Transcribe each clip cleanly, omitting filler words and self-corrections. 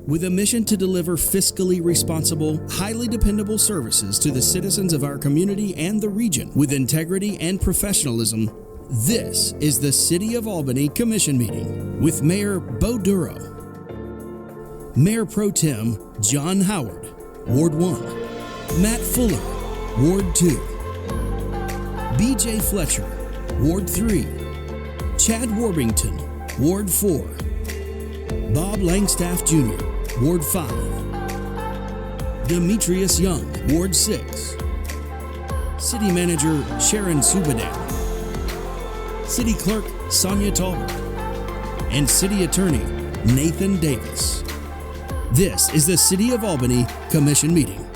with a mission to deliver fiscally responsible, highly dependable services to the citizens of our community and the region with integrity and professionalism. This is the City of Albany Commission Meeting with Mayor Bo Duro, Mayor Pro Tem John Howard, Ward 1, Matt Fuller, Ward 2, BJ Fletcher, Ward 3, Chad Warbington, Ward 4, Bob Langstaff Jr., Ward 5, Demetrius Young, Ward 6, City Manager Sharon Subadale, City Clerk Sonia Talbot, and City Attorney Nathan Davis. This is the City of Albany Commission Meeting.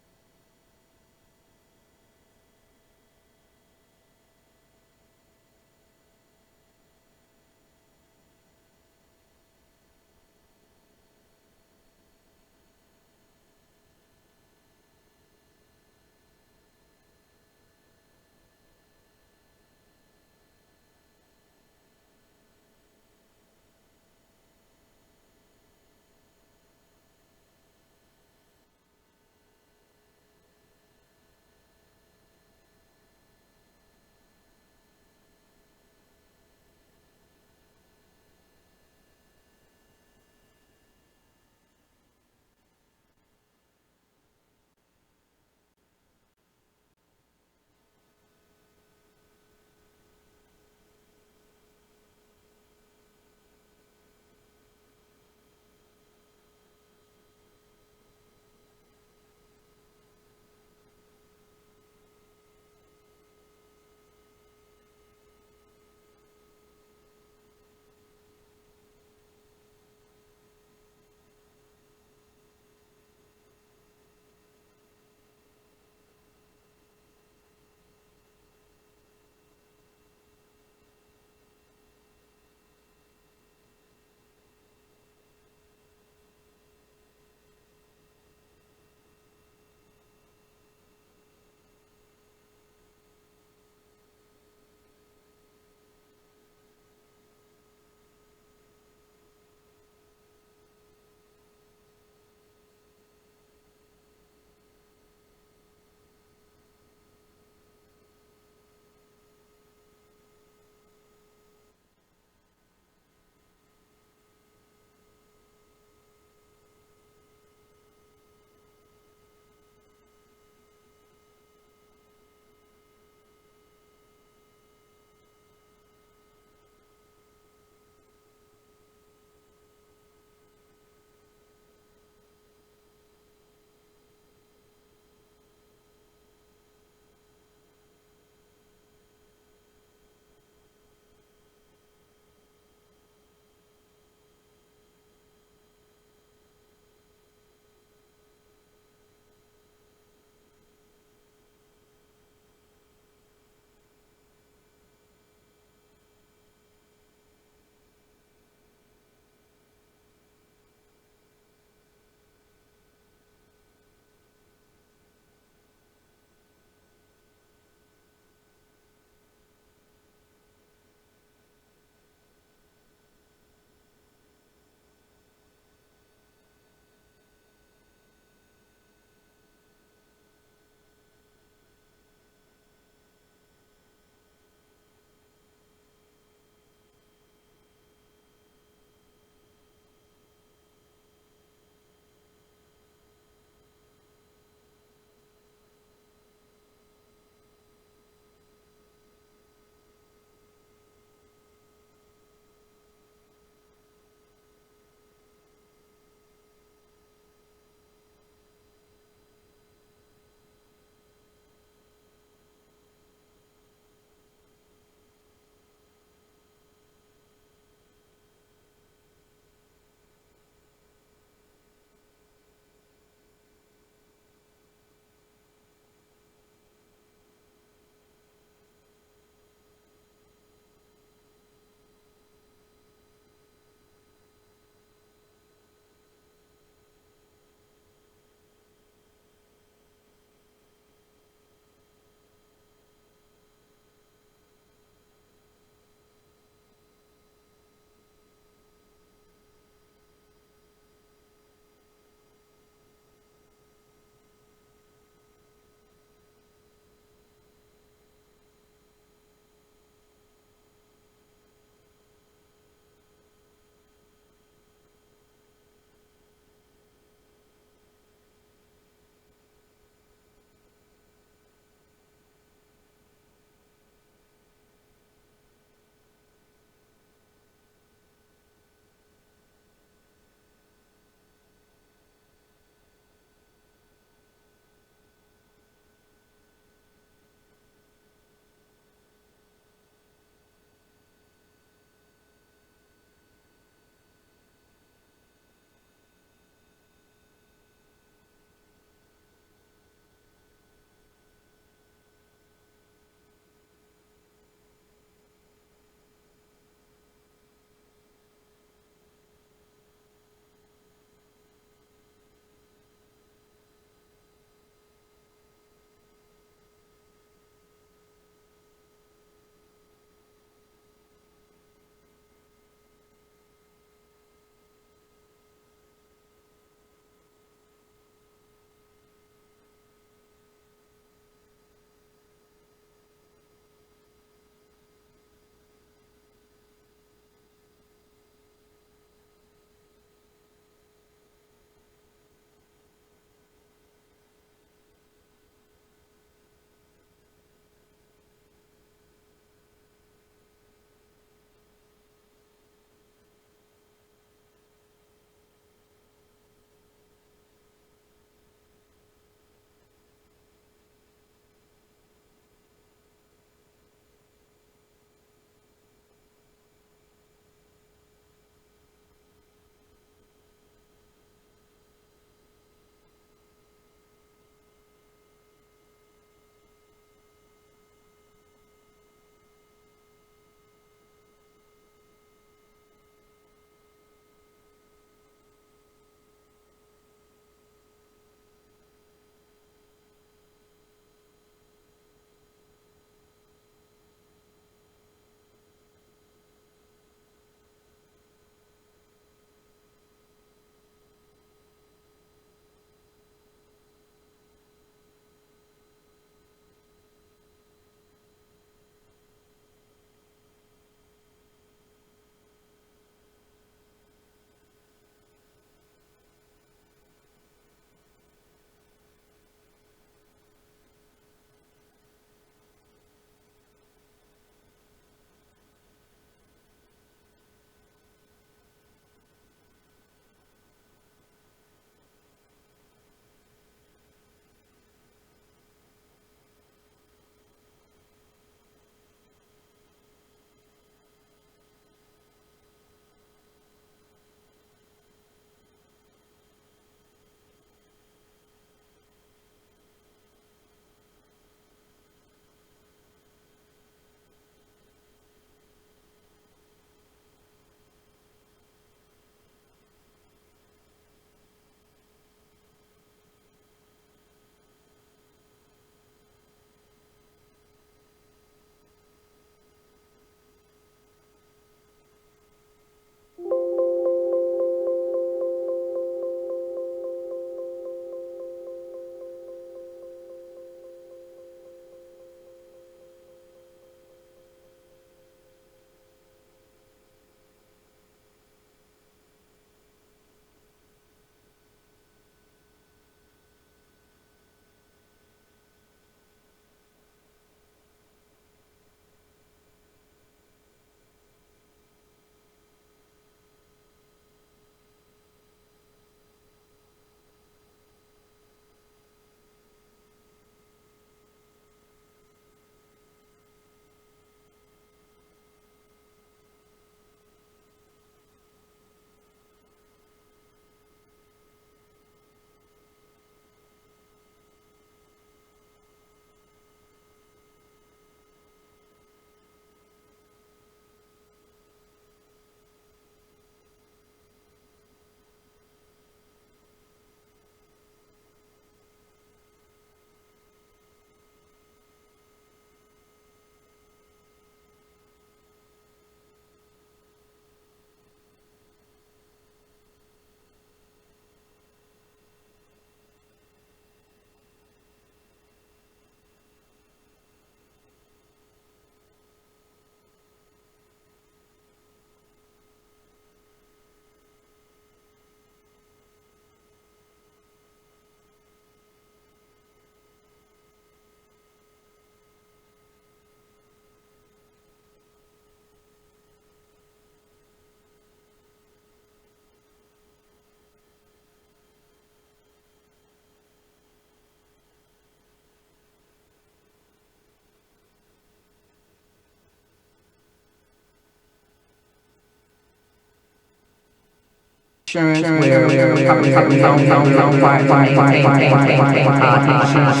insurance where property owned required to maintain insurance,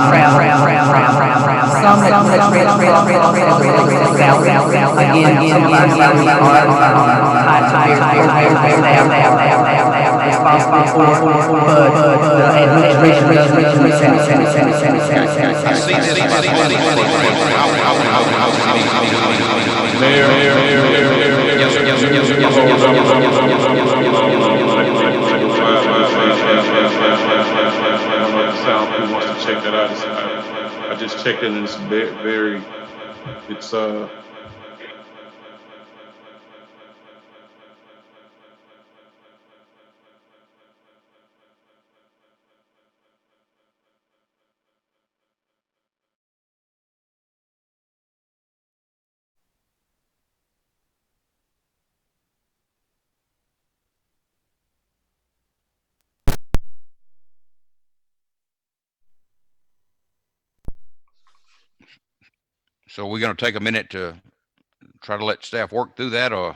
travel. Some again, some of our salaries are tied to responsible for, but the administration I see this about Mayor, yes, sir, yes, sir, yes, sir, yes, sir, yes, sir, yes, sir, yes, sir, yes, sir, yes, sir, yes, sir. I don't know if the sound crew wants to check that out. I just checked it and it's very, it's So we're going to take a minute to try to let staff work through that, or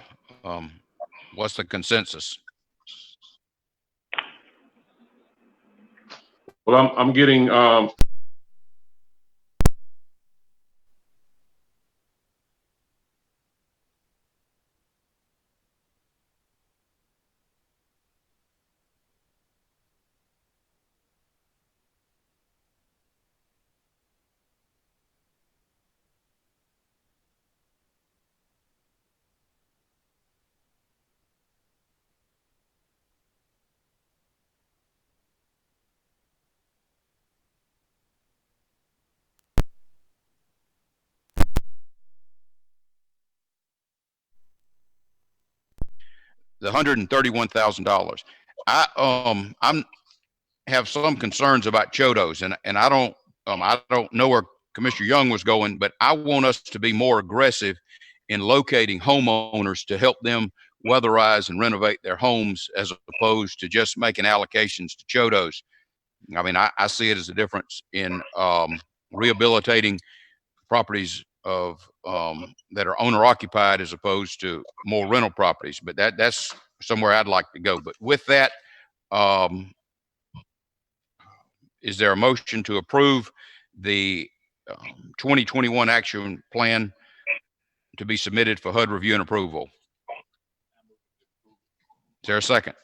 what's the consensus? well, I'm getting The $131,000. I'm have some concerns about Chodos, and I don't know where Commissioner Young was going, but I want us to be more aggressive in locating homeowners to help them weatherize and renovate their homes, as opposed to just making allocations to Chodos. I mean, I see it as a difference in rehabilitating properties of that are owner occupied as opposed to more rental properties. But that's somewhere I'd like to go. But with that, is there a motion to approve the 2021 action plan to be submitted for HUD review and approval? Is there a second?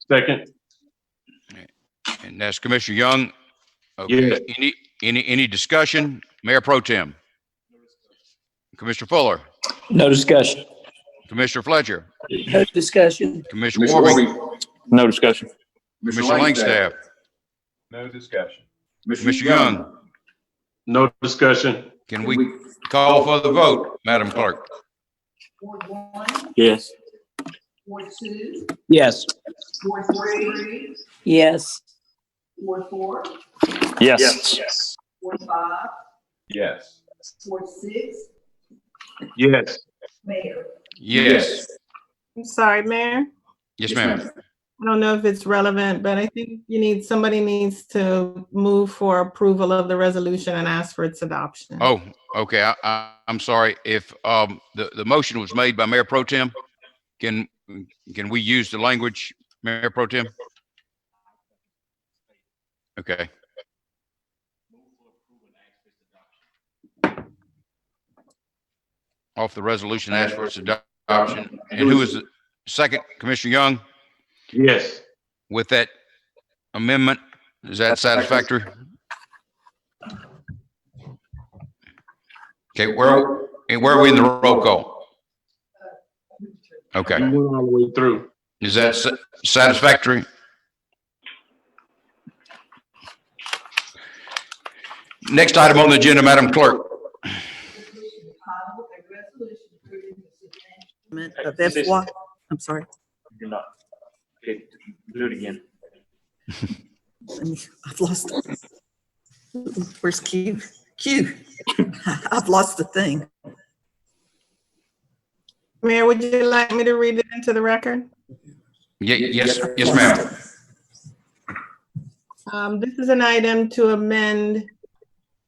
second. And that's Commissioner Young. Okay. Yeah. Any discussion? Mayor Pro Tem. Commissioner Fuller. No discussion. Commissioner Fletcher. No discussion. Commissioner Warby. No discussion. Commissioner Langstaff. No discussion. Commissioner Young. No discussion. Can we call for the vote, Madam Clerk? Ward 1, Yes. Ward 2, Yes. Ward 3, Yes. Ward 4, Yes. Ward 5, Yes. Ward 6, Yes. Mayor. Yes. I'm sorry, Mayor. Yes, ma'am. I don't know if it's relevant, but I think somebody needs to move for approval of the resolution and ask for its adoption. Oh, okay. I'm sorry. If the motion was made by Mayor Pro Tem, can we use the language, Mayor Pro Tem? Okay. Off the resolution, ask for its adoption. And who is the second? Commissioner Young? Yes. With that amendment, is that satisfactory? Okay, where are we in the roll call? Okay, We went all the way through. is that satisfactory? Next item on the agenda, Madam Clerk. Title, a resolution approving the substantial Of FY, I'm sorry. You're not. Okay, do it again. I've lost it. Where's Q? Q. I've lost the thing. Mayor, would you like me to read it into the record? Yes, ma'am. This is an item to amend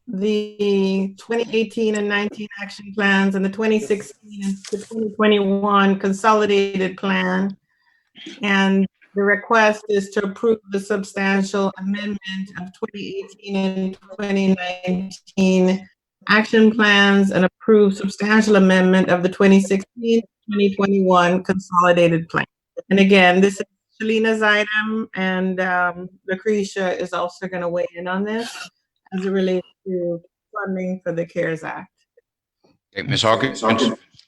the 2018 and 19 action plans and the 2016 and the 2021 consolidated plan. And the request is to approve the substantial amendment of 2018 and 2019 action plans and approve substantial amendment of the 2016-2021 consolidated plan. And again, this is Shalina's item, and Lucretia is also going to weigh in on this as it relates to funding for the CARES Act. Okay, Ms. Hawkins?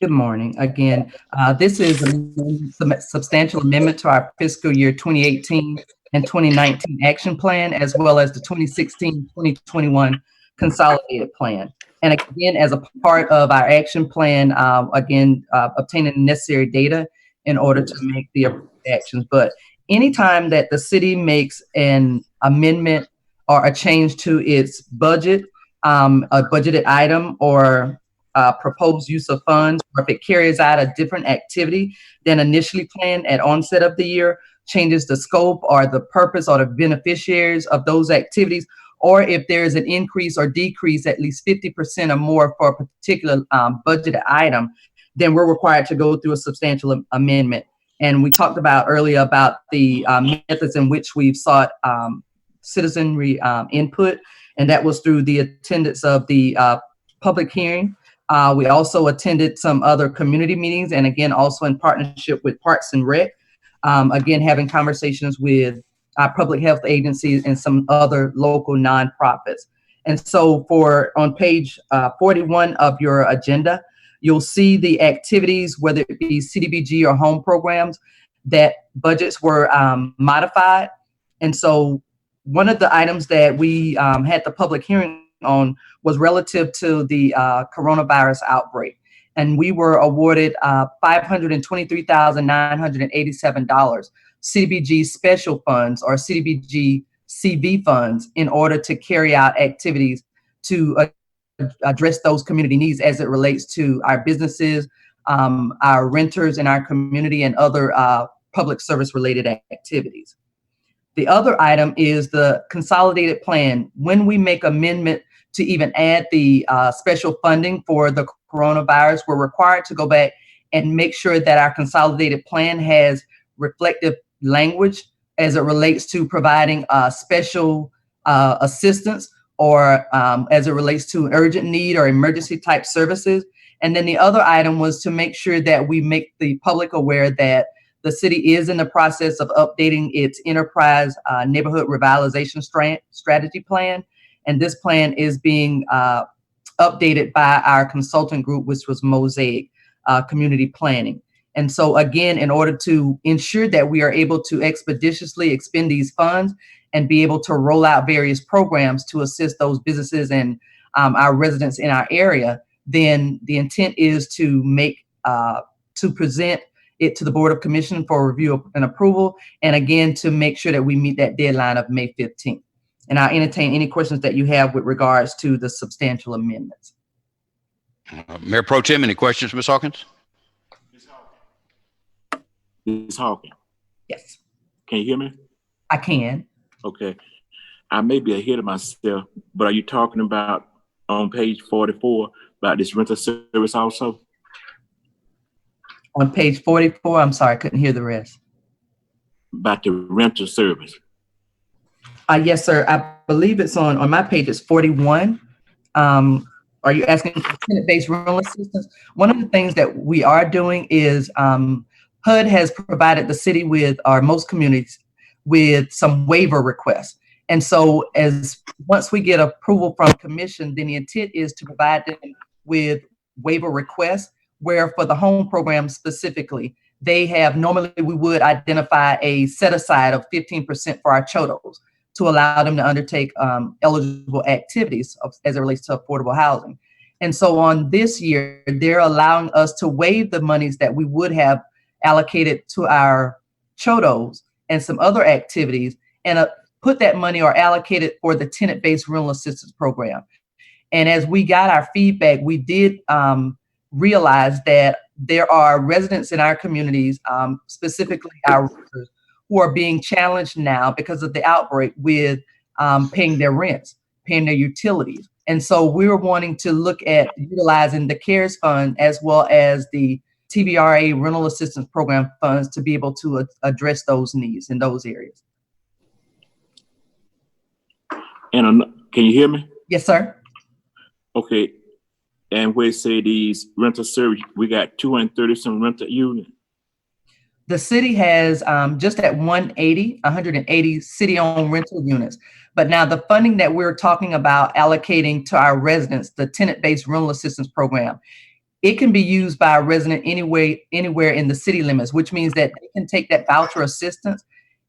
Good morning. Again, this is a substantial amendment to our fiscal year 2018 and 2019 action plan, as well as the 2016-2021 consolidated plan. And again, as a part of our action plan, obtaining the necessary data in order to make the actions. But anytime that the city makes an amendment or a change to its budget, a budgeted item, or proposed use of funds, or if it carries out a different activity than initially planned at onset of the year, changes the scope or the purpose or the beneficiaries of those activities, or if there is an increase or decrease at least 50% or more for a particular budgeted item, then we're required to go through a substantial amendment. And we talked about earlier about the methods in which we've sought citizenry input, and that was through the attendance of the public hearing. We also attended some other community meetings, and again, also in partnership with Parks and Rec, again, having conversations with our public health agencies and some other local nonprofits. And so on page 41 of your agenda, you'll see the activities, whether it be CDBG or home programs, that budgets were modified. And so one of the items that we had the public hearing on was relative to the coronavirus outbreak. And we were awarded $523,987 CDBG special funds, or CDBG CV funds, in order to carry out activities to address those community needs as it relates to our businesses, our renters in our community, and other public service related activities. The other item is the consolidated plan. When we make amendment to even add the special funding for the coronavirus, we're required to go back and make sure that our consolidated plan has reflective language as it relates to providing special assistance, or as it relates to urgent need or emergency type services. And then the other item was to make sure that we make the public aware that the city is in the process of updating its enterprise neighborhood revitalization strategy plan. And this plan is being updated by our consultant group, which was Mosaic Community Planning. And so again, in order to ensure that we are able to expeditiously expend these funds and be able to roll out various programs to assist those businesses and our residents in our area, then the intent is to present it to the Board of Commission for review and approval, and again, to make sure that we meet that deadline of May 15th. And I'll entertain any questions that you have with regards to the substantial amendments. Mayor Pro Tem, any questions, Ms. Hawkins? Ms. Hawkins. Yes. Can you hear me? I can. Okay. I may be ahead of myself, but are you talking about on page 44 about this rental service also? On page 44, I'm sorry, I couldn't hear the rest. About the rental service. Yes, sir. I believe it's on my page, it's 41. Are you asking for tenant-based rental assistance? One of the things that we are doing is HUD has provided the city with, or most communities, with some waiver requests. And so once we get approval from commission, then the intent is to provide them with waiver requests, where for the home program specifically, normally we would identify a set aside of 15% for our CHODOs to allow them to undertake eligible activities as it relates to affordable housing. And so on this year, they're allowing us to waive the monies that we would have allocated to our CHODOs and some other activities, and put that money or allocate it for the tenant-based rental assistance program. And as we got our feedback, we did realize that there are residents in our communities, specifically our renters, who are being challenged now because of the outbreak with paying their rents, paying their utilities. And so we were wanting to look at utilizing the CARES Fund as well as the TVRA Rental Assistance Program funds to be able to address those needs in those areas. And can you hear me? Yes, sir. Okay. And where it say these rental service, we got 230 some rental units. The city has just at 180 city-owned rental units. But now the funding that we're talking about allocating to our residents, the tenant-based rental assistance program, it can be used by a resident anywhere in the city limits, which means that they can take that voucher assistance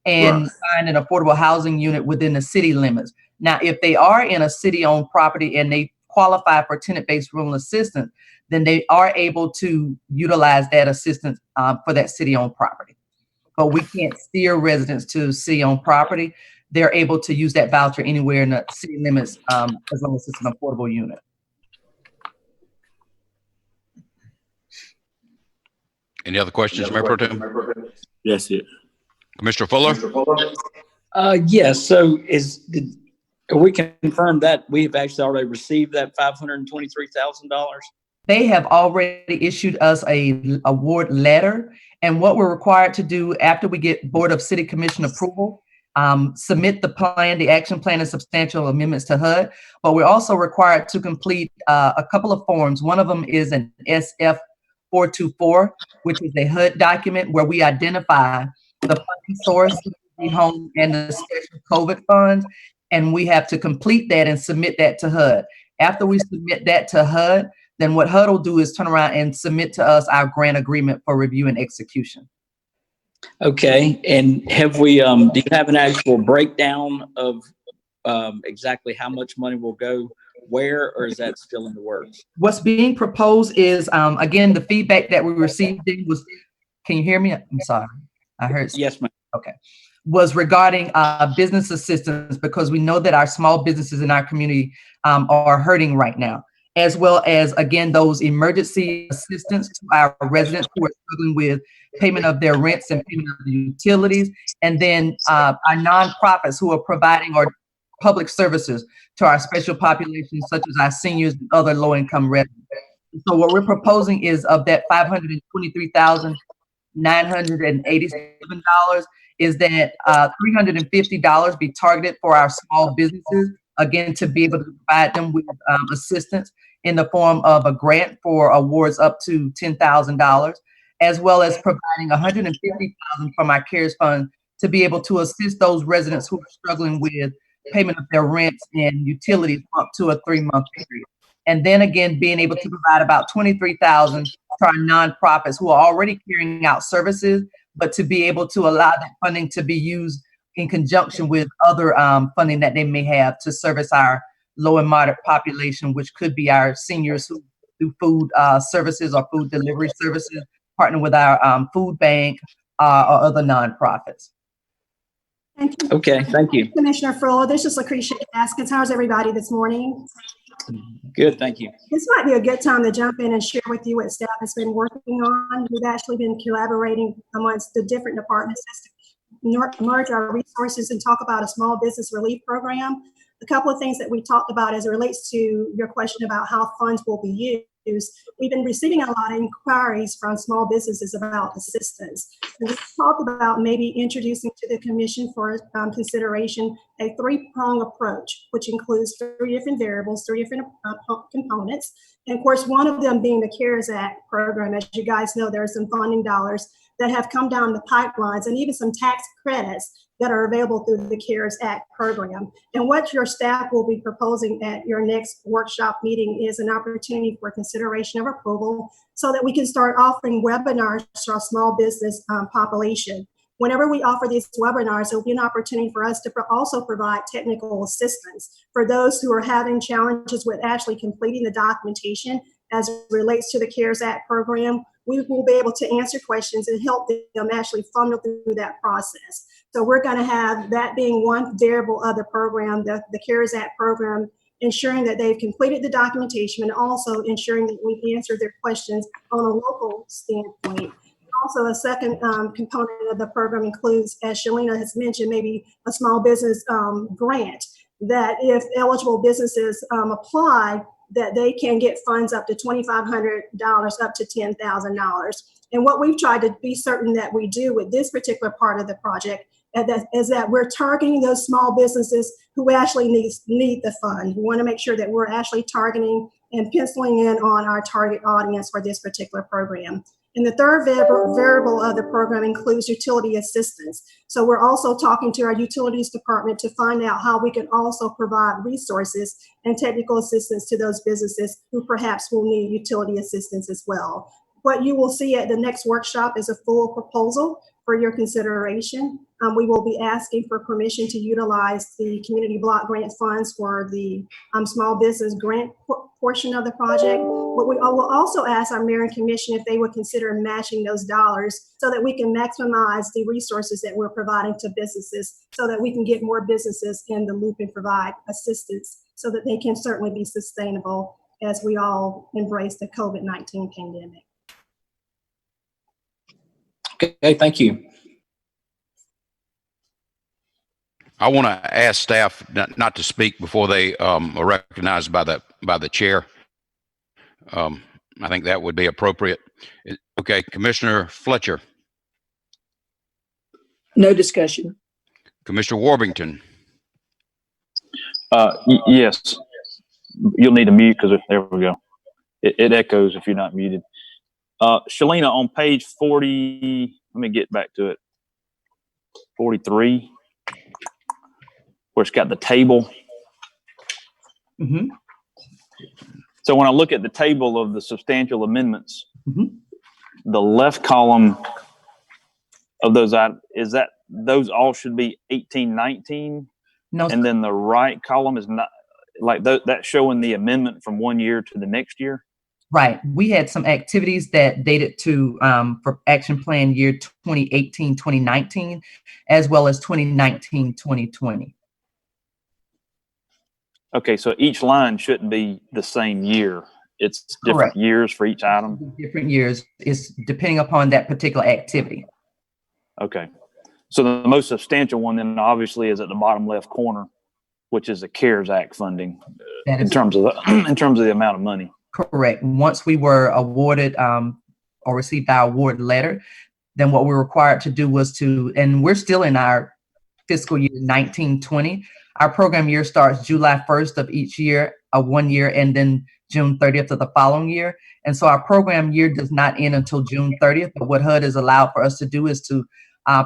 and find an affordable housing unit within the city limits. Now, if they are in a city-owned property and they qualify for tenant-based rental assistance, then they are able to utilize that assistance for that city-owned property. But we can't steer residents to city-owned property. They're able to use that voucher anywhere in the city limits as long as it's an affordable unit. Any other questions, Mayor Pro Tem? That's it. Commissioner Fuller? Yes, so we confirmed that we've actually already received that $523,000? They have already issued us a award letter, and what we're required to do after we get Board of City Commission approval, submit the plan, the action plan, and substantial amendments to HUD, but we're also required to complete a couple of forms. One of them is an SF-424, which is a HUD document where we identify the funding source, the home, and the special COVID funds, and we have to complete that and submit that to HUD. After we submit that to HUD, then what HUD will do is turn around and submit to us our grant agreement for review and execution. Okay, and have we, do you have an actual breakdown of exactly how much money will go where, or is that still in the works? What's being proposed is, again, the feedback that we received was, can you hear me? I'm sorry, I heard. Yes, ma'am. Okay. Was regarding business assistance, because we know that our small businesses in our community are hurting right now, as well as, again, those emergency assistance to our residents who are struggling with payment of their rents and payment of the utilities, and then our nonprofits who are providing our public services to our special populations, such as our seniors and other low-income residents. So what we're proposing is of that $523,987 is that $350 be targeted for our small businesses, again, to be able to provide them with assistance in the form of a grant for awards up to $10,000, as well as providing $150,000 from our CARES Fund to be able to assist those residents who are struggling with payment of their rents and utilities up to a 3-month period. And then again, being able to provide about $23,000 to our nonprofits who are already carrying out services, but to be able to allow that funding to be used in conjunction with other funding that they may have to service our low and moderate population, which could be our seniors who do food services or food delivery services, partner with our food bank or other nonprofits. Thank you. Okay, thank you. Commissioner Fuller, this is Lucretia Gaskins. How's everybody this morning? Good, thank you. This might be a good time to jump in and share with you what staff has been working on. We've actually been collaborating amongst the different departments to merge our resources and talk about a small business relief program. A couple of things that we talked about as it relates to your question about how funds will be used. We've been receiving a lot of inquiries from small businesses about assistance. And we talked about maybe introducing to the commission for consideration a 3-prong approach, which includes 3 different variables, 3 different components. And of course, one of them being the CARES Act program. As you guys know, there are some funding dollars that have come down the pipelines and even some tax credits that are available through the CARES Act program. And what your staff will be proposing at your next workshop meeting is an opportunity for consideration of approval so that we can start offering webinars to our small business population. Whenever we offer these webinars, there will be an opportunity for us to also provide technical assistance for those who are having challenges with actually completing the documentation as it relates to the CARES Act program. We will be able to answer questions and help them actually funnel through that process. So we're going to have that being one variable of the program, the CARES Act program, ensuring that they've completed the documentation and also ensuring that we answer their questions on a local standpoint. Also, a second component of the program includes, as Shalina has mentioned, maybe a small business grant. that if eligible businesses apply, that they can get funds up to $2,500 up to $10,000. And what we've tried to be certain that we do with this particular part of the project is that we're targeting those small businesses who actually need the fund. We want to make sure that we're actually targeting and penciling in on our target audience for this particular program. And the third variable of the program includes utility assistance. So we're also talking to our utilities department to find out how we can also provide resources and technical assistance to those businesses who perhaps will need utility assistance as well. What you will see at the next workshop is a full proposal for your consideration. We will be asking for permission to utilize the community block grant funds for the small business grant portion of the project. But we will also ask our mayor and commission if they would consider matching those dollars so that we can maximize the resources that we're providing to businesses so that we can get more businesses in the loop and provide assistance so that they can certainly be sustainable as we all embrace the COVID-19 pandemic. Okay, thank you. I want to ask staff not to speak before they are recognized by the chair. I think that would be appropriate. Okay, Commissioner Fletcher. No discussion. Commissioner Warbington. Yes. You'll need to mute because there we go. It echoes if you're not muted. Shalina, on page 40, let me get back to it. 43, where it's got the table. Mm-hmm. So when I look at the table of the substantial amendments, Mm-hmm. the left column of those items, is that those all should be 18, 19? No, And then the right column is not like that's showing the amendment from one year to the next year? right. We had some activities that dated to for action plan year 2018, 2019, as well as 2019, 2020. Okay, so each line shouldn't be the same year. It's different Correct. years for each item. Different years is depending upon that particular activity. Okay. So the most substantial one then obviously is at the bottom left corner, which is the CARES Act funding That in is terms of the amount of money. correct. Once we were awarded or received our award letter, then what we were required to do was and we're still in our fiscal year 1920. Our program year starts July 1st of each year, one year, and then June 30th of the following year. And so our program year does not end until June 30th. But what HUD has allowed for us to do is to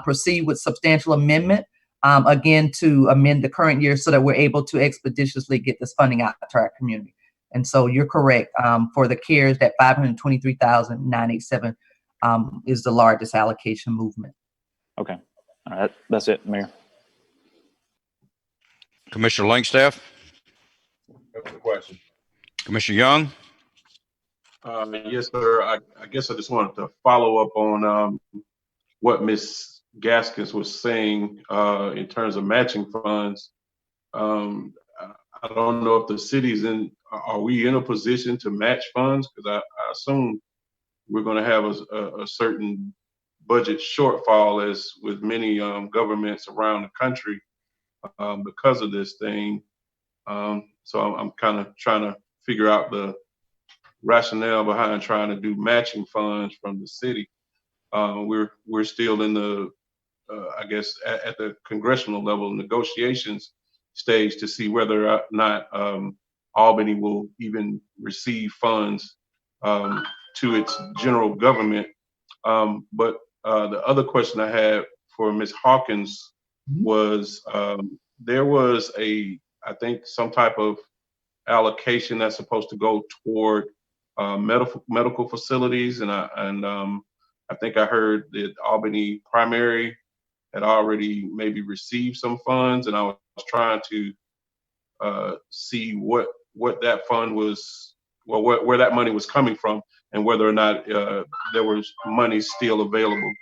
proceed with substantial amendment, again, to amend the current year so that we're able to expeditiously get this funding out to our community. And so you're correct. For the CARES, that $523,987 is the largest allocation movement. Okay. All right. That's it, Mayor. Commissioner Langstaff. No further question. Commissioner Young. Yes, sir. I guess I just wanted to follow up on what Ms. Gaskins was saying in terms of matching funds. I don't know if the city's are we in a position to match funds? Because I assume we're going to have a certain budget shortfall, as with many governments around the country because of this thing. So I'm kind of trying to figure out the rationale behind trying to do matching funds from the city. We're still in the, I guess, at the congressional level negotiations stage to see whether or not Albany will even receive funds to its general government. But the other question I had for Ms. Hawkins was there was I think some type of allocation that's supposed to go toward medical facilities, and I think I heard that Albany Primary had already maybe received some funds, and I was trying to see what that fund was, well, where that money was coming from, and whether or not there was money still available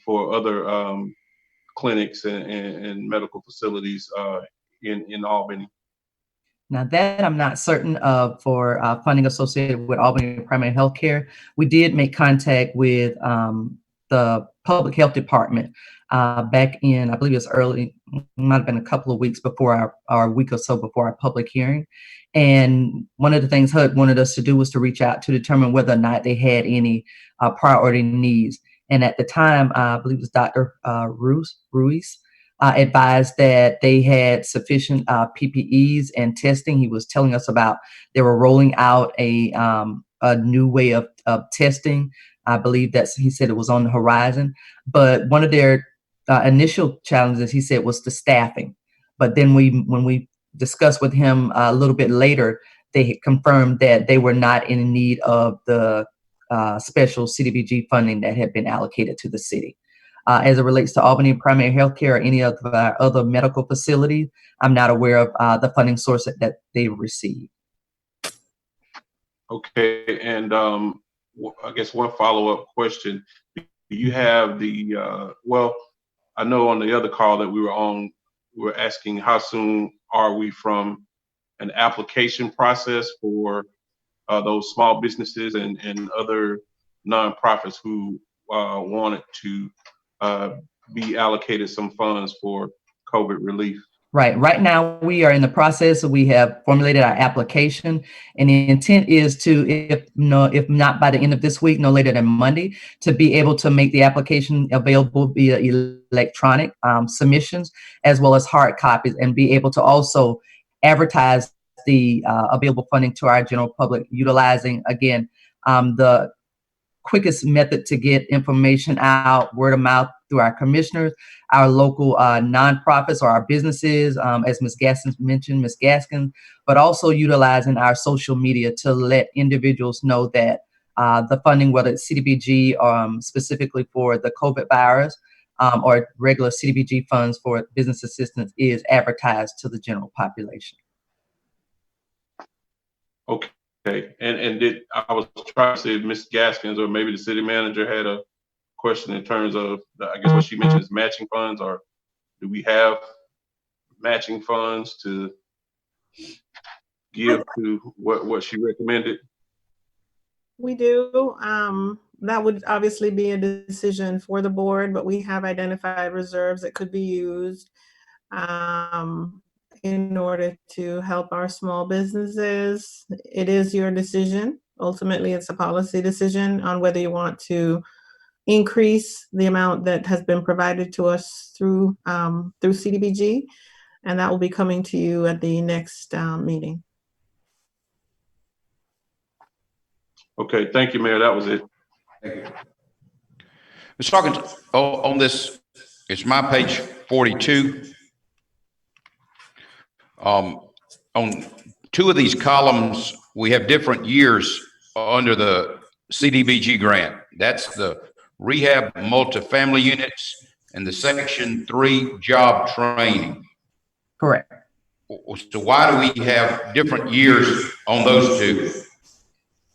for other clinics and medical facilities in Albany. Now that I'm not certain of for funding associated with Albany Primary Health Care. We did make contact with the Public Health Department back in, I believe it was early, might have been a couple of weeks before our week or so before our public hearing. And one of the things HUD wanted us to do was to reach out to determine whether or not they had any priority needs. And at the time, I believe it was Dr. Ruiz advised that they had sufficient PPEs and testing. He was telling us about they were rolling out a new way of testing. I believe he said it was on the horizon. But one of their initial challenges, he said, was the staffing. But then when we discussed with him a little bit later, they had confirmed that they were not in need of the special CDBG funding that had been allocated to the city. As it relates to Albany Primary Healthcare or any of our other medical facilities, I'm not aware of the funding source that they received. Okay, and I guess one follow-up question. Do you have well, I know on the other call that we were on, we were asking how soon are we from an application process for those small businesses and other nonprofits who wanted to be allocated some funds for COVID relief? Right now, we are in the process. We have formulated our application, and the intent is to, if not by the end of this week, no later than Monday, to be able to make the application available via electronic submissions as well as hard copies, and be able to also advertise the available funding to our general public, utilizing, again, the quickest method to get information out, word of mouth, through our commissioners, our local nonprofits or our businesses, as Ms. Gaskins mentioned, Ms. Gaskins, but also utilizing our social media to let individuals know that the funding, whether it's CDBG specifically for the COVID virus or regular CDBG funds for business assistance, is advertised to the general population. Okay, and I was trying to say if Ms. Gaskins or maybe the city manager had a question in terms of, I guess what she mentioned is matching funds, or do we have matching funds to give to what she recommended? We do. That would obviously be a decision for the board, but we have identified reserves that could be used in order to help our small businesses. It is your decision. Ultimately, it's a policy decision on whether you want to increase the amount that has been provided to us through CDBG, and that will be coming to you at the next meeting. Okay, thank you, Mayor. That was it. Thank you. Ms. Hawkins, on this, it's my page 42. On two of these columns, we have different years under the CDBG grant. That's the rehab multifamily units and the Section 3 job training. Correct. So why do we have different years on those two?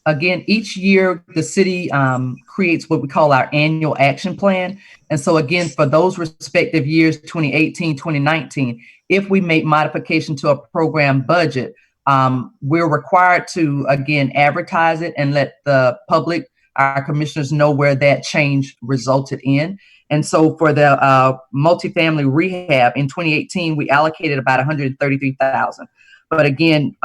Again, each year the city creates what we call our annual action plan. And so again, for those respective years, 2018, 2019, if we make modification to a program budget, we're required to, again, advertise it and let the public, our commissioners, know where that change resulted in. And so for the multifamily rehab in 2018, we allocated about $133,000. But again,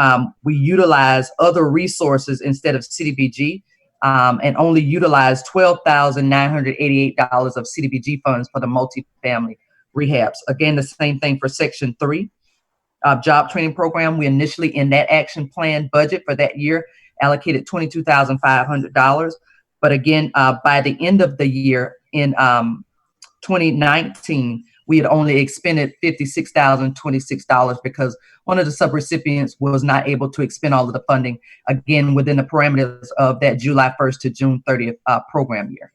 we utilize other resources instead of CDBG and only utilize $12,988 of CDBG funds for the multifamily rehabs. Again, the same thing for Section 3 job training program. We initially, in that action plan budget for that year, allocated $22,500. But again, by the end of the year in 2019, we had only expended $56,026 because one of the subrecipients was not able to expend all of the funding, again, within the parameters of that July 1st to June 30th program year.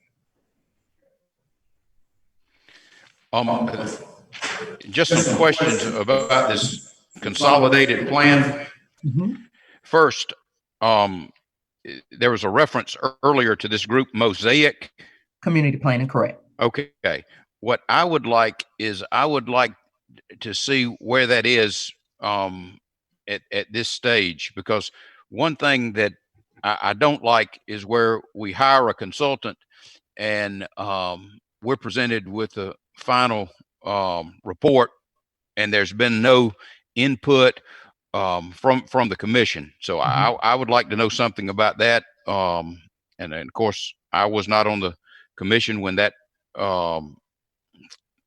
Just some questions about this consolidated plan. Mm-hmm. First, there was a reference earlier to this group, Mosaic. Community planning, correct. Okay. What I would like is to see where that is at this stage, because one thing that I don't like is where we hire a consultant and we're presented with a final report, and there's been no input from the commission. So I would like to know something about that. And then, of course, I was not on the commission when that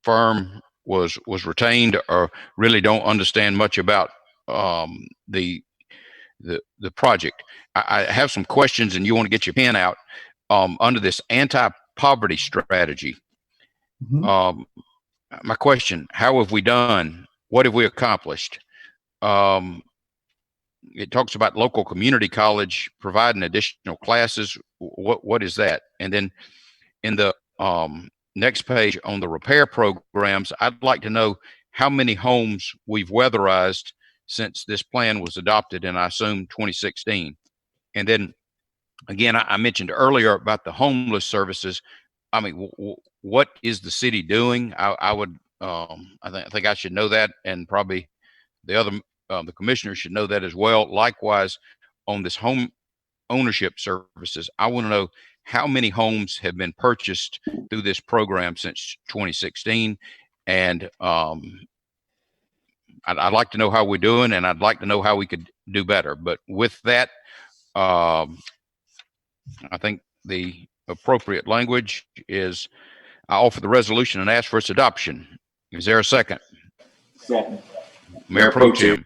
firm was retained, or really don't understand much about the project. I have some questions, and you want to get your pen out under this anti-poverty strategy. My question: how have we done? What have we accomplished? It talks about local community college providing additional classes. What is that? And then in the next page on the repair programs, I'd like to know how many homes we've weatherized since this plan was adopted in, I assume, 2016. And then again, I mentioned earlier about the homeless services. I mean, what is the city doing? I would, I think I should know that, and probably the other, the commissioners should know that as well. Likewise, on this home ownership services, I want to know how many homes have been purchased through this program since 2016. And I'd like to know how we're doing, and I'd like to know how we could do better. But with that, I think the appropriate language is I offer the resolution and ask for its adoption. Is there a second? Second. Mayor Pro Tem.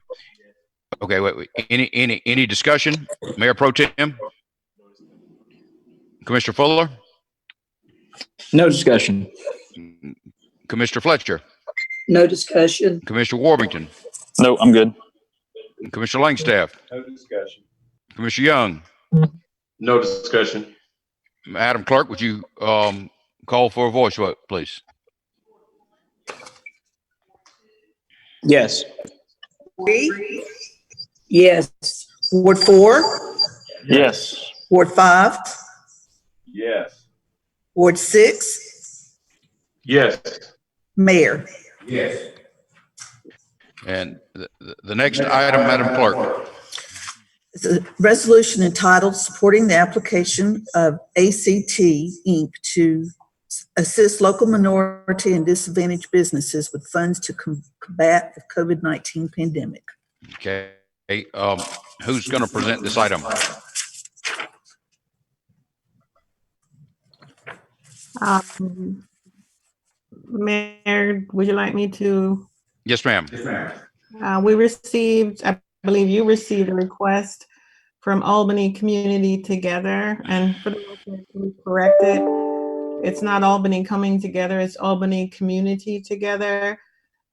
Okay, wait. Any discussion? Mayor Pro Tem? Commissioner Fuller? No discussion. Commissioner Fletcher? No discussion. Commissioner Warmington? No, I'm good. Commissioner Langstaff? No discussion. Commissioner Young? No discussion. Madam Clerk, would you call for a voice vote, please? Yes. 3? Yes. Ward 4? Yes. Ward 5? Yes. Ward 6? Yes. Mayor? Yes. And the next item, Madam Clerk. It's a resolution entitled Supporting the Application of ACT Inc. to assist local minority and disadvantaged businesses with funds to combat the COVID-19 pandemic. Okay. Who's going to present this item? Mayor, would you like me to? Yes, ma'am. We received, I believe you received a request from Albany Community Together, and for the record, to correct it, it's not Albany Coming Together, it's Albany Community Together.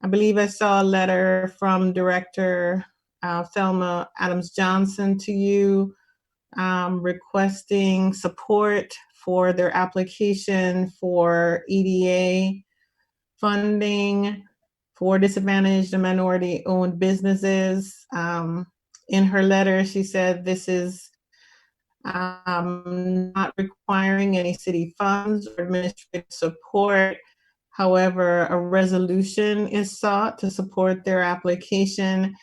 I believe I saw a letter from Director Thelma Adams Johnson to you requesting support for their application for EDA funding for disadvantaged and minority-owned businesses. In her letter, she said this is not requiring any city funds or administrative support. However, a resolution is sought to support their application,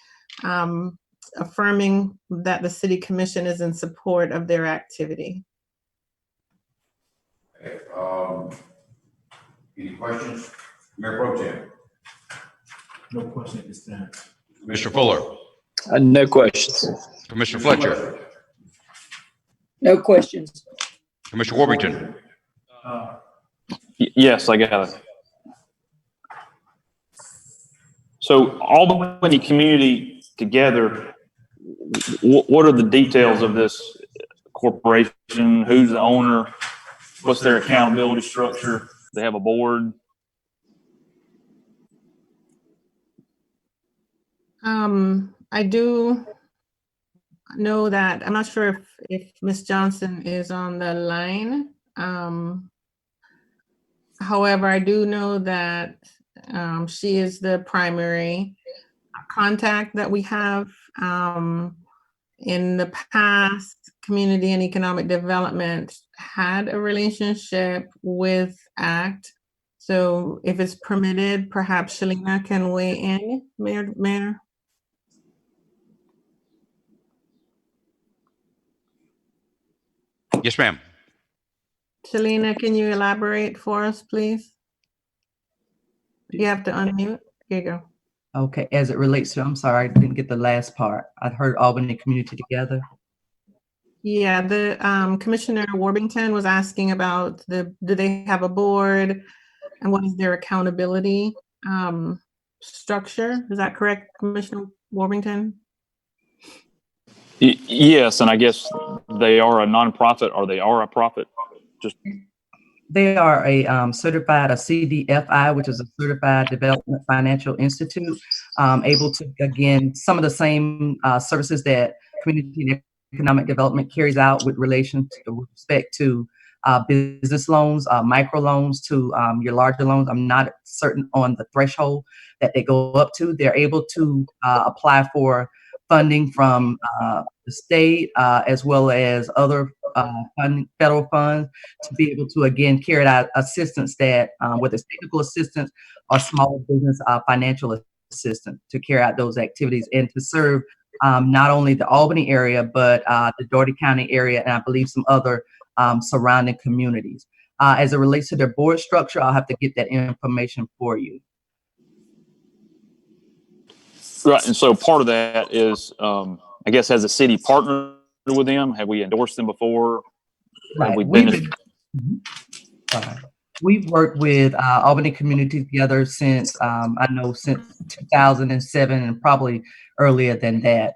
affirming that the City Commission is in support of their activity. Any questions? Mayor Pro Tem. No question at this time. Commissioner Fuller. No questions. Commissioner Fletcher. No questions. Commissioner Warmington. Yes, I got it. So Albany Community Together, what are the details of this corporation? Who's the owner? What's their accountability structure? They have a board? I do know that, I'm not sure if Ms. Johnson is on the line. However, I do know that she is the primary contact that we have. In the past, Community and Economic Development had a relationship with ACT. So if it's permitted, perhaps Shalina can weigh in, Mayor. Yes, ma'am. Shalina, can you elaborate for us, please? You have to unmute. Here you go. Okay, as it relates to, I'm sorry, I didn't get the last part. I heard Albany Community Together. Yeah, the Commissioner Warbington was asking about do they have a board and what is their accountability structure? Is that correct, Commissioner Warbington? Yes, and I guess they are a nonprofit or they are a profit. Just They are a certified, a CDFI, which is a Certified Development Financial Institute, able to, again, some of the same services that Community and Economic Development carries out with respect to business loans, micro loans to your larger loans. I'm not certain on the threshold that they go up to. They're able to apply for funding from the state as well as other federal funds to be able to, again, carry out assistance that, whether it's technical assistance or small business financial assistance, to carry out those activities and to serve not only the Albany area, but the Dougherty County area, and I believe some other surrounding communities. As it relates to their board structure, I'll have to get that information for you. right, and so part of that is, I guess, has the city partnered with them? Have we endorsed them before? Have we been? We've worked with Albany Community Together since, I know, since 2007 and probably earlier than that.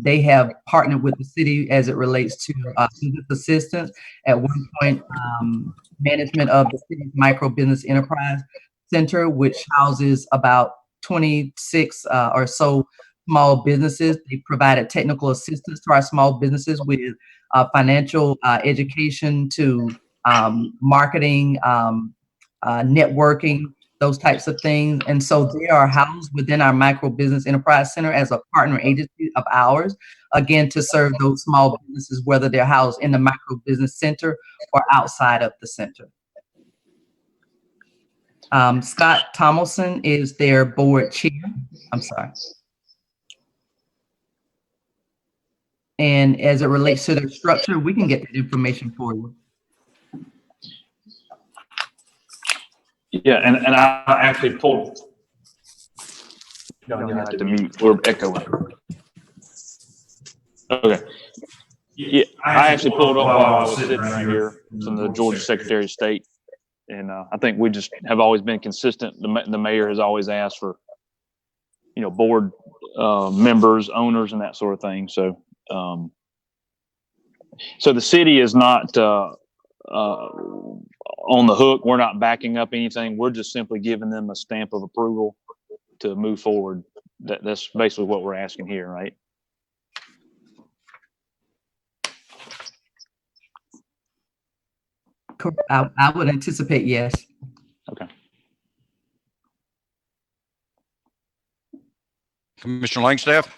They have partnered with the city as it relates to business assistance. At one point, management of the city's micro business enterprise center, which houses about 26 or so small businesses. They provided technical assistance to our small businesses with financial education to marketing, networking, those types of things. And so they are housed within our Micro Business Enterprise Center as a partner agency of ours, again, to serve those small businesses, whether they're housed in the Micro Business Center or outside of the center. Scott Tomlinson is their board chair. I'm sorry. And as it relates to their structure, we can get that information for you. Yeah, and I actually pulled. You have to mute. We're echoing. Okay. Yeah, I actually pulled up while I was sitting right here from the Georgia Secretary of State, and I think we just have always been consistent. The mayor has always asked for, board members, owners, and that sort of thing. So, so the city is not on the hook. We're not backing up anything. We're just simply giving them a stamp of approval to move forward. That's basically what we're asking here, right? I would anticipate yes. Okay. Commissioner Langstaff?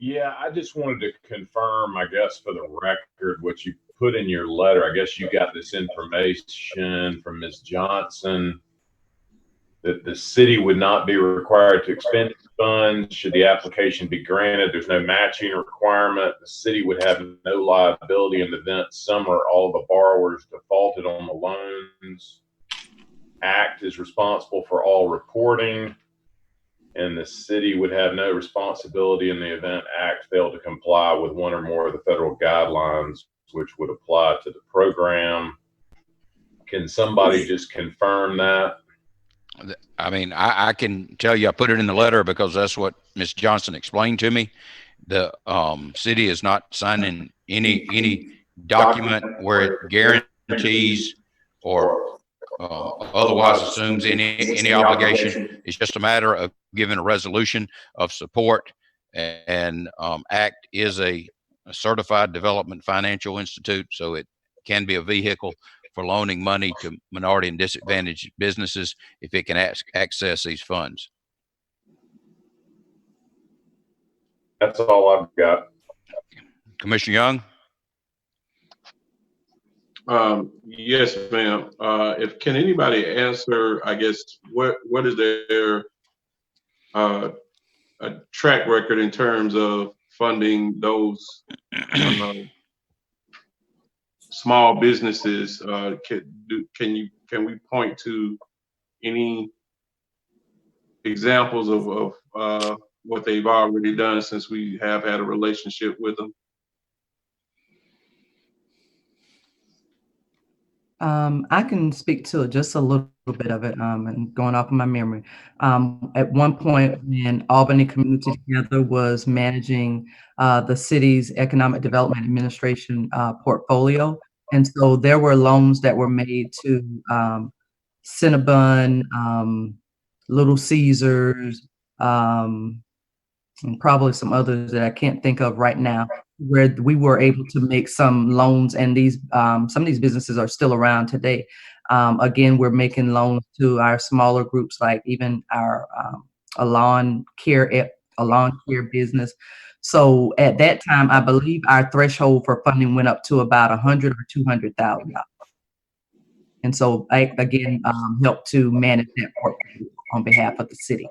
Yeah, I just wanted to confirm, I guess, for the record, what you put in your letter. I guess you got this information from Ms. Johnson that the city would not be required to expend funds should the application be granted. There's no matching requirement. The city would have no liability in the event some or all the borrowers defaulted on the loans. ACT is responsible for all reporting, and the city would have no responsibility in the event ACT failed to comply with one or more of the federal guidelines, which would apply to the program. Can somebody just confirm that? I mean, I can tell you, I put it in the letter because that's what Ms. Johnson explained to me. The city is not signing any document where it guarantees or otherwise assumes any obligation. It's just a matter of giving a resolution of support. And ACT is a certified development financial institute, so it can be a vehicle for loaning money to minority and disadvantaged businesses if it can access these funds. That's all I've got. Commissioner Young? Yes, ma'am. If can anybody answer, I guess, what is their a track record in terms of funding those small businesses, can we point to any examples of what they've already done since we have had a relationship with them? I can speak to just a little bit of it, and going off of my memory. At one point, when Albany Community Together was managing the city's Economic Development Administration portfolio, and so there were loans that were made to Cinnabon, Little Caesars, and probably some others that I can't think of right now, where we were able to make some loans, and these some of these businesses are still around today. Again, we're making loans to our smaller groups, like even our Alon Care business. So at that time, I believe our threshold for funding went up to about $100,000 or $200,000. And so I again helped to manage that portfolio on behalf of the city.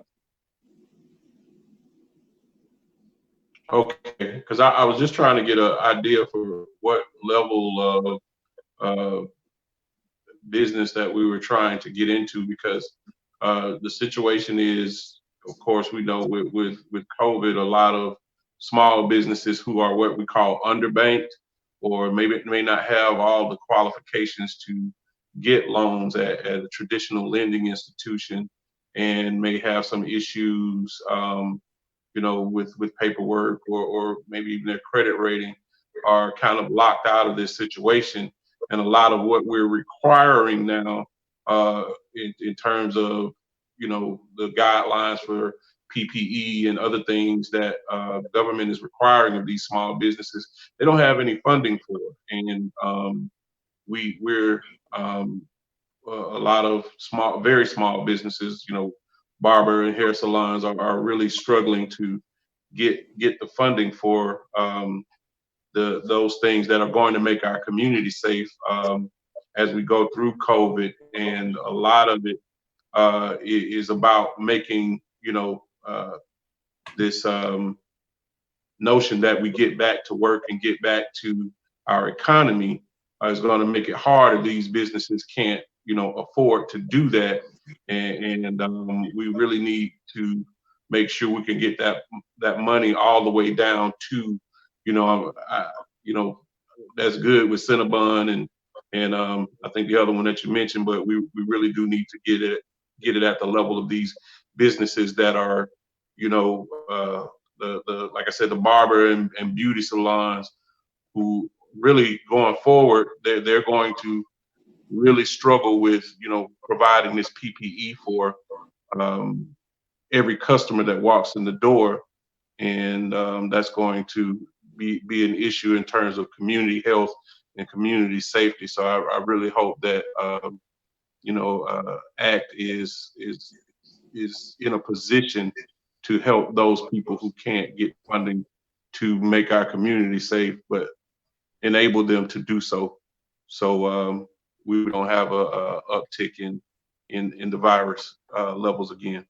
Okay, because I was just trying to get an idea for what level of business that we were trying to get into, because the situation is, of course, we know with COVID, a lot of small businesses who are what we call underbanked, or maybe may not have all the qualifications to get loans at a traditional lending institution, and may have some issues, with paperwork, or maybe even their credit rating, are kind of locked out of this situation. And a lot of what we're requiring now, in terms of, the guidelines for PPE and other things that government is requiring of these small businesses, they don't have any funding for. And we're a lot of very small businesses, barber and hair salons are really struggling to get the funding for those things that are going to make our community safe as we go through COVID. And a lot of it is about making, this notion that we get back to work and get back to our economy is going to make it harder. These businesses can't, afford to do that. And we really need to make sure we can get that money all the way down to, that's good with Cinnabon and I think the other one that you mentioned, but we really do need to get it at the level of these businesses that are, the like I said, the barber and beauty salons, who really going forward, they're going to really struggle with, providing this PPE for every customer that walks in the door. And that's going to be an issue in terms of community health and community safety. So I really hope that, ACT is in a position to help those people who can't get funding to make our community safe, but enable them to do so. So we don't have a uptick in the virus levels again.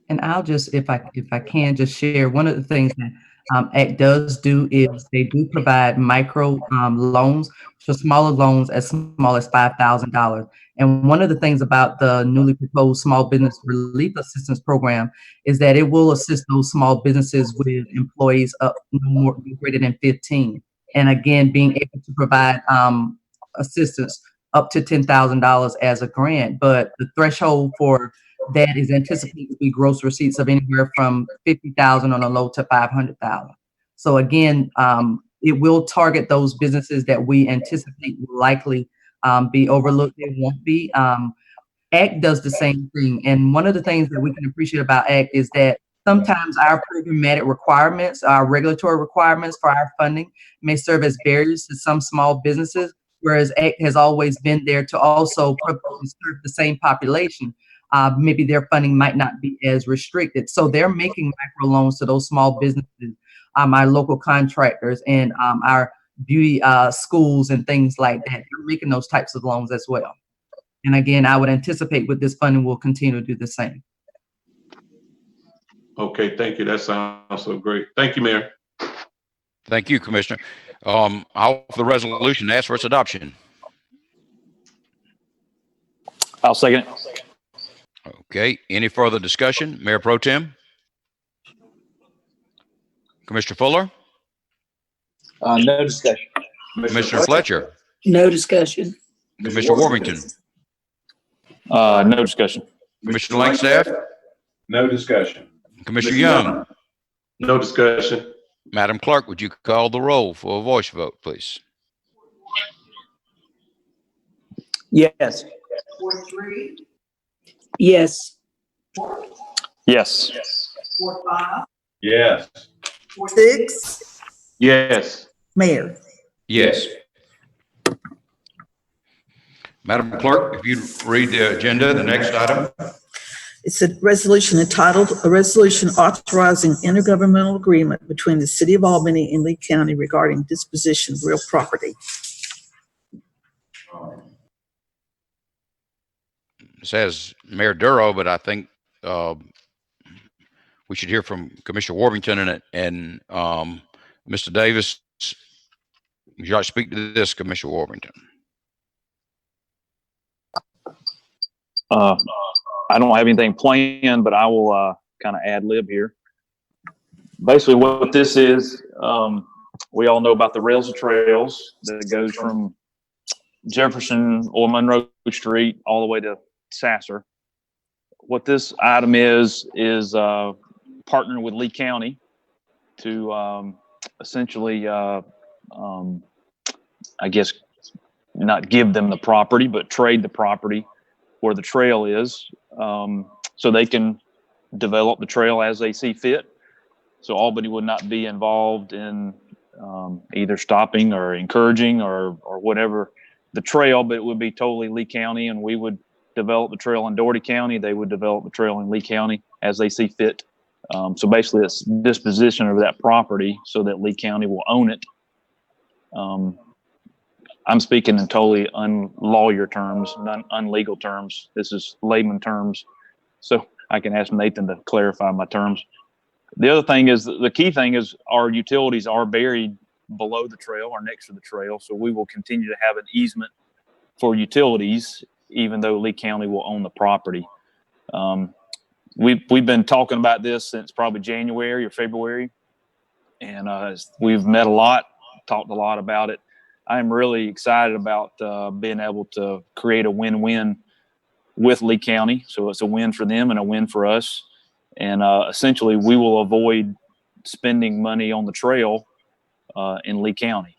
And I'll just, if I can, just share one of the things that ACT does do is they do provide micro loans, so smaller loans as small as $5,000. And one of the things about the newly proposed Small Business Relief Assistance Program is that it will assist those small businesses with employees up no greater than 15. And again, being able to provide assistance up to $10,000 as a grant. But the threshold for that is anticipated to be gross receipts of anywhere from $50,000 on a low to $500,000. So again, it will target those businesses that we anticipate will likely be overlooked. They won't be. ACT does the same thing. And one of the things that we can appreciate about ACT is that sometimes our programmatic requirements, our regulatory requirements for our funding may serve as barriers to some small businesses, whereas ACT has always been there to also serve the same population. Maybe their funding might not be as restricted. So they're making microloans to those small businesses, our local contractors, and our beauty schools and things like that. They're making those types of loans as well. And again, I would anticipate with this funding, we'll continue to do the same. Okay, thank you. That sounds so great. Thank you, Mayor. Thank you, Commissioner. I'll offer the resolution and ask for its adoption. I'll second it. Okay, any further discussion? Mayor Pro Tem? Commissioner Fuller? No discussion. Commissioner Fletcher? No discussion. Commissioner Worthington? No discussion. Commissioner Langstaff? No discussion. Commissioner Young? No discussion. Madam Clerk, would you call the roll for a voice vote, please? Yes. Yes. Yes. Yes. 6, Yes. Mayor. Yes. Madam Clerk, if you read the agenda, the next item. It's a resolution entitled, "A Resolution Authorizing Intergovernmental Agreement Between the City of Albany and Lee County Regarding Disposition of Real Property." It says Mayor Duro, but I think we should hear from Commissioner Worthington and Mr. Davis. Would you like to speak to this, Commissioner Worthington? I don't have anything planned, but I will kind of ad lib here. Basically, what this is, we all know about the Rails of Trails that goes from Jefferson or Monroe Street all the way to Sasser. What this item is partnering with Lee County to essentially, I guess, not give them the property, but trade the property where the trail is, so they can develop the trail as they see fit. So Albany would not be involved in either stopping or encouraging or whatever the trail, but it would be totally Lee County, and we would develop the trail in Doherty County. They would develop the trail in Lee County as they see fit. So basically, it's disposition of that property so that Lee County will own it. I'm speaking in totally unlawyer terms, unlegal terms. This is layman terms. So I can ask Nathan to clarify my terms. The other thing is, the key thing is our utilities are buried below the trail or next to the trail. So we will continue to have an easement for utilities, even though Lee County will own the property. We've been talking about this since probably January or February. And we've met a lot, talked a lot about it. I'm really excited about being able to create a win-win with Lee County. So it's a win for them and a win for us. And essentially, we will avoid spending money on the trail in Lee County.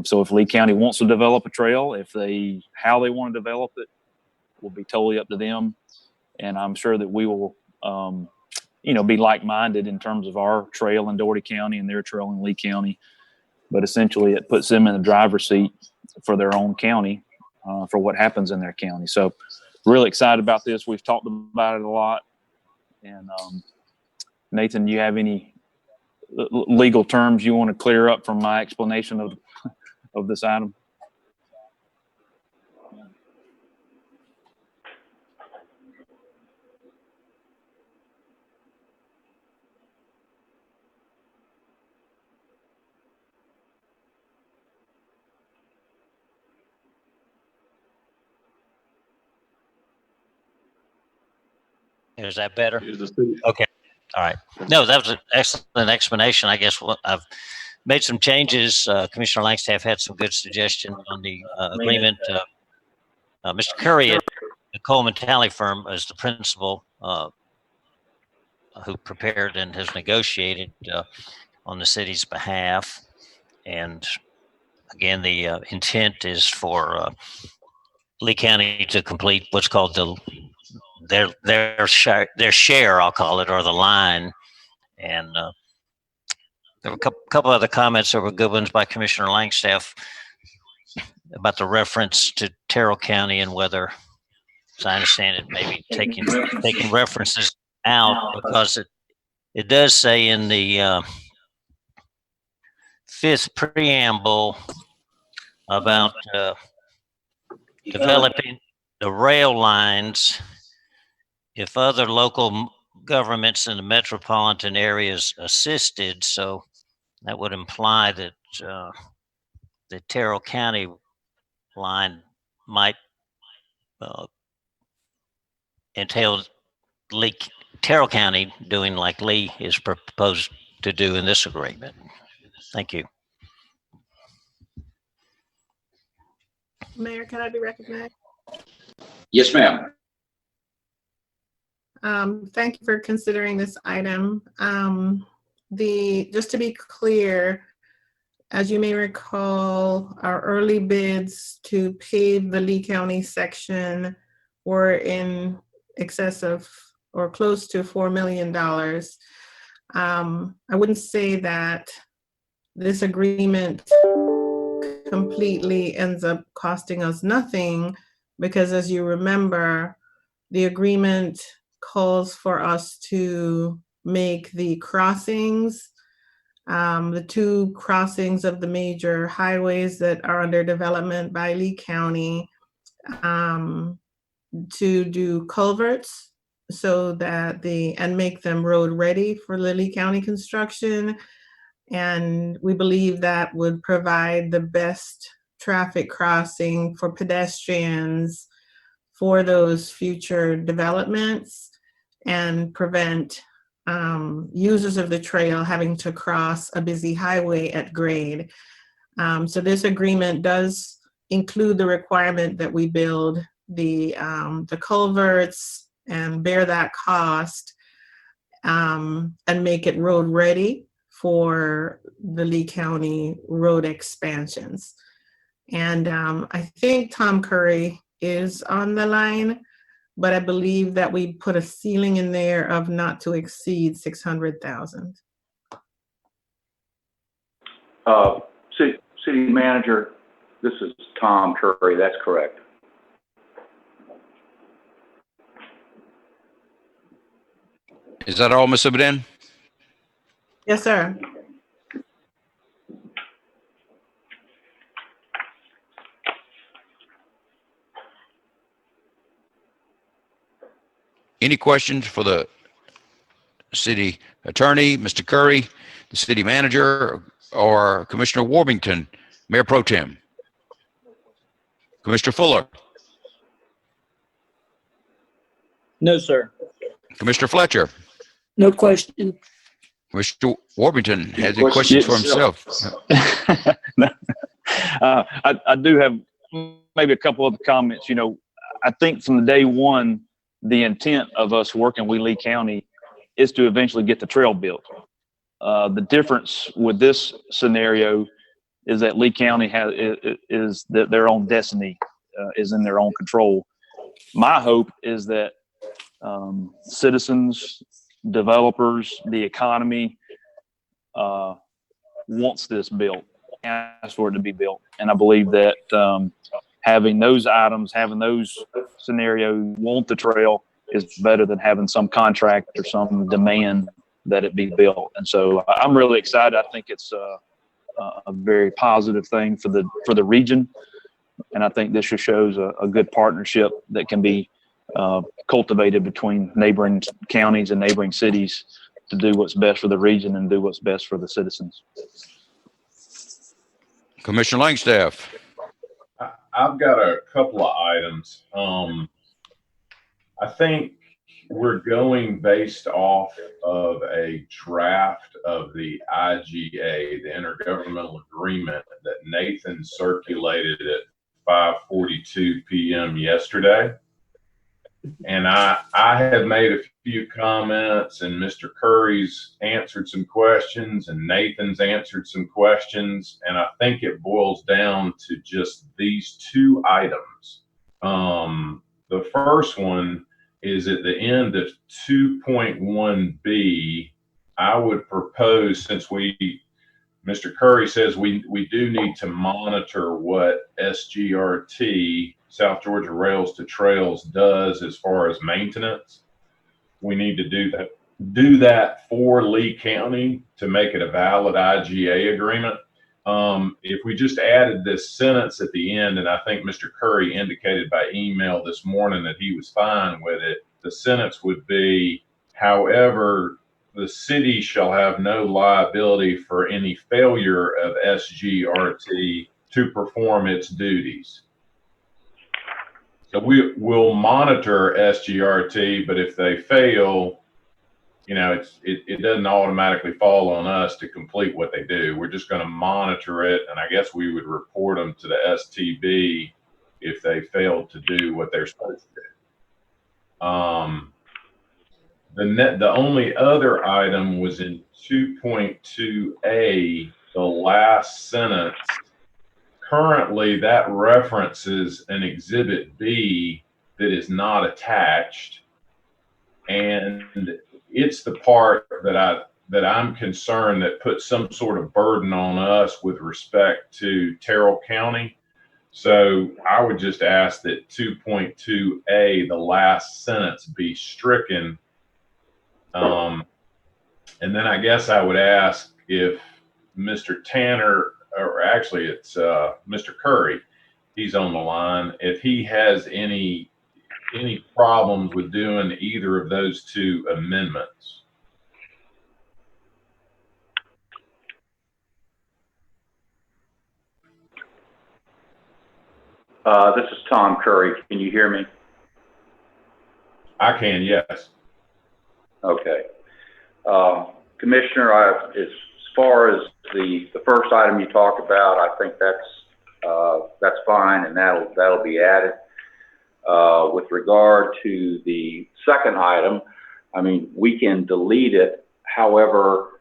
So if Lee County wants to develop a trail, how they want to develop it will be totally up to them. And I'm sure that we will, be like-minded in terms of our trail in Doherty County and their trail in Lee County. But essentially, it puts them in the driver's seat for their own county, for what happens in their county. So really excited about this. We've talked about it a lot. And Nathan, do you have any legal terms you want to clear up from my explanation of this item? Is that better? Okay. All right. No, that was an excellent explanation. I guess I've made some changes. Commissioner Langstaff had some good suggestions on the agreement. Mr. Curry at the Coleman Talley firm is the principal who prepared and has negotiated on the city's behalf. And again, the intent is for Lee County to complete what's called their share, I'll call it, or the line. And there were a couple other comments that were good ones by Commissioner Langstaff about the reference to Terrell County and whether, as I understand it, maybe taking references out, because it does say in the fifth preamble about developing the rail lines if other local governments in the metropolitan areas assisted. So that would imply that the Terrell County line might entail Terrell County doing like Lee is proposed to do in this agreement. Thank you. Mayor, can I be recognized? Yes, ma'am. Thank you for considering this item. Just to be clear, as you may recall, our early bids to pave the Lee County section were in excess of or close to $4 million. I wouldn't say that this agreement completely ends up costing us nothing, because as you remember, the agreement calls for us to make the crossings, the 2 crossings of the major highways that are under development by Lee County, to do culverts so that and make them road ready for the Lee County construction. And we believe that would provide the best traffic crossing for pedestrians for those future developments and prevent users of the trail having to cross a busy highway at grade. So this agreement does include the requirement that we build the culverts and bear that cost, and make it road ready for the Lee County road expansions. And I think Tom Curry is on the line, but I believe that we put a ceiling in there of not to exceed 600,000. City Manager, this is Tom Curry. That's correct. Is that all, Ms. Abadan? Yes, sir. Any questions for the city attorney, Mr. Curry, the city manager, or Commissioner Warmington, Mayor Pro Tem? Commissioner Fuller? No, sir. Commissioner Fletcher? No question. Mr. Warmington has any questions for himself? I do have maybe a couple of comments. You know, I think from the day one, the intent of us working with Lee County is to eventually get the trail built. The difference with this scenario is that Lee County is that their own destiny is in their own control. My hope is that citizens, developers, the economy wants this built, asks for it to be built. And I believe that having those items, having those scenarios, want the trail is better than having some contract or some demand that it be built. And so I'm really excited. I think it's a very positive thing for the region. And I think this just shows a good partnership that can be cultivated between neighboring counties and neighboring cities to do what's best for the region and do what's best for the citizens. Commissioner Langstaff? I've got a couple of items. I think we're going based off of a draft of the IGA, the Intergovernmental Agreement, that Nathan circulated at 5:42 p.m. yesterday. And I have made a few comments, and Mr. Curry's answered some questions, and Nathan's answered some questions, and I think it boils down to just these 2 items. The first one is at the end of 2.1b. I would propose, since Mr. Curry says we do need to monitor what SGRT, South Georgia Rails to Trails, does as far as maintenance. We need to do that for Lee County to make it a valid IGA agreement. If we just added this sentence at the end, and I think Mr. Curry indicated by email this morning that he was fine with it, the sentence would be, however, the city shall have no liability for any failure of SGRT to perform its duties. So we will monitor SGRT, but if they fail, you know, it doesn't automatically fall on us to complete what they do. We're just going to monitor it, and I guess we would report them to the STB if they failed to do what they're supposed to do. The only other item was in 2.2A, the last sentence. Currently, that references an Exhibit B that is not attached, and it's the part that I'm concerned that puts some sort of burden on us with respect to Terrell County. So I would just ask that 2.2A, the last sentence, be stricken. And then I guess I would ask if Mr. Tanner, or actually it's Mr. Curry, he's on the line, if he has any problems with doing either of those two amendments. This is Tom Curry. Can you hear me? I can, yes. Okay. Commissioner, as far as the first item you talked about, I think that's fine, and that'll be added. With regard to the second item, I mean, we can delete it. However,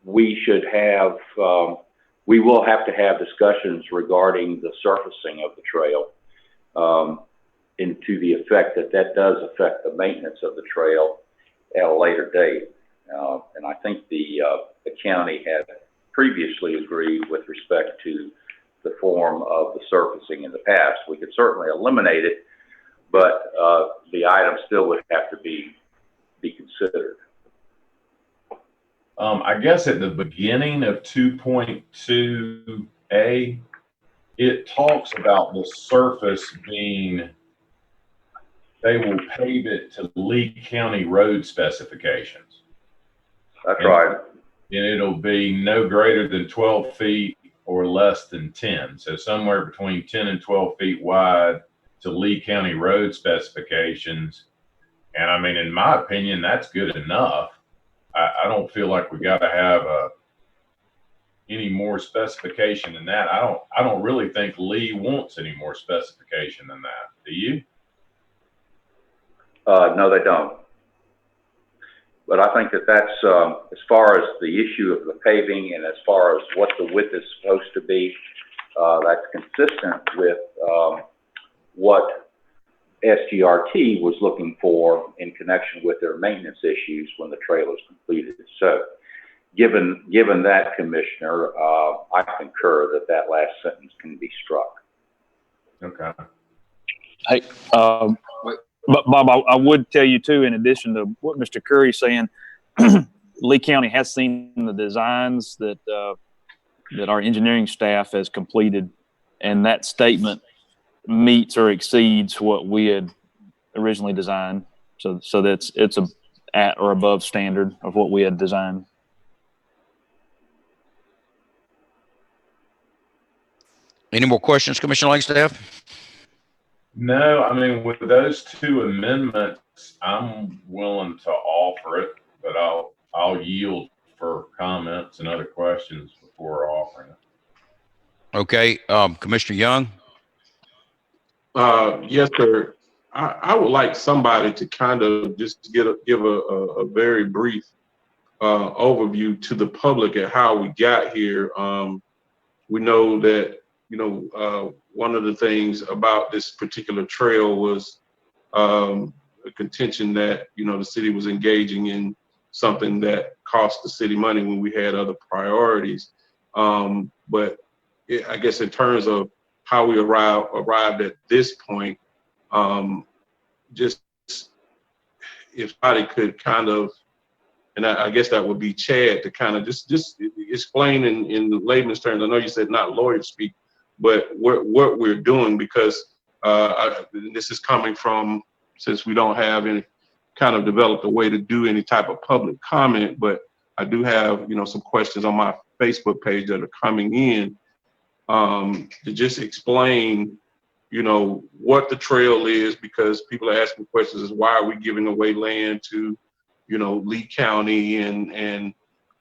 we will have to have discussions regarding the surfacing of the trail, into the effect that does affect the maintenance of the trail at a later date. And I think the county had previously agreed with respect to the form of the surfacing in the past. We could certainly eliminate it, but the item still would have to be considered. I guess at the beginning of 2.2A, it talks about the surface being, they will pave it to Lee County road specifications. That's right. And it'll be no greater than 12 feet or less than 10. So somewhere between 10 and 12 feet wide to Lee County road specifications. And I mean, in my opinion, that's good enough. I don't feel like we got to have any more specification than that. I don't really think Lee wants any more specification than that. Do you? No, they don't. But I think that's as far as the issue of the paving and as far as what the width is supposed to be, that's consistent with what SGRT was looking for in connection with their maintenance issues when the trail is completed. So given that, Commissioner, I concur that last sentence can be struck. Okay. Hey, but Bob, I would tell you too, in addition to what Mr. Curry's saying, Lee County has seen the designs that our engineering staff has completed, and that statement meets or exceeds what we had originally designed. So it's at or above standard of what we had designed. Any more questions, Commissioner Langstaff? No, I mean, with those two amendments, I'm willing to offer it, but I'll yield for comments and other questions before offering it. Okay, Commissioner Young? Yes, sir. I would like somebody to kind of just give a very brief overview to the public at how we got here. We know that, one of the things about this particular trail was a contention that, the city was engaging in something that cost the city money when we had other priorities. But I guess in terms of how we arrived at this point, just if somebody could kind of, and I guess that would be Chad, to kind of just explain in layman's terms. I know you said not lawyer speak, but what we're doing, because this is coming from, since we don't have kind of developed a way to do any type of public comment, but I do have, some questions on my Facebook page that are coming in to just explain, what the trail is, because people are asking questions is why are we giving away land to, Lee County and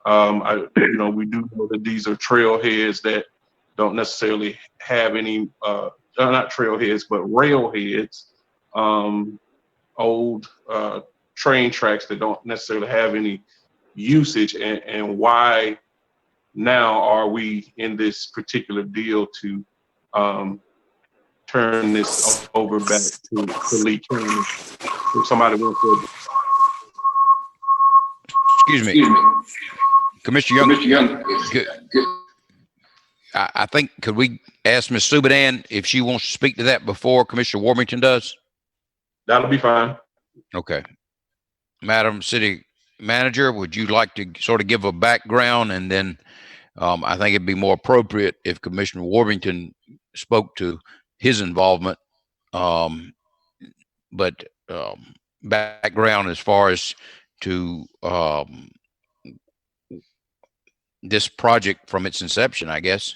we do know that these are trailheads that don't necessarily have any, not trailheads, but railheads, old train tracks that don't necessarily have any usage, and why now are we in this particular deal to turn this over back to Lee County? If somebody wants to. Excuse me. Commissioner Young. Good. I think, could we ask Ms. Subadan if she wants to speak to that before Commissioner Warmington does? That'll be fine. Okay. Madam City Manager, would you like to sort of give a background, and then I think it'd be more appropriate if Commissioner Warmington spoke to his involvement, but background as far as to this project from its inception, I guess.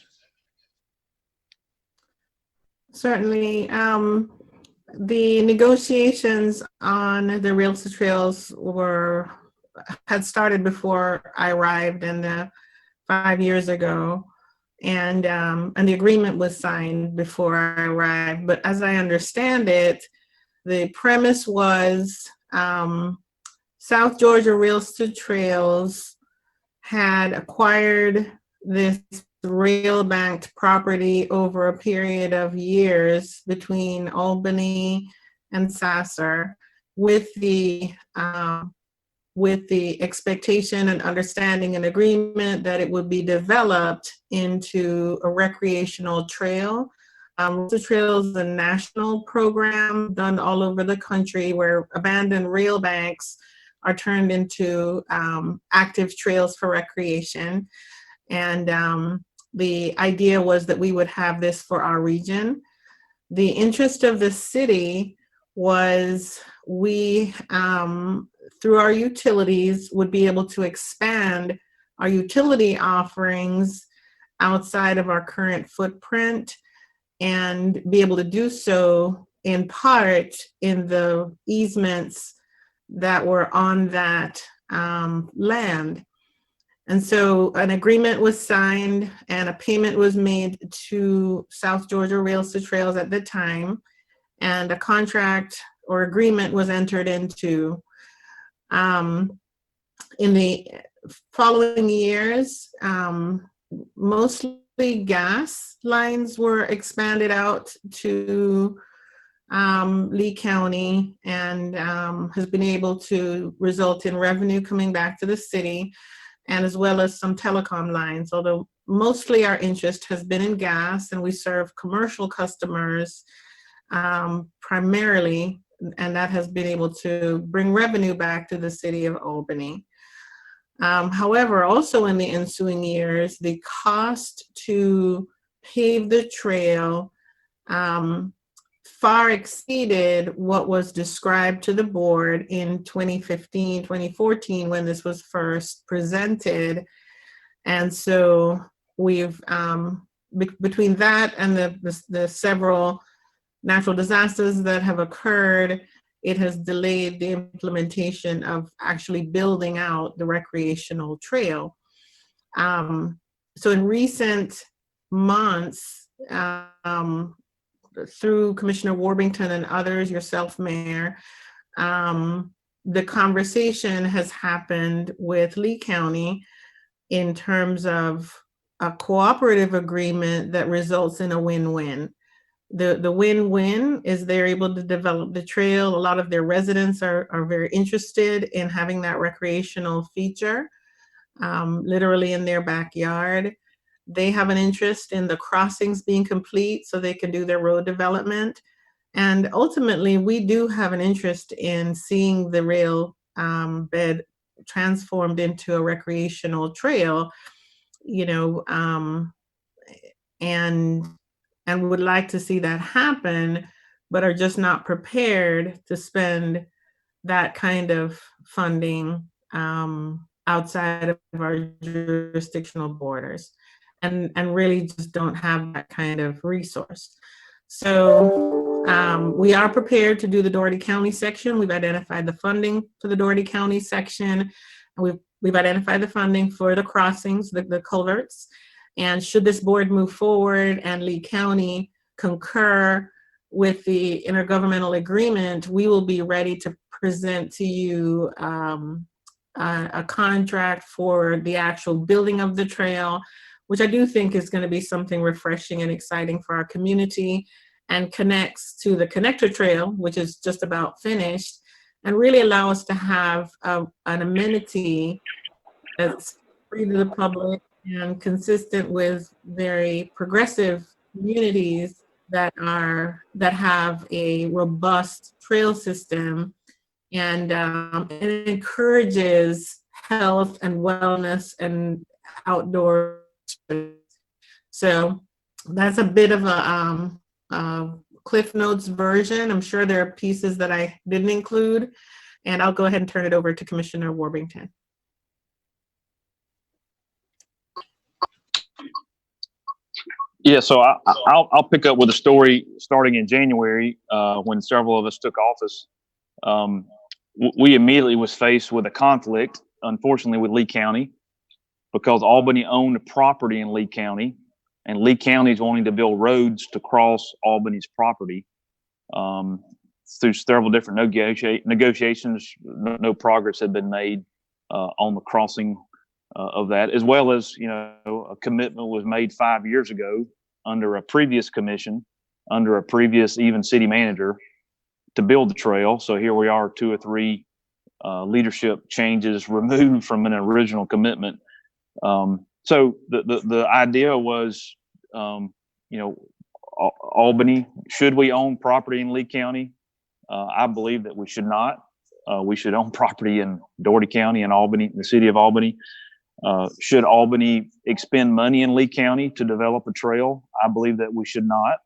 Certainly. The negotiations on the Realtor Trails had started before I arrived, and 5 years ago, and the agreement was signed before I arrived. But as I understand it, the premise was South Georgia Realtor Trails had acquired this rail-banked property over a period of years between Albany and Sasser, with the expectation and understanding and agreement that it would be developed into a recreational trail. The trail is a national program done all over the country where abandoned rail banks are turned into active trails for recreation. And the idea was that we would have this for our region. The interest of the city was we, through our utilities, would be able to expand our utility offerings outside of our current footprint, and be able to do so in part in the easements that were on that land. And so an agreement was signed and a payment was made to South Georgia Realtor Trails at the time, and a contract or agreement was entered into. In the following years, mostly gas lines were expanded out to Lee County, and has been able to result in revenue coming back to the city, and as well as some telecom lines, although mostly our interest has been in gas, and we serve commercial customers primarily, and that has been able to bring revenue back to the city of Albany. However, also in the ensuing years, the cost to pave the trail far exceeded what was described to the board in 2015, 2014, when this was first presented. And so we've, between that and the several natural disasters that have occurred, it has delayed the implementation of actually building out the recreational trail. So in recent months, through Commissioner Warmington and others, yourself, Mayor, the conversation has happened with Lee County in terms of a cooperative agreement that results in a win-win. The win-win is they're able to develop the trail. A lot of their residents are very interested in having that recreational feature, literally in their backyard. They have an interest in the crossings being complete so they can do their road development. And ultimately, we do have an interest in seeing the rail bed transformed into a recreational trail, and would like to see that happen, but are just not prepared to spend that kind of funding outside of our jurisdictional borders, and really just don't have that kind of resource. So we are prepared to do the Dougherty County section. We've identified the funding for the Dougherty County section. We've identified the funding for the crossings, the culverts. And should this board move forward and Lee County concur with the intergovernmental agreement, we will be ready to present to you a contract for the actual building of the trail, which I do think is going to be something refreshing and exciting for our community, and connects to the connector trail, which is just about finished, and really allow us to have an amenity that's free to the public and consistent with very progressive communities that have a robust trail system, and it encourages health and wellness and outdoor. So that's a bit of a Cliff Notes version. I'm sure there are pieces that I didn't include, and I'll go ahead and turn it over to Commissioner Warbington. Yeah, so I'll pick up with a story starting in January when several of us took office. We immediately was faced with a conflict, unfortunately, with Lee County, because Albany owned a property in Lee County, and Lee County is wanting to build roads to cross Albany's property. Through several different negotiations, no progress had been made on the crossing of that, as well as, a commitment was made 5 years ago under a previous commission, under a previous even city manager, to build the trail. So here we are, 2 or 3 leadership changes removed from an original commitment. So the idea was, Albany, should we own property in Lee County? I believe that we should not. We should own property in Dougherty County and Albany, the city of Albany. Should Albany expend money in Lee County to develop a trail? I believe that we should not.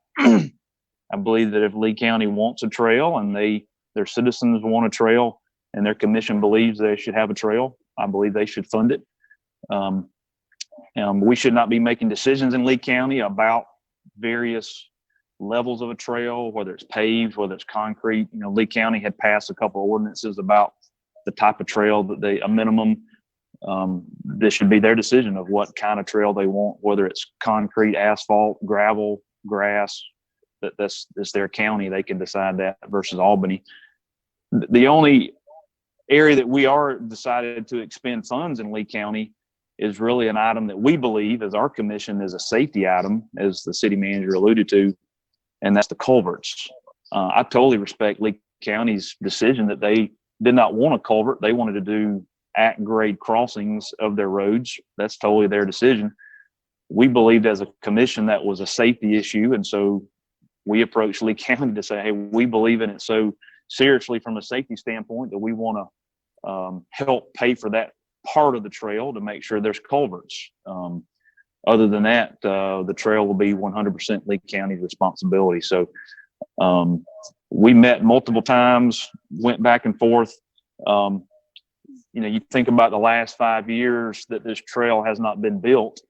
I believe that if Lee County wants a trail and their citizens want a trail and their commission believes they should have a trail, I believe they should fund it. We should not be making decisions in Lee County about various levels of a trail, whether it's paved, whether it's concrete. Lee County had passed a couple of ordinances about the type of trail that a minimum. This should be their decision of what kind of trail they want, whether it's concrete, asphalt, gravel, grass. That's their county. They can decide that versus Albany. The only area that we are decided to expend funds in Lee County is really an item that we believe as our commission is a safety item, as the city manager alluded to, and that's the culverts. I totally respect Lee County's decision that they did not want a culvert. They wanted to do at-grade crossings of their roads. That's totally their decision. We believed as a commission that was a safety issue, and so we approached Lee County to say, hey, we believe in it so seriously from a safety standpoint that we want to help pay for that part of the trail to make sure there's culverts. Other than that, the trail will be 100% Lee County's responsibility. So we met multiple times, went back and forth. You think about the last 5 years that this trail has not been built.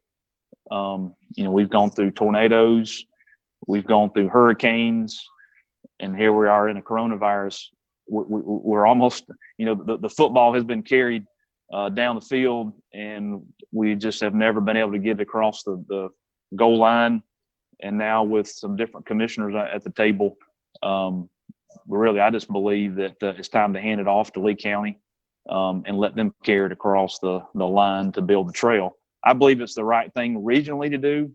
We've gone through tornadoes, we've gone through hurricanes, and here we are in a coronavirus. We're almost, the football has been carried down the field, and we just have never been able to get across the goal line. And now with some different commissioners at the table, I just believe that it's time to hand it off to Lee County and let them carry it across the line to build the trail. I believe it's the right thing regionally to do.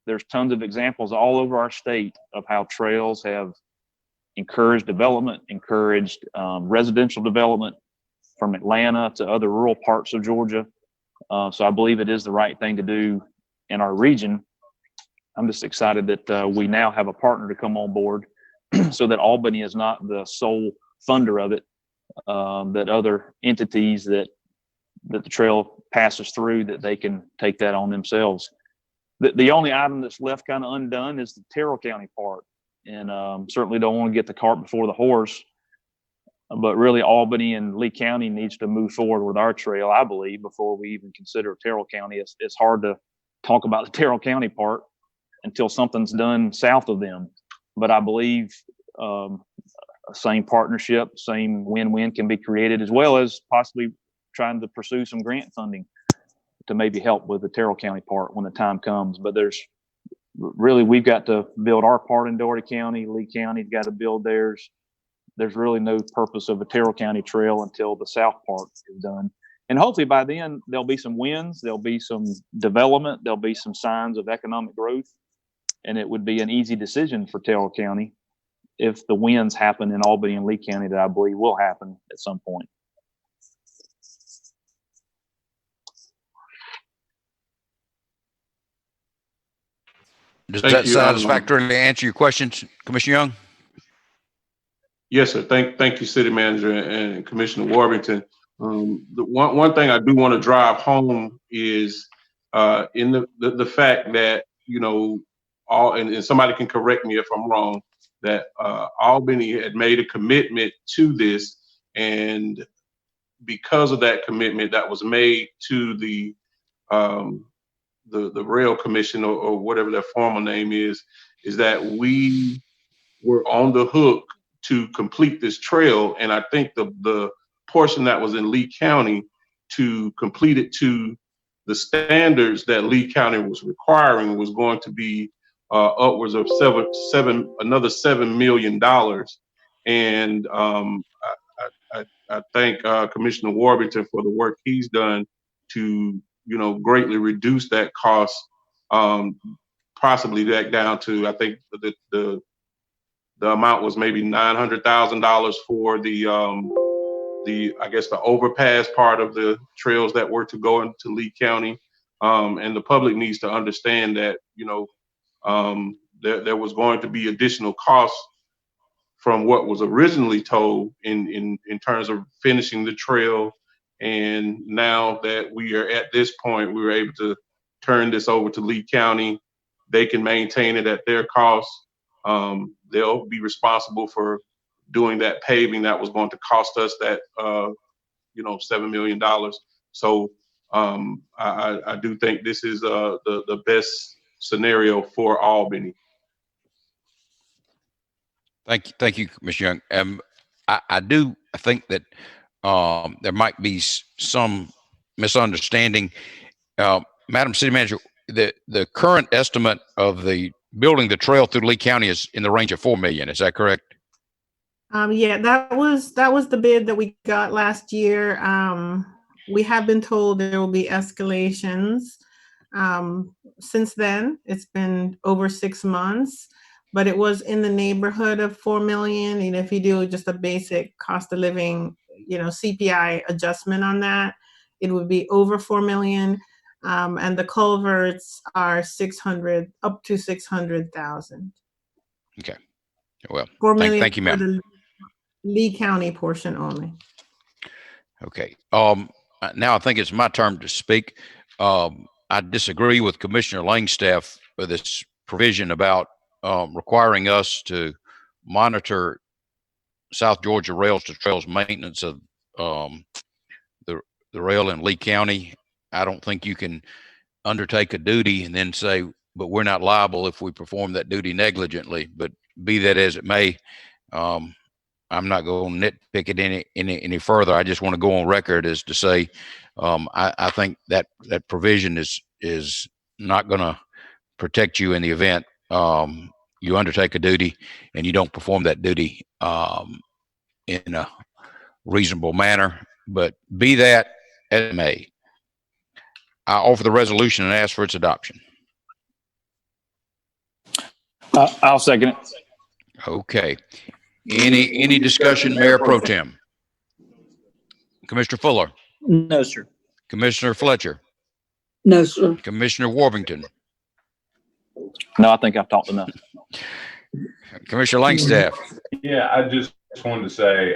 There's tons of examples all over our state of how trails have encouraged development, encouraged residential development from Atlanta to other rural parts of Georgia. So I believe it is the right thing to do in our region. I'm just excited that we now have a partner to come on board so that Albany is not the sole funder of it, that other entities that the trail passes through, that they can take that on themselves. The only item that's left kind of undone is the Terrell County part. And certainly don't want to get the cart before the horse. But really, Albany and Lee County needs to move forward with our trail, I believe, before we even consider Terrell County. It's hard to talk about the Terrell County part until something's done south of them. But I believe same partnership, same win-win can be created, as well as possibly trying to pursue some grant funding to maybe help with the Terrell County part when the time comes. But we've got to build our part in Doherty County. Lee County's got to build theirs. There's really no purpose of a Terrell County trail until the south part is done. And hopefully by then there'll be some wins, there'll be some development, there'll be some signs of economic growth, and it would be an easy decision for Terrell County if the wins happen in Albany and Lee County that I believe will happen at some point. Does Thank that you. satisfactorily answer your questions, Commissioner Young? Yes, sir. Thank you, City Manager and Commissioner Warbington. The one thing I do want to drive home is in the fact that, you know, and somebody can correct me if I'm wrong, that Albany had made a commitment to this, and because of that commitment that was made to the Rail Commission or whatever their formal name is that we were on the hook to complete this trail. And I think the portion that was in Lee County to complete it to the standards that Lee County was requiring was going to be upwards of another $7 million. And I thank Commissioner Warbington for the work he's done to, you know, greatly reduce that cost, possibly back down to, I think the amount was maybe $900,000 for I guess the overpass part of the trails that were to go into Lee County. And the public needs to understand that, you know, there was going to be additional costs from what was originally told in terms of finishing the trail. And now that we are at this point, we were able to turn this over to Lee County. They can maintain it at their cost. They'll be responsible for doing that paving that was going to cost us that, you know, $7 million. So I do think this is the best scenario for Albany. Thank you, Commissioner Young. I think that there might be some misunderstanding. Madam City Manager, the current estimate of the building the trail through Lee County is in the range of $4 million. Is that correct? Yeah, that was the bid that we got last year. We have been told there will be escalations. Since then, it's been over 6 months, but it was in the neighborhood of $4 million. And if you do just a basic cost of living, you know, CPI adjustment on that, it would be over $4 million. And the culverts are up to 600,000. Okay. Well, $4 million thank you, ma'am. for the Lee County portion only. Okay. Now I think it's my turn to speak. I disagree with Commissioner Langstaff with this provision about requiring us to monitor South Georgia Rails to Trails maintenance of the rail in Lee County. I don't think you can undertake a duty and then say, but we're not liable if we perform that duty negligently. But be that as it may, I'm not going to nitpick it any further. I just want to go on record as to say, I think that provision is not going to protect you in the event you undertake a duty and you don't perform that duty in a reasonable manner. But be that as it may, I offer the resolution and ask for its adoption. I'll second it. Okay. Any discussion, Mayor Pro Tem? Commissioner Fuller? No, sir. Commissioner Fletcher? No, sir. Commissioner Warbington? No, I think I've talked enough. Commissioner Langstaff? Yeah, I just wanted to say,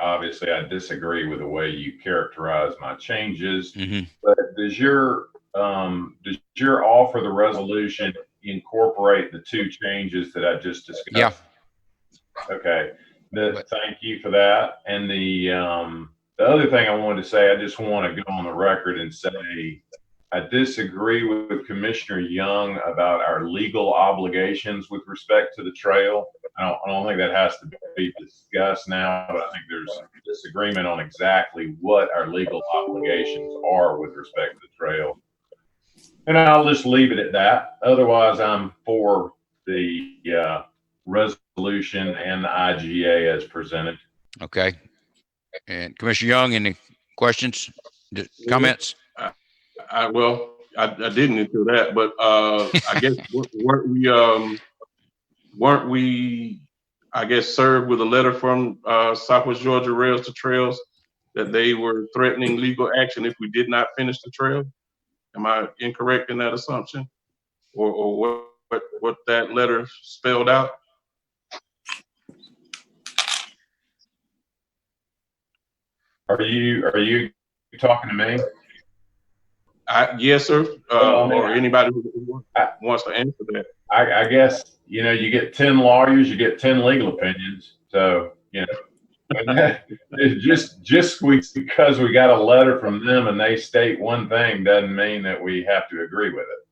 obviously I disagree with the way you characterize my changes, but does your offer the resolution incorporate the two changes that I just discussed? Yeah. Okay. Thank you for that. And the other thing I wanted to say, I just want to go on the record and say I disagree with Commissioner Young about our legal obligations with respect to the trail. I don't think that has to be discussed now, but I think there's disagreement on exactly what our legal obligations are with respect to the trail. And I'll just leave it at that. Otherwise, I'm for the resolution and the IGA as presented. Okay. And Commissioner Young, any questions, comments? I didn't into that, but I guess weren't we I guess served with a letter from Southwest Georgia Rails to Trails that they were threatening legal action if we did not finish the trail? Am I incorrect in that assumption, or what that letter spelled out? Are you talking to me? Yes, sir. Or anybody who wants to answer that. I guess, you get 10 lawyers, you get 10 legal opinions. So, just because we got a letter from them and they state one thing doesn't mean that we have to agree with it.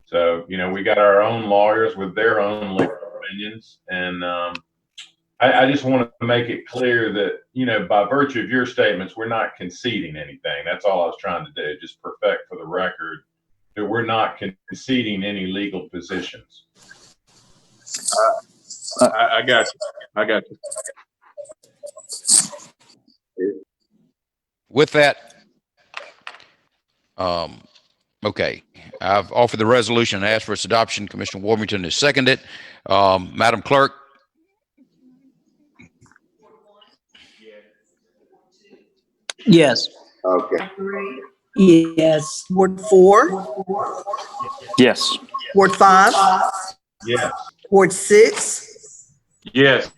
So, we got our own lawyers with their own legal opinions. And I just want to make it clear that, by virtue of your statements, we're not conceding anything. That's all I was trying to do, just perfect for the record that we're not conceding any legal positions. I got you. With that, okay, I've offered the resolution and asked for its adoption. Commissioner Warmington has seconded it. Madam Clerk. Yes. Okay. Yes. Ward 4, Yes. Ward 5, Yes. Ward 6, Yes.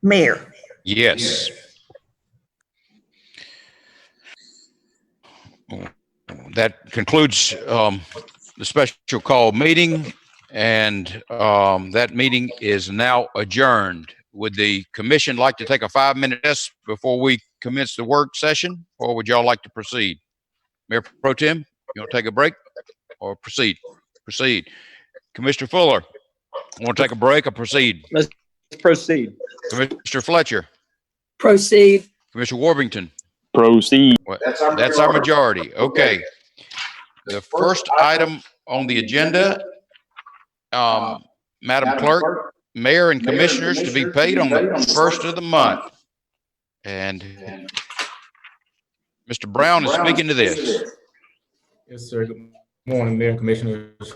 Mayor. Yes. That concludes the special call meeting, and that meeting is now adjourned. Would the commission like to take a 5-minute rest before we commence the work session, or would y'all like to proceed? Mayor Pro Tem, you want to take a break or proceed? Proceed. Commissioner Fuller, want to take a break or proceed? Let's proceed. Commissioner Fletcher. Proceed. Commissioner Warmington. Proceed. That's our majority. Okay. The first item on the agenda, Madam Clerk, Mayor and Commissioners to be paid on the first of the month. And Mr. Brown is speaking to this. Yes, sir. Good morning, Mayor and Commissioners.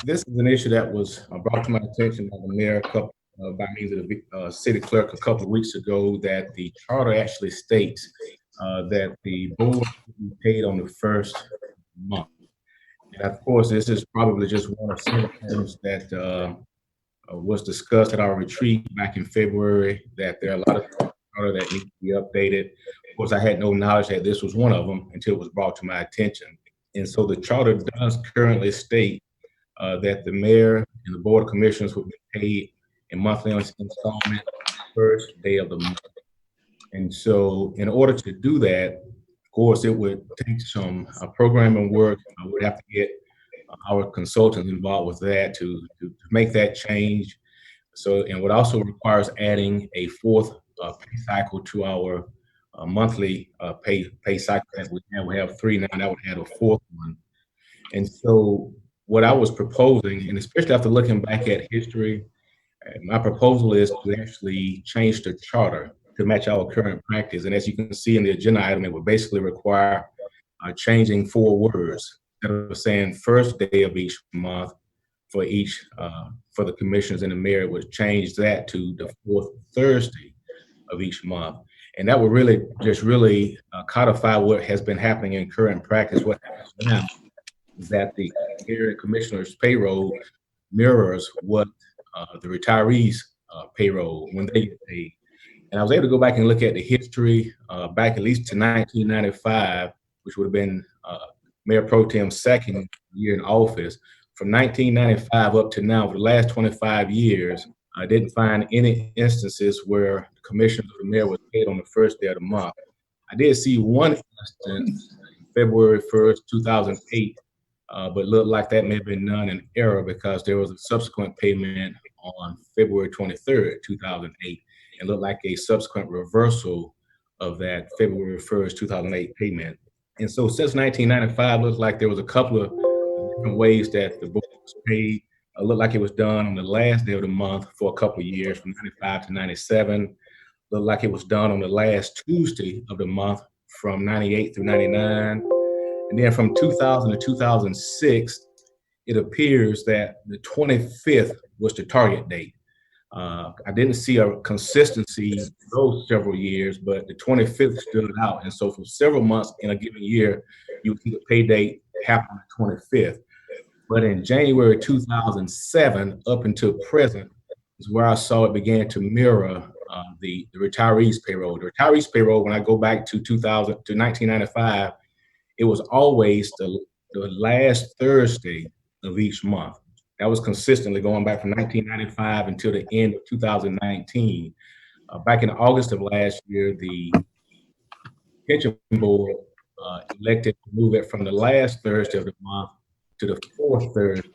This is an issue that was brought to my attention by the mayor by means of the city clerk a couple of weeks ago, that the charter actually states that the board will be paid on the first month. And of course, this is probably just one of several items that was discussed at our retreat back in February, that there are a lot of charter that need to be updated. Of course, I had no knowledge that this was one of them until it was brought to my attention. And so the charter does currently state that the mayor and the board of commissioners will be paid in monthly installment on the first day of the month. And so in order to do that, of course, it would take some programming work. I would have to get our consultants involved with that to make that change. So, and what also requires adding a fourth pay cycle to our monthly pay cycle that we have. We have 3 now, that would add a fourth one. And so what I was proposing, and especially after looking back at history, my proposal is to actually change the charter to match our current practice. And as you can see in the agenda item, it would basically require changing 4 words instead of saying first day of each month for each, for the commissioners and the mayor. It would change that to the 4th Thursday of each month. And that would really codify what has been happening in current practice. What happens now is that the area commissioner's payroll mirrors what the retirees' payroll when they get paid. And I was able to go back and look at the history back at least to 1995, which would have been Mayor Pro Tem's second year in office. From 1995 up to now, for the last 25 years, I didn't find any instances where the commissioners or the mayor was paid on the first day of the month. I did see one instance, February 1st, 2008, but looked like that may have been done in error because there was a subsequent payment on February 23rd, 2008, and looked like a subsequent reversal of that February 1st, 2008 payment. And so since 1995, looks like there was a couple of different ways that the board was paid. It looked like it was done on the last day of the month for a couple of years, from 95 to 97. Looked like it was done on the last Tuesday of the month from 98 through 99. And then from 2000 to 2006, it appears that the 25th was the target date. I didn't see a consistency those several years, but the 25th stood out. And so for several months in a given year, you see the pay date happen on the 25th. But in January 2007, up until present, is where I saw it began to mirror the retirees payroll. The retirees payroll, when I go back to 2000 to 1995, it was always the last Thursday of each month. That was consistently going back from 1995 until the end of 2019. Back in August of last year, the pension board elected to move it from the last Thursday of the month to the fourth Thursday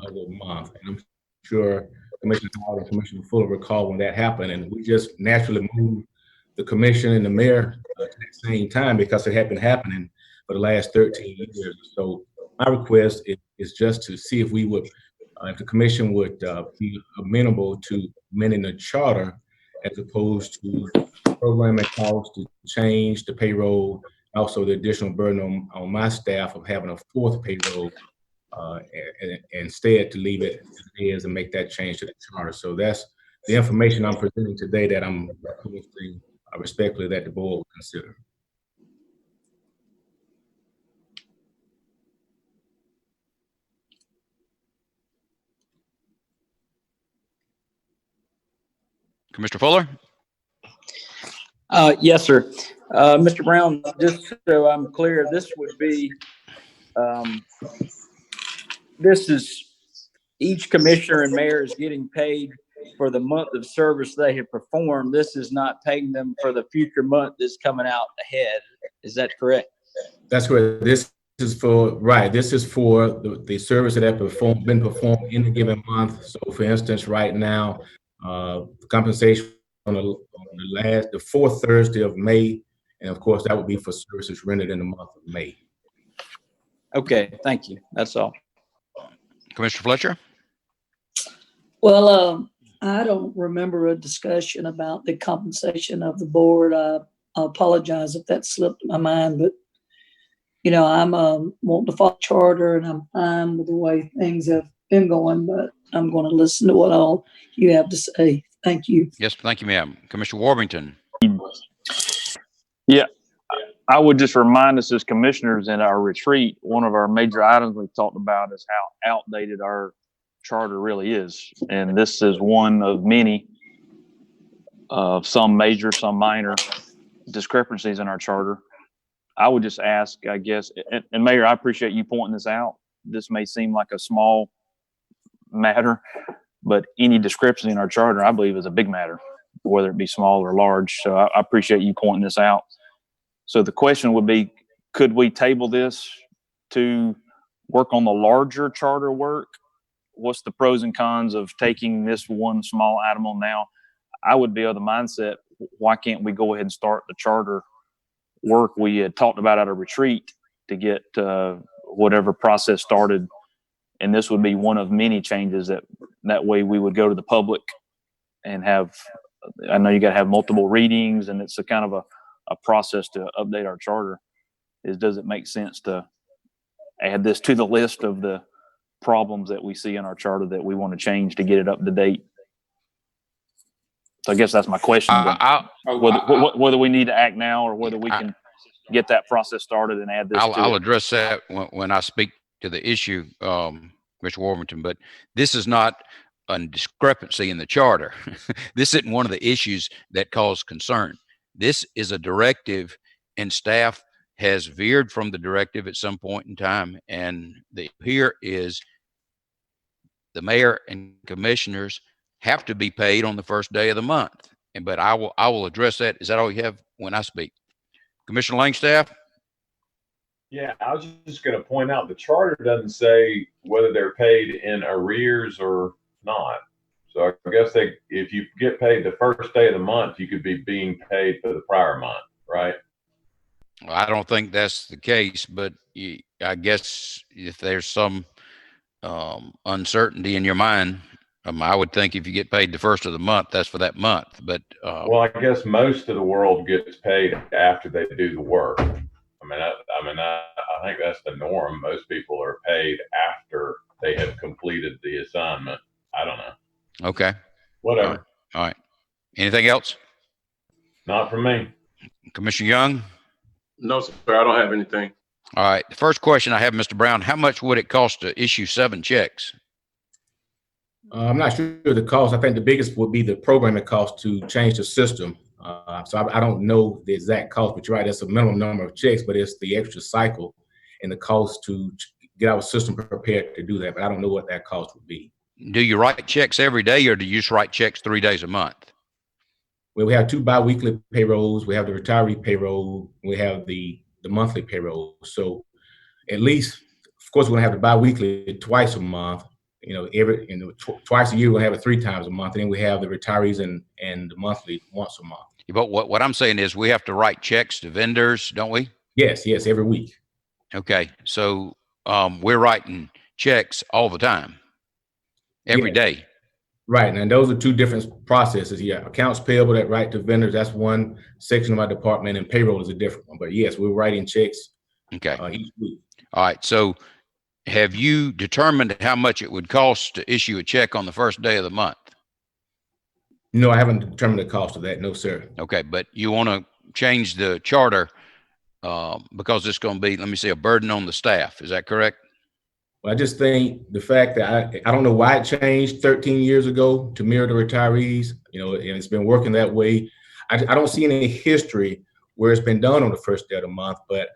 of the month. And I'm sure Commissioner Howard and Commissioner Fuller recall when that happened, and we just naturally moved the commission and the mayor at the same time because it had been happening for the last 13 years. So my request is just to see if we would, if the commission would be amenable to amending the charter as opposed to programming costs to change the payroll, also the additional burden on my staff of having a fourth payroll, and instead to leave it as it is and make that change to the charter. So that's the information I'm presenting today that I'm requesting respectfully that the board will consider. Commissioner Fuller? Yes, sir. Mr. Brown, just so I'm clear, this would be, this is each commissioner and mayor is getting paid for the month of service they have performed. This is not paying them for the future month that's coming out ahead. Is that correct? That's correct. This is for, right, this is for the service that have been performed in a given month. So for instance, right now, compensation on the fourth Thursday of May, and of course that would be for services rendered in the month of May. Okay, thank you. That's all. Commissioner Fletcher? Well, I don't remember a discussion about the compensation of the board. I apologize if that slipped my mind, but you know, I'm wanting to follow charter, and I'm fine with the way things have been going, but I'm going to listen to what all you have to say. Thank you. Yes, thank you, ma'am. Commissioner Warrington? Yeah, I would just remind us as commissioners in our retreat, one of our major items we talked about is how outdated our charter really is. And this is one of many, some major, some minor discrepancies in our charter. I would just ask, I guess, and Mayor, I appreciate you pointing this out. This may seem like a small matter, but any discrepancy in our charter, I believe, is a big matter, whether it be small or large. So I appreciate you pointing this out. So the question would be, could we table this to work on the larger charter work? What's the pros and cons of taking this one small item on now? I would be of the mindset, why can't we go ahead and start the charter work we had talked about at a retreat to get whatever process started? And this would be one of many changes that way we would go to the public and have, I know you got to have multiple readings, and it's a kind of a process to update our charter. Does it make sense to add this to the list of the problems that we see in our charter that we want to change to get it up to date? So I guess that's my question. Whether we need to act now or whether we can get that process started and add this to it. I'll address that when I speak to the issue, Mr. Warrington, but this is not a discrepancy in the charter. This isn't one of the issues that cause concern. This is a directive, and staff has veered from the directive at some point in time. And here is the mayor and commissioners have to be paid on the first day of the month. But I will address that. Is that all you have when I speak? Commissioner Langstaff? Yeah, I was just going to point out the charter doesn't say whether they're paid in arrears or not. So I guess if you get paid the first day of the month, you could be being paid for the prior month, right? Well, I don't think that's the case, but I guess if there's some uncertainty in your mind, I would think if you get paid the first of the month, that's for that month. But well, I guess most of the world gets paid after they do the work. I think that's the norm. Most people are paid after they have completed the assignment. I don't know. Okay. Whatever. All right. Anything else? Not from me. Commissioner Young? No, sir, I don't have anything. All right. The first question I have, Mr. Brown, how much would it cost to issue 7 checks? I'm not sure the cost. I think the biggest would be the programming cost to change the system. So I don't know the exact cost, but you're right, that's a minimum number of checks, but it's the extra cycle and the cost to get our system prepared to do that. But I don't know what that cost would be. Do you write checks every day, or do you just write checks 3 days a month? Well, we have 2 biweekly payrolls. We have the retiree payroll. We have the monthly payroll. So at least, of course, we're gonna have the biweekly twice a month. Twice a year, we'll have it 3 times a month. And then we have the retirees and the monthly once a month. But what I'm saying is we have to write checks to vendors, don't we? Yes, every week. Okay. So we're writing checks all the time, every day. Right. And those are 2 different processes. Yeah. Accounts payable that write to vendors, that's one section of my department, and payroll is a different one. But yes, we're writing checks okay. Each week. All right. So have you determined how much it would cost to issue a check on the first day of the month? No, I haven't determined the cost of that. No, sir. Okay. But you want to change the charter because it's going to be, let me see, a burden on the staff. Is that correct? Well, I just think the fact that I don't know why it changed 13 years ago to mirror the retirees, and it's been working that way. I don't see any history where it's been done on the first day of the month, but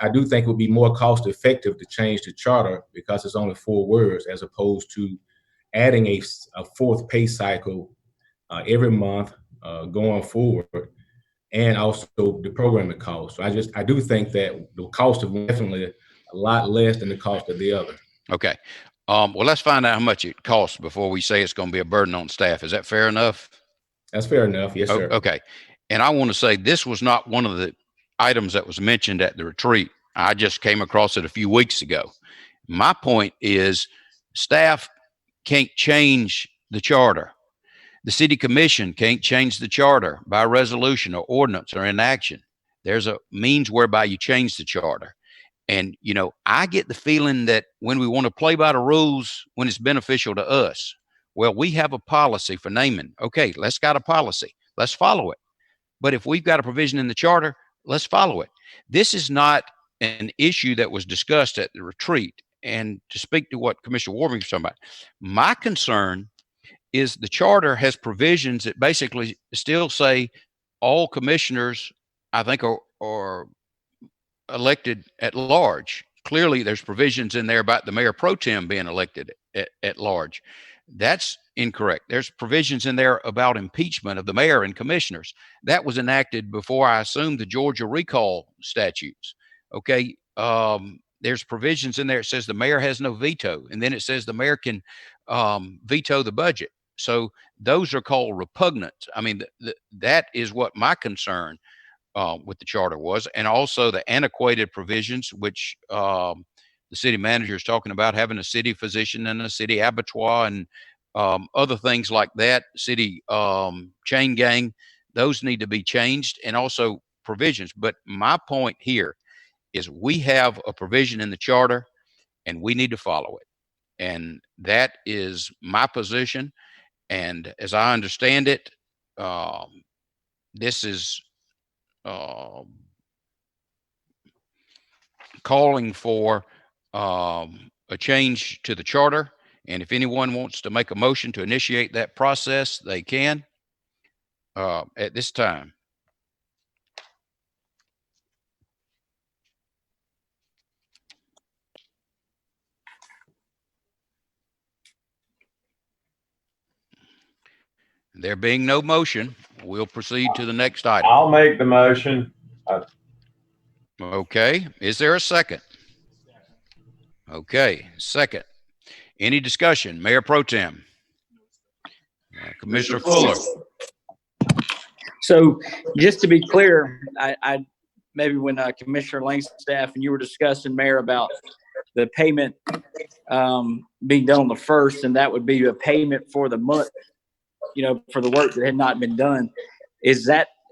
I do think it would be more cost effective to change the charter because it's only 4 words as opposed to adding a 4th pay cycle every month going forward, and also the programming cost. So I do think that the cost of definitely a lot less than the cost of the other. Okay. Well, let's find out how much it costs before we say it's going to be a burden on staff. Is that fair enough? That's fair enough. Yes, sir. Okay. And I want to say this was not one of the items that was mentioned at the retreat. I just came across it a few weeks ago. My point is staff can't change the charter. The city commission can't change the charter by resolution or ordinance or inaction. There's a means whereby you change the charter. And, I get the feeling that when we want to play by the rules, when it's beneficial to us, well, we have a policy for naming. Okay, let's got a policy. Let's follow it. But if we've got a provision in the charter, let's follow it. This is not an issue that was discussed at the retreat. And to speak to what Commissioner Warming was talking about, my concern is the charter has provisions that basically still say all commissioners, I think, are elected at large. Clearly, there's provisions in there about the mayor pro tem being elected at large. That's incorrect. There's provisions in there about impeachment of the mayor and commissioners. That was enacted before, I assume, the Georgia recall statutes. Okay. There's provisions in there. It says the mayor has no veto. And then it says the mayor can veto the budget. So those are called repugnant. I mean, that is what my concern with the charter was, and also the antiquated provisions, which the city manager is talking about, having a city physician and a city abattoir and other things like that, city chain gang, those need to be changed, and also provisions. But my point here is we have a provision in the charter and we need to follow it. And that is my position. And as I understand it, this is calling for a change to the charter. And if anyone wants to make a motion to initiate that process, they can at this time. There being no motion, we'll proceed to the next item. I'll make the motion. Okay, is there a second? Okay, second. Any discussion? Mayor Pro Tem. Commissioner Fuller. So just to be clear, I maybe when Commissioner Langstaff and you were discussing, Mayor, about the payment being done on the 1st, and that would be a payment for the month, for the work that had not been done.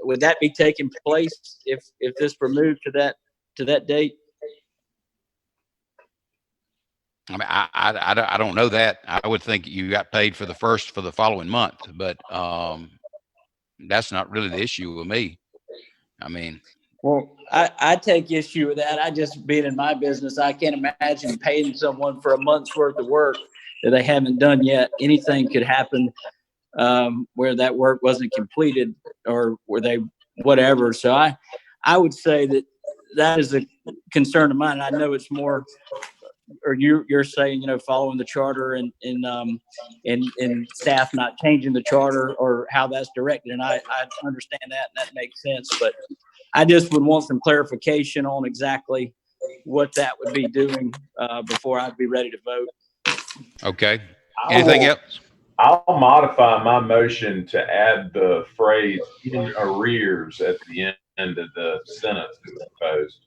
Would that be taking place if this were moved to that date? I mean, I don't know that. I would think you got paid for the first for the following month, but that's not really the issue with me. I mean, well, I take issue with that. I just, being in my business, I can't imagine paying someone for a month's worth of work that they haven't done yet. Anything could happen where that work wasn't completed or where they whatever. So I would say that is a concern of mine. I know it's more, or you're saying, following the charter and staff not changing the charter or how that's directed. And I understand that, and that makes sense. But I just would want some clarification on exactly what that would be doing before I'd be ready to vote. Okay. Anything else? I'll modify my motion to add the phrase "in arrears" at the end of the sentence that was proposed.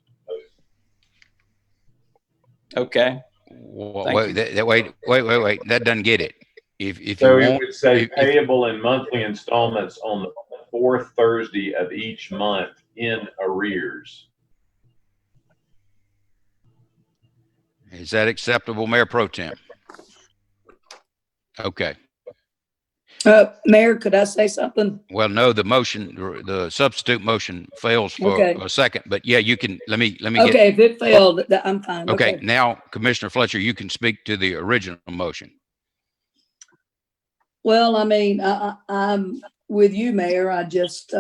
Okay. Wait. That doesn't get it. If So you it want, would say payable in monthly installments on the fourth Thursday of each month in arrears. Is that acceptable, Mayor Pro Tem? Okay. Mayor, could I say something? Well, no, the substitute motion fails for a second, but yeah, you can, let me Okay, if it failed, I'm fine. Okay, now Commissioner Fletcher, you can speak to the original motion. Well, I mean, I'm with you, Mayor. I just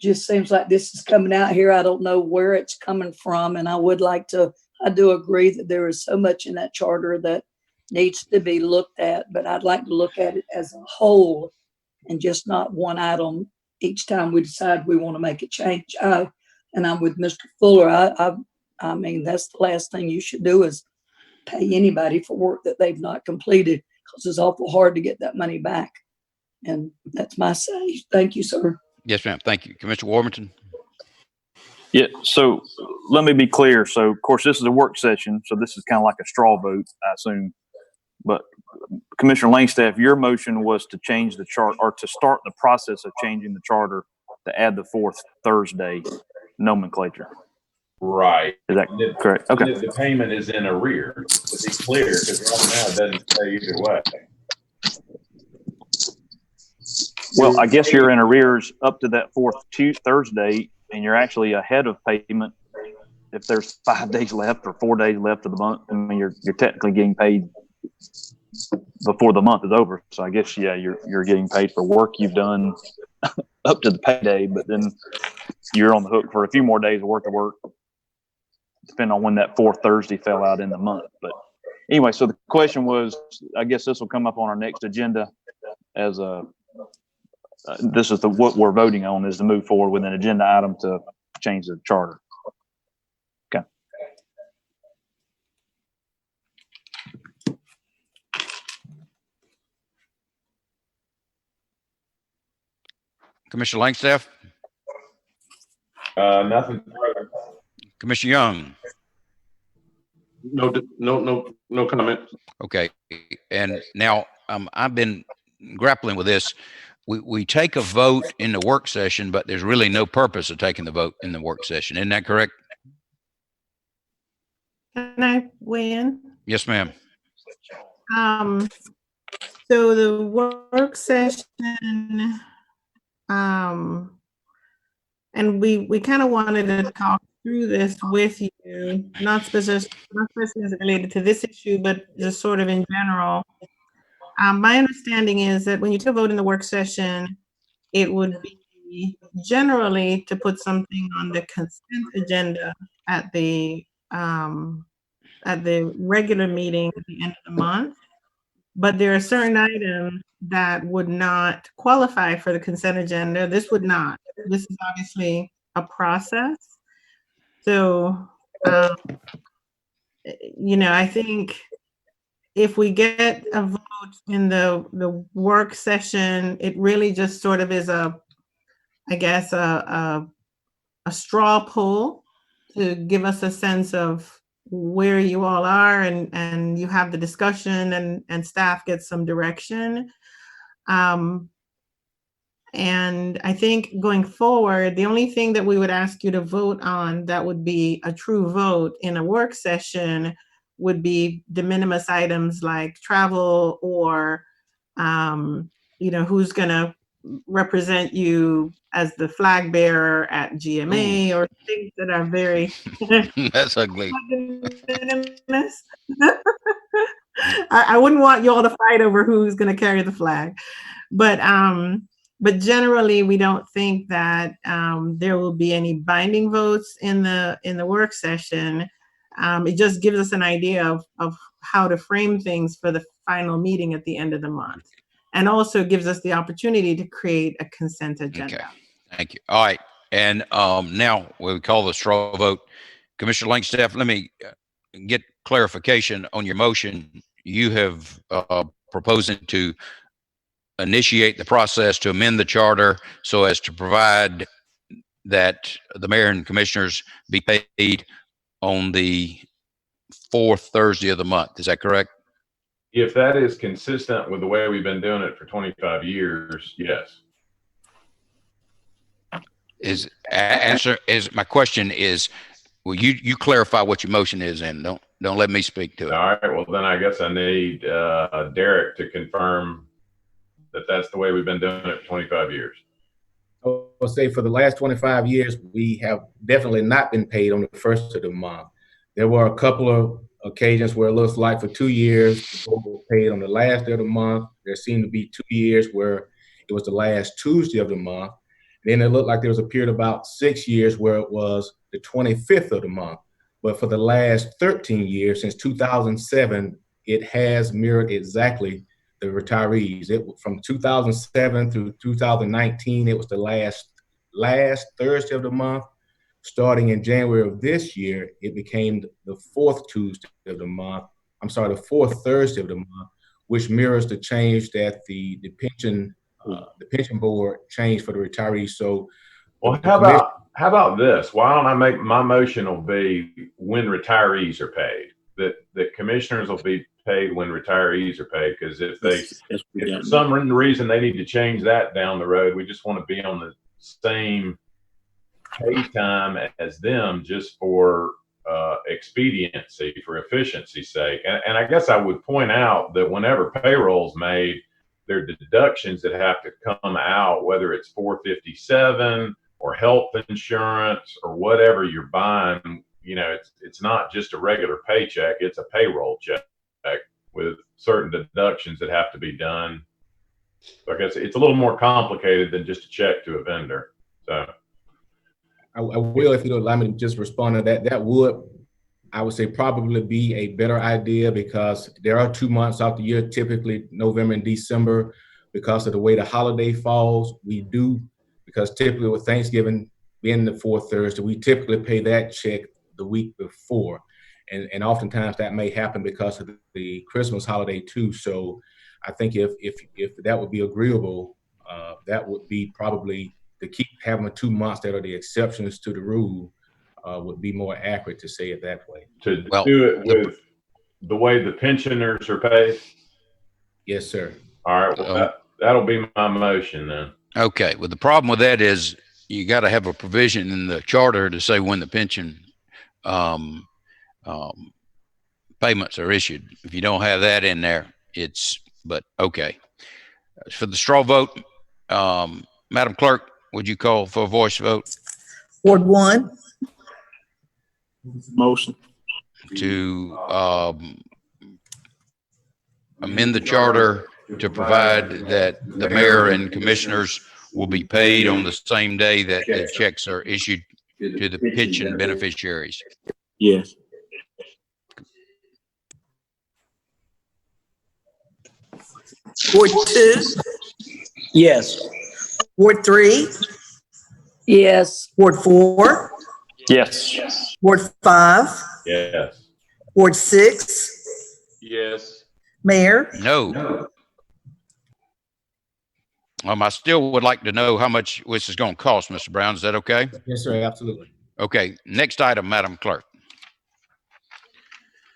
seems like this is coming out here. I don't know where it's coming from. And I do agree that there is so much in that charter that needs to be looked at, but I'd like to look at it as a whole and just not one item each time we decide we want to make a change. And I'm with Mr. Fuller. I mean, that's the last thing you should do is pay anybody for work that they've not completed, because it's awful hard to get that money back. And that's my say. Thank you, sir. Yes, ma'am. Thank you. Commissioner Warburton. Yeah, so let me be clear. So, of course, this is a work session, so this is kind of like a straw vote, I assume. But Commissioner Langstaff, your motion was to change the chart, or to start the process of changing the charter to add the fourth Thursday nomenclature. Right. Is that correct? Okay. The payment is in arrears, to be clear, because right now it doesn't say either way. Well, I guess you're in arrears up to that fourth Thursday, and you're actually ahead of payment if there's 5 days left or 4 days left of the month. I mean, you're technically getting paid before the month is over. So I guess, yeah, you're getting paid for work you've done up to the payday, but then you're on the hook for a few more days worth of work, depending on when that fourth Thursday fell out in the month. But anyway, so the question was, I guess this will come up on our next agenda as this is what we're voting on, is to move forward with an agenda item to change the charter. Okay. Commissioner Langstaff. Nothing further. Commissioner Young. No comment. Okay. And now I've been grappling with this. We take a vote in the work session, but there's really no purpose of taking the vote in the work session. Isn't that correct? Can I weigh in? Yes, ma'am. So the work session, and we kind of wanted to talk through this with you, not specifically related to this issue, but just sort of in general. My understanding is that when you take a vote in the work session, it would be generally to put something on the consent agenda at the regular meeting at the end of the month. but there are certain items that would not qualify for the consent agenda. This would not. This is obviously a process. So, I think if we get a vote in the work session, it really just sort of is a straw poll to give us a sense of where you all are, and you have the discussion, and staff gets some direction. And I think going forward, the only thing that we would ask you to vote on that would be a true vote in a work session would be de minimis items like travel, or, who's going to represent you as the flag bearer at GMA, or things that are very That's ugly. I wouldn't want you all to fight over who's going to carry the flag, but generally we don't think that there will be any binding votes in the work session. It just gives us an idea of how to frame things for the final meeting at the end of the month, and also gives us the opportunity to create a consent agenda. Okay, thank you. All right, and now we call the straw vote. Commissioner Langstaff, let me get clarification on your motion. You have proposing to initiate the process to amend the charter so as to provide that the mayor and commissioners be paid on the fourth Thursday of the month. Is that correct? If that is consistent with the way we've been doing it for 25 years, yes. My question is, will you clarify what your motion is, and don't let me speak to it. All right. Well, then I guess I need Derek to confirm that that's the way we've been doing it for 25 years. I'll say for the last 25 years, we have definitely not been paid on the first of the month. There were a couple of occasions where it looks like for 2 years, people were paid on the last day of the month. There seemed to be 2 years where it was the last Tuesday of the month. Then it looked like there was a period of about 6 years where it was the 25th of the month. But for the last 13 years, since 2007, it has mirrored exactly the retirees. From 2007 through 2019, it was the last Thursday of the month. Starting in January of this year, it became the fourth Tuesday of the month. The fourth Thursday of the month, which mirrors the change that the pension board changed for the retirees. So, well, how about this? Why don't I make my motion will be when retirees are paid, that commissioners will be paid when retirees are paid, because if for some reason they need to change that down the road, we just want to be on the same pay time as them, just for expediency, for efficiency's sake. And I guess I would point out that whenever payroll's made, there are deductions that have to come out, whether it's 457 or health insurance or whatever you're buying. It's not just a regular paycheck, it's a payroll check with certain deductions that have to be done. So I guess it's a little more complicated than just a check to a vendor. So I will, if you don't allow me to just respond to that. That would, I would say, probably be a better idea, because there are 2 months out the year, typically November and December, because of the way the holiday falls. We do, because typically with Thanksgiving being the fourth Thursday, we typically pay that check the week before. And oftentimes that may happen because of the Christmas holiday too. So I think if that would be agreeable, that would be probably to keep having 2 months that are the exceptions to the rule, would be more accurate to say it that way. To do it with the way the pensioners are paid? Yes, sir. All right. Well, that'll be my motion then. Okay. Well, the problem with that is you got to have a provision in the charter to say when the pension payments are issued. If you don't have that in there, but okay. For the straw vote, Madam Clerk, would you call for a voice vote? Ward 1. Motion to amend the charter to provide that the mayor and commissioners will be paid on the same day that the checks are issued to the pension beneficiaries. Yes. Ward 2, Yes. Ward 3, Yes. Ward 4, Yes. Ward 5, Yes. Ward 6, Yes. Mayor. No. I still would like to know how much this is going to cost, Mr. Brown. Is that okay? Yes, sir, absolutely. Okay. Next item, Madam Clerk.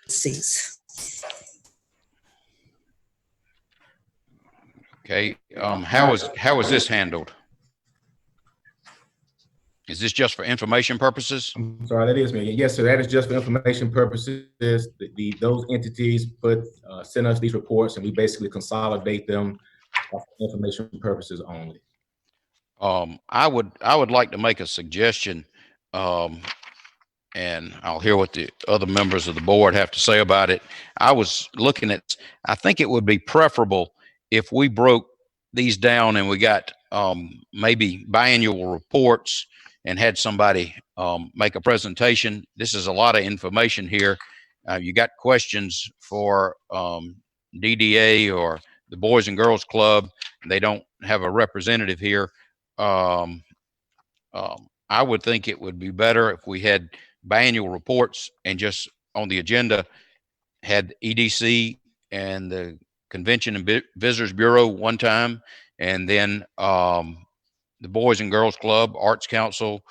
Cease. Okay. How is this handled? Is this just for information purposes? I'm sorry, that is me. Yes, sir, that is just for information purposes. Those entities send us these reports and we basically consolidate them for information purposes only. I would like to make a suggestion, and I'll hear what the other members of the board have to say about it. I was looking at, I think it would be preferable if we broke these down and we got maybe biannual reports and had somebody make a presentation. This is a lot of information here. You got questions for DDA or the Boys and Girls Club. They don't have a representative here. I would think it would be better if we had biannual reports and just on the agenda had EDC and the Convention and Visitors Bureau one time, and then the Boys and Girls Club, Arts Council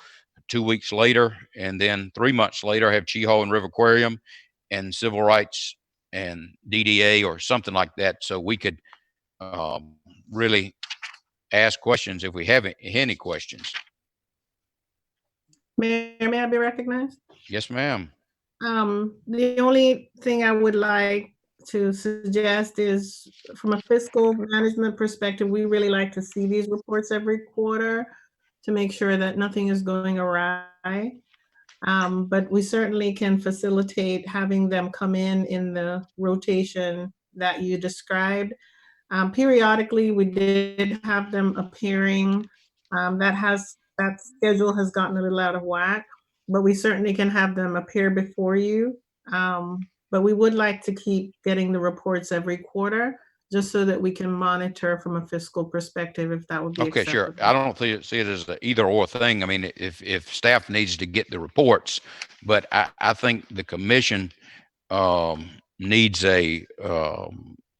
2 weeks later, and then 3 months later have Cheehaw and River Aquarium and Civil Rights and DDA or something like that, so we could really ask questions if we have any questions. Mayor, may I be recognized? Yes, ma'am. The only thing I would like to suggest is from a fiscal management perspective, we really like to see these reports every quarter to make sure that nothing is going awry. But we certainly can facilitate having them come in the rotation that you described. Periodically, we did have them appearing. That schedule has gotten a little out of whack, but we certainly can have them appear before you. But we would like to keep getting the reports every quarter, just so that we can monitor from a fiscal perspective, if that would be Okay, sure. acceptable. I don't see it as an either or thing. I mean, if staff needs to get the reports, but I think the commission needs a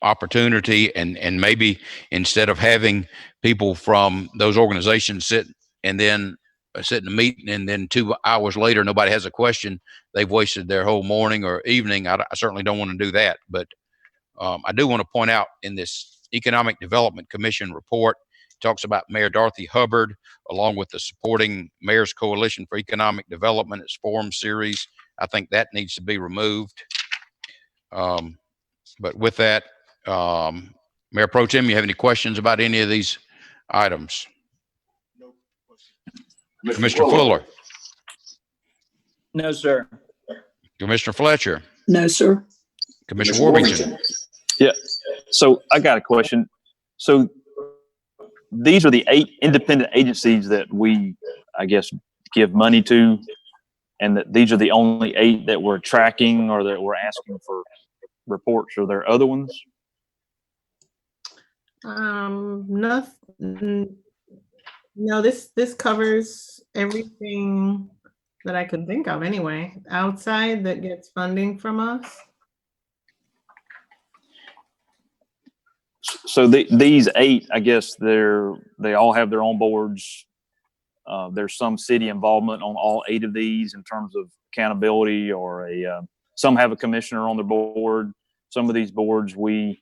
opportunity and maybe instead of having people from those organizations sit and then sit in a meeting and then 2 hours later nobody has a question, they've wasted their whole morning or evening. I certainly don't want to do that, but I do want to point out in this Economic Development Commission report, it talks about Mayor Dorothy Hubbard along with the Supporting Mayors Coalition for Economic Development, its forum series. I think that needs to be removed. But with that, Mayor Pro Tem, you have any questions about any of these items? Commissioner Fuller. No, sir. Commissioner Fletcher. No, sir. Commissioner Worthington. Yeah. So I got a question. So these are the 8 independent agencies that we, I guess, give money to, and that these are the only 8 that we're tracking or that we're asking for reports. Are there other ones? No, this covers everything that I could think of anyway, outside that gets funding from us. So these 8, I guess they all have their own boards. There's some city involvement on all 8 of these in terms of accountability, or some have a commissioner on their board. Some of these boards I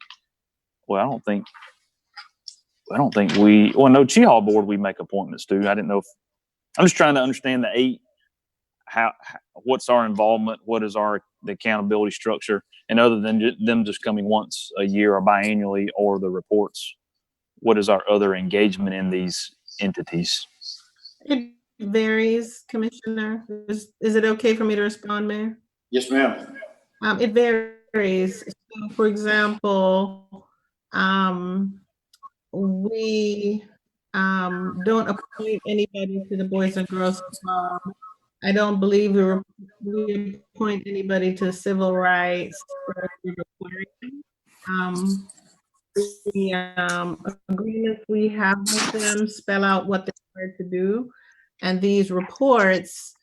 don't think no, Cheehaw board we make appointments to. I didn't know I'm just trying to understand the 8, what's our involvement, what is the accountability structure, and other than them just coming once a year or biannually or the reports, what is our other engagement in these entities? It varies, Commissioner. Is it okay for me to respond, Mayor? Yes, ma'am. It varies. So, for example, we don't appoint anybody to the Boys and Girls Club. I don't believe we appoint anybody to civil rights. the agreements we have with them spell out what they're required to do. And these reports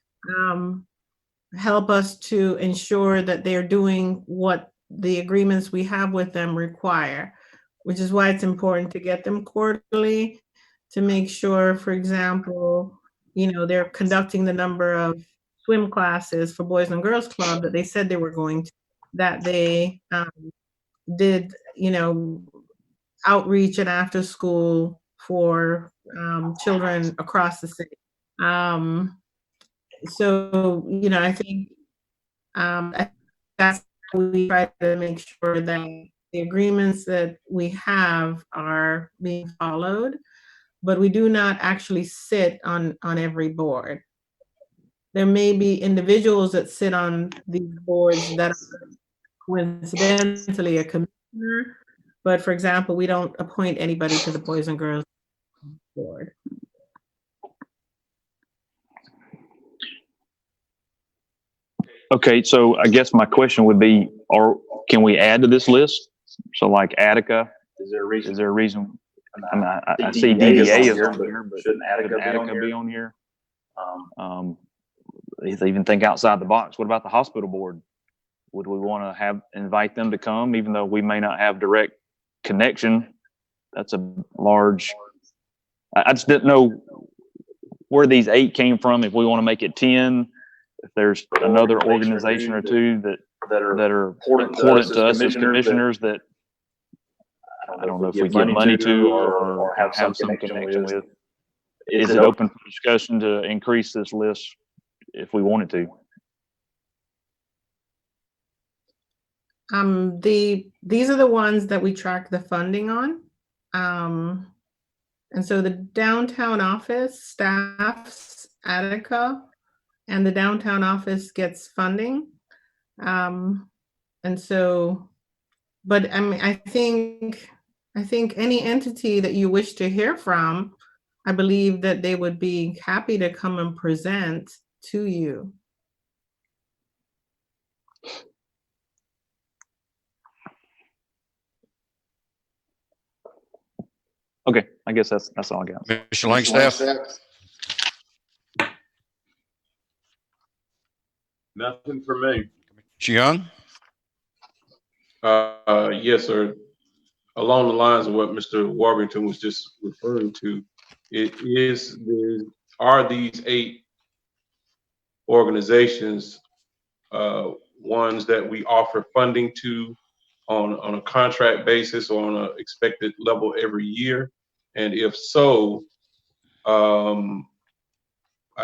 help us to ensure that they're doing what the agreements we have with them require, which is why it's important to get them quarterly to make sure, for example, they're conducting the number of swim classes for Boys and Girls Club that they said they were going to, that they did, outreach and after school for children across the city. So, I think that's how we try to make sure that the agreements that we have are being followed, but we do not actually sit on every board. There may be individuals that sit on these boards that are coincidentally a commissioner, but for example, we don't appoint anybody to the Boys and Girls Board. Okay, so I guess my question would be, can we add to this list? So like Attica, is there a reason? I see DDA is on here, but shouldn't Attica be on here? They even think outside the box. What about the hospital board? Would we want to invite them to come, even though we may not have direct connection? That's a large. I just didn't know where these 8 came from. If we want to make it 10, if there's another organization or two that are important to us as commissioners that I don't know if we give money to or have some connection with. Is it open for discussion to increase this list if we wanted to? These are the ones that we track the funding on. And so the downtown office staffs Attica, and the downtown office gets funding. And so, but I mean, I think any entity that you wish to hear from, I believe that they would be happy to come and present to you. Okay, I guess that's all I got. Mr. Langstaff? Nothing for me. Mr. Young? Yes, sir. Along the lines of what Mr. Warrington was just referring to, are these 8 organizations ones that we offer funding to on a contract basis or on an expected level every year? And if so, I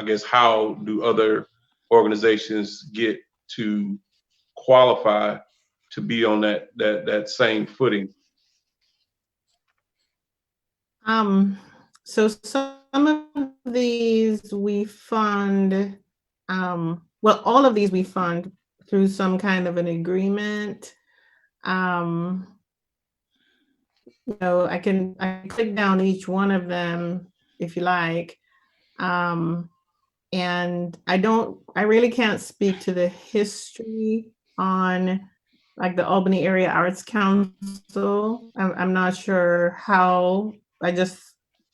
guess how do other organizations get to qualify to be on that same footing? So some of these we fund, well, all of these we fund through some kind of an agreement. I can click down each one of them if you like. And I really can't speak to the history on like the Albany Area Arts Council. I'm not sure how. I just,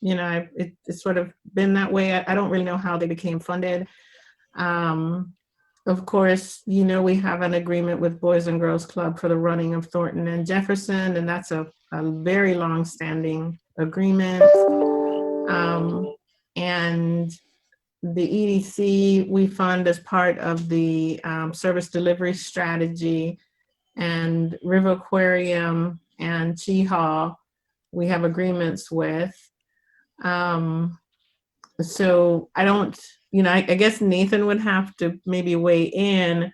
it's sort of been that way. I don't really know how they became funded. Of course, we have an agreement with Boys and Girls Club for the running of Thornton and Jefferson, and that's a very long-standing agreement. And the EDC we fund as part of the service delivery strategy, and River Aquarium and Cheehaw we have agreements with. So I don't, I guess Nathan would have to maybe weigh in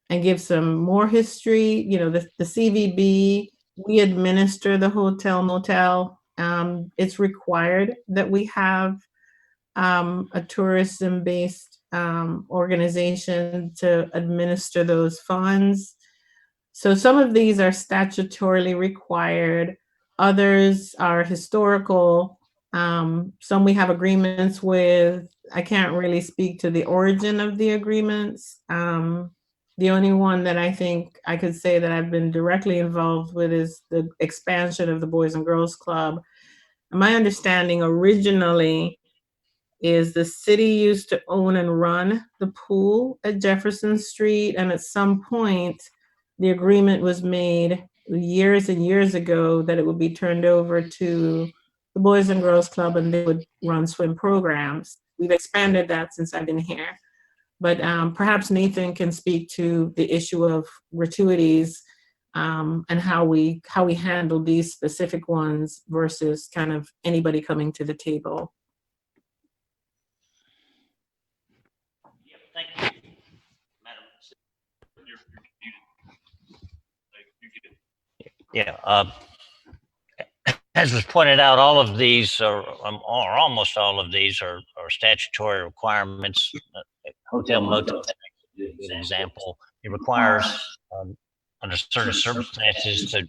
and give some more history. The CVB, we administer the hotel motel. It's required that we have a tourism-based organization to administer those funds. So some of these are statutorily required. Others are historical. Some we have agreements with. I can't really speak to the origin of the agreements. The only one that I think I could say that I've been directly involved with is the expansion of the Boys and Girls Club. My understanding originally is the city used to own and run the pool at Jefferson Street, and at some point, the agreement was made years and years ago that it would be turned over to the Boys and Girls Club, and they would run swim programs. We've expanded that since I've been here. But perhaps Nathan can speak to the issue of gratuities and how we handle these specific ones versus kind of anybody coming to the table. Thank you, Madam. Yeah. As was pointed out, all of these are, or almost all of these are statutory requirements. Hotel motel, an example, it requires under certain circumstances to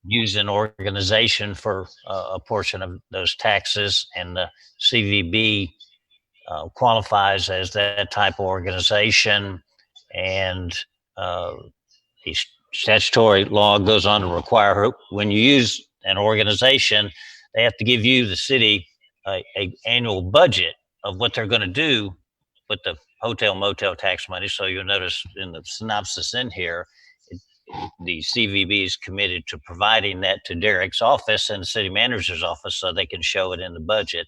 use an organization for a portion of those taxes, and the CVB qualifies as that type of organization, and the statutory law goes on to require when you use an organization, they have to give you, the city, a annual budget of what they're going to do with the hotel motel tax money. So you'll notice in the synopsis in here, the CVB is committed to providing that to Derek's office and the city manager's office so they can show it in the budget.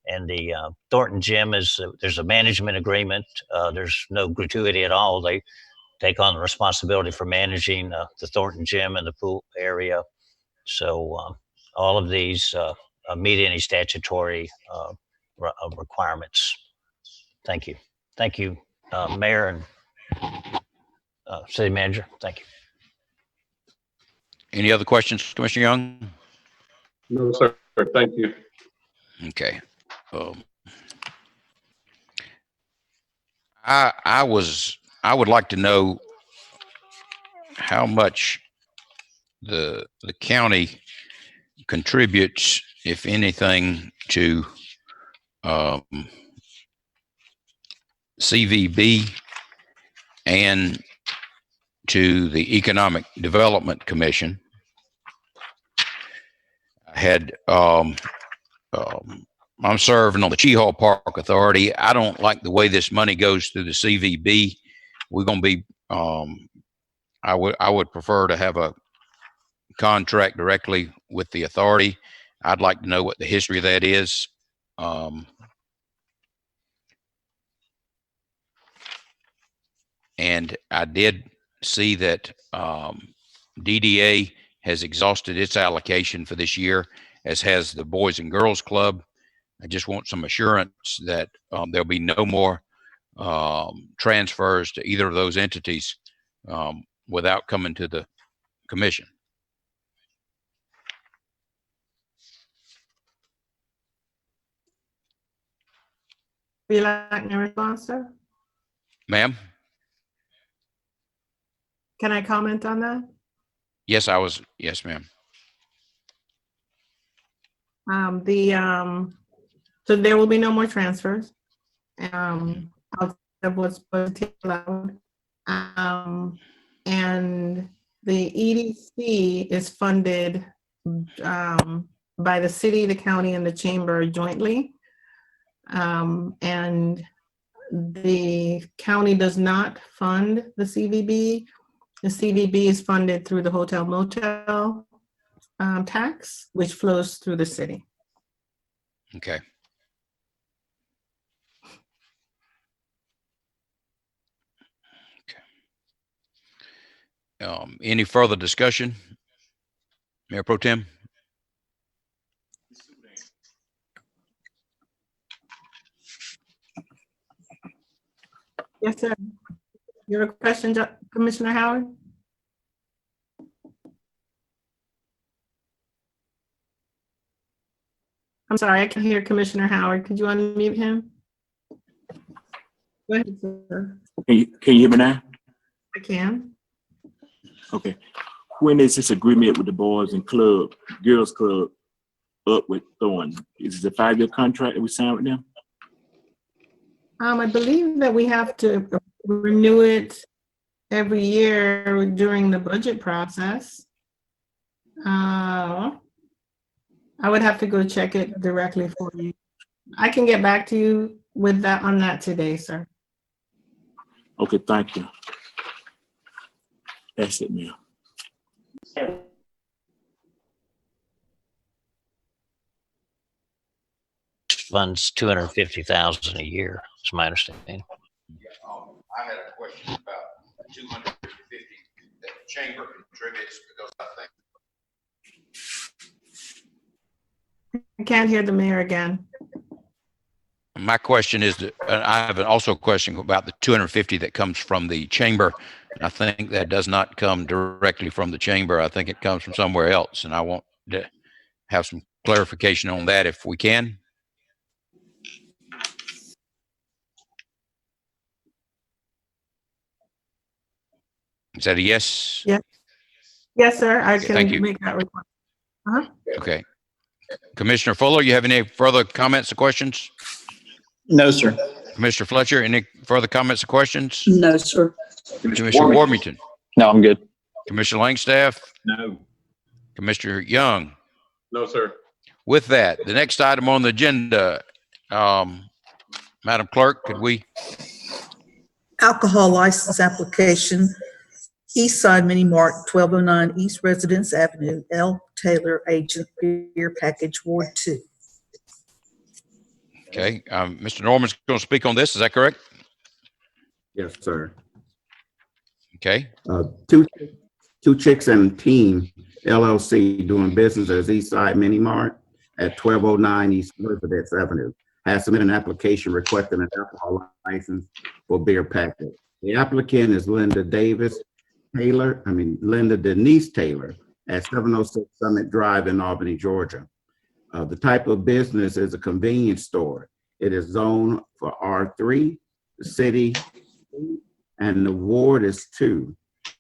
And the Thornton Gym is, there's a management agreement. There's no gratuity at all. They take on the responsibility for managing the Thornton Gym and the pool area. So all of these meet any statutory requirements. Thank you. Thank you, Mayor and City Manager. Thank you. Any other questions, Commissioner Young? No, sir. Thank you. Okay. I would like to know how much the county contributes, if anything, to CVB and to the Economic Development Commission. I had I'm serving on the Chehaw Park Authority. I don't like the way this money goes through the CVB. We're going to be I would prefer to have a contract directly with the authority. I'd like to know what the history of that is. And I did see that DDA has exhausted its allocation for this year, as has the Boys and Girls Club. I just want some assurance that there'll be no more transfers to either of those entities without coming to the commission. Would you like my response, sir? Ma'am? Can I comment on that? Yes, yes, ma'am. So there will be no more transfers. Outside of what's allowed. And the EDC is funded by the city, the county, and the chamber jointly. And the county does not fund the CVB. The CVB is funded through the hotel motel tax, which flows through the city. Okay. Any further discussion? Mayor Pro Tem? Yes, sir. You have a question, Commissioner Howard? I'm sorry, I can hear Commissioner Howard. Could you unmute him? Go ahead, sir. Can you hear me now? I can. Okay. When is this agreement with the Boys and Girls Club up with Thornton? Is it a 5-year contract that we signed with them? I believe that we have to renew it every year during the budget process. I would have to go check it directly for you. I can get back to you with that on that today, sir. Okay, thank you. That's it, ma'am. Funds 250,000 a year, is my understanding. Yeah, I had a question about the 250 that the chamber contributes, because I think I can't hear the mayor again. my question is that I have also a question about the 250 that comes from the chamber. And I think that does not come directly from the chamber. I think it comes from somewhere else. And I want to have some clarification on that if we can. Is that a yes? Yeah. Yes, sir. I Okay, can thank you. make that request. Uh-huh. Okay. Commissioner Fuller, you have any further comments or questions? No, sir. Commissioner Fletcher, any further comments or questions? No, sir. Commissioner Warmington, No, I'm good. Commissioner Langstaff, No. Commissioner Young. No, sir. With that, the next item on the agenda, Madam Clerk, could we? Alcohol license application, East Side Mini Mart, 1209 East Residence Avenue, L. Taylor, Agent, Beer Package, Ward 2. Okay, Mr. Norman's going to speak on this. Is that correct? Yes, sir. Okay. Two Chicks and Team LLC doing business as East Side Mini Mart at 1209 East Residence Avenue has submitted an application requesting an alcohol license for beer package. The applicant is Linda Denise Taylor at 706 Summit Drive in Albany, Georgia. The type of business is a convenience store. It is zoned for R3, the city, and the ward is 2.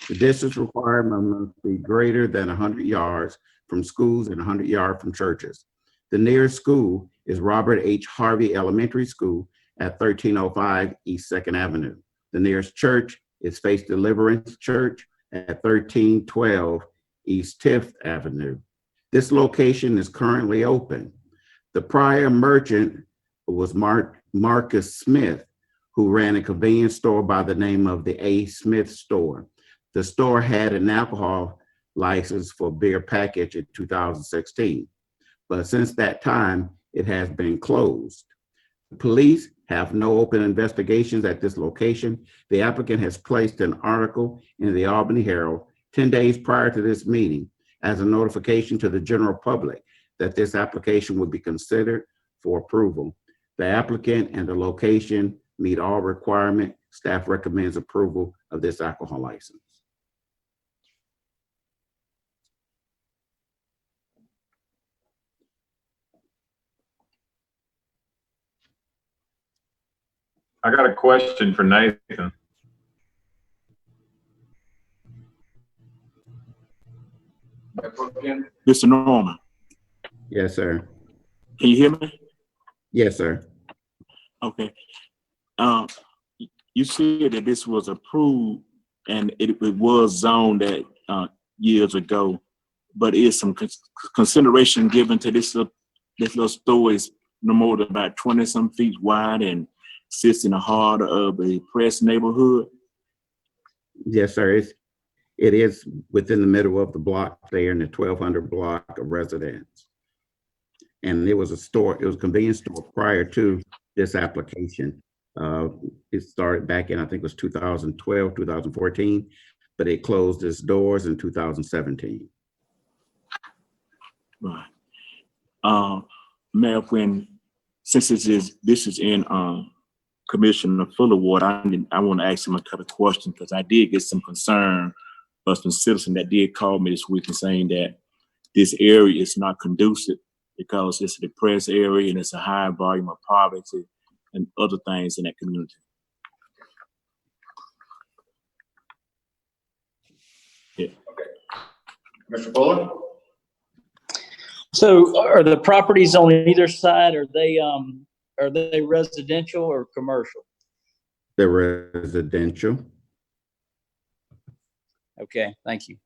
The distance requirement must be greater than 100 yards from schools and 100 yards from churches. The nearest school is Robert H. Harvey Elementary School at 1305 East 2nd Avenue. The nearest church is Faith Deliverance Church at 1312 East 10th Avenue. This location is currently open. The prior merchant was Marcus Smith, who ran a convenience store by the name of the A. Smith Store. The store had an alcohol license for beer package in 2016, but since that time, it has been closed. The police have no open investigations at this location. The applicant has placed an article in the Albany Herald 10 days prior to this meeting as a notification to the general public that this application would be considered for approval. The applicant and the location meet all requirements. Staff recommends approval of this alcohol license. I got a question for Nathan. Mr. Norman, Yes, sir. can you hear me? Yes, sir. Okay. You said that this was approved and it was zoned at years ago, but is some consideration given to this little store is no more than about 20 some feet wide and sits in the heart of a press neighborhood? Yes, sir. It is within the middle of the block there in the 1200 block of residence. And it was a store, it was a convenience store prior to this application. It started back in, I think it was 2012, 2014, but it closed its doors in 2017. Right. Mayor, since this is in Commissioner Fuller ward, I want to ask him a couple of questions because I did get some concern of some citizen that did call me this week and saying that this area is not conducive because it's a depressed area and it's a high volume of poverty and other things in that community. Yeah. Mr. Fuller? So are the properties on either side, are they residential or commercial? They're residential. Okay, thank you.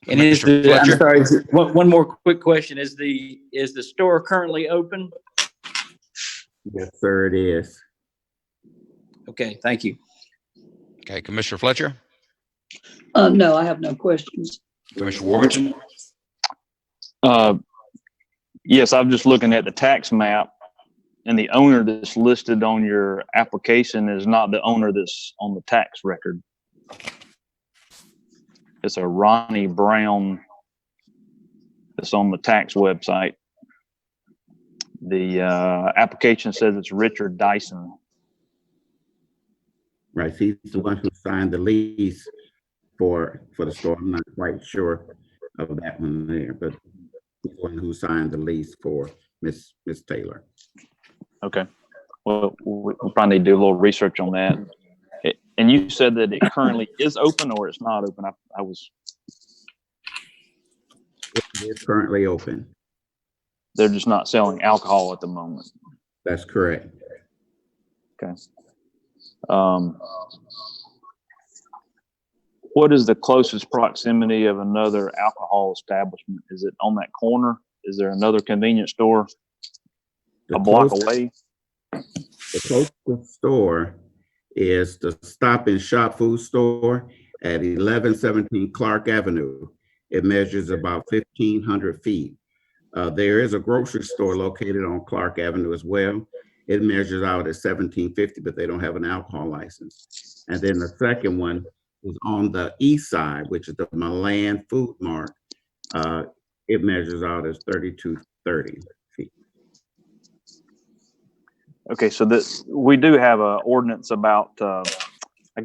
And is Mr. the, I'm Fletcher? sorry, one more quick question. Is the store currently open? Yes, sir, it is. Okay, thank you. Okay, Commissioner Fletcher? No, I have no questions. Commissioner Warrington? Yes, I'm just looking at the tax map, and the owner that's listed on your application is not the owner that's on the tax record. It's a Ronnie Brown that's on the tax website. The application says it's Richard Dyson. Right, he's the one who signed the lease for the store. I'm not quite sure of that one there, but he's the one who signed the lease for Miss Taylor. Okay. Well, we probably need to do a little research on that. And you said that it currently is open or it's not open. It is currently open. They're just not selling alcohol at the moment. That's correct. Okay. What is the closest proximity of another alcohol establishment? Is it on that corner? Is there another convenience store a block away? The closest store is the Stop and Shop food store at 1117 Clark Avenue. It measures about 1,500 feet. There is a grocery store located on Clark Avenue as well. It measures out at 1750, but they don't have an alcohol license. And then the second one is on the east side, which is the Milan Food Mart. It measures out as 3230 feet. Okay, so we do have an ordinance about, I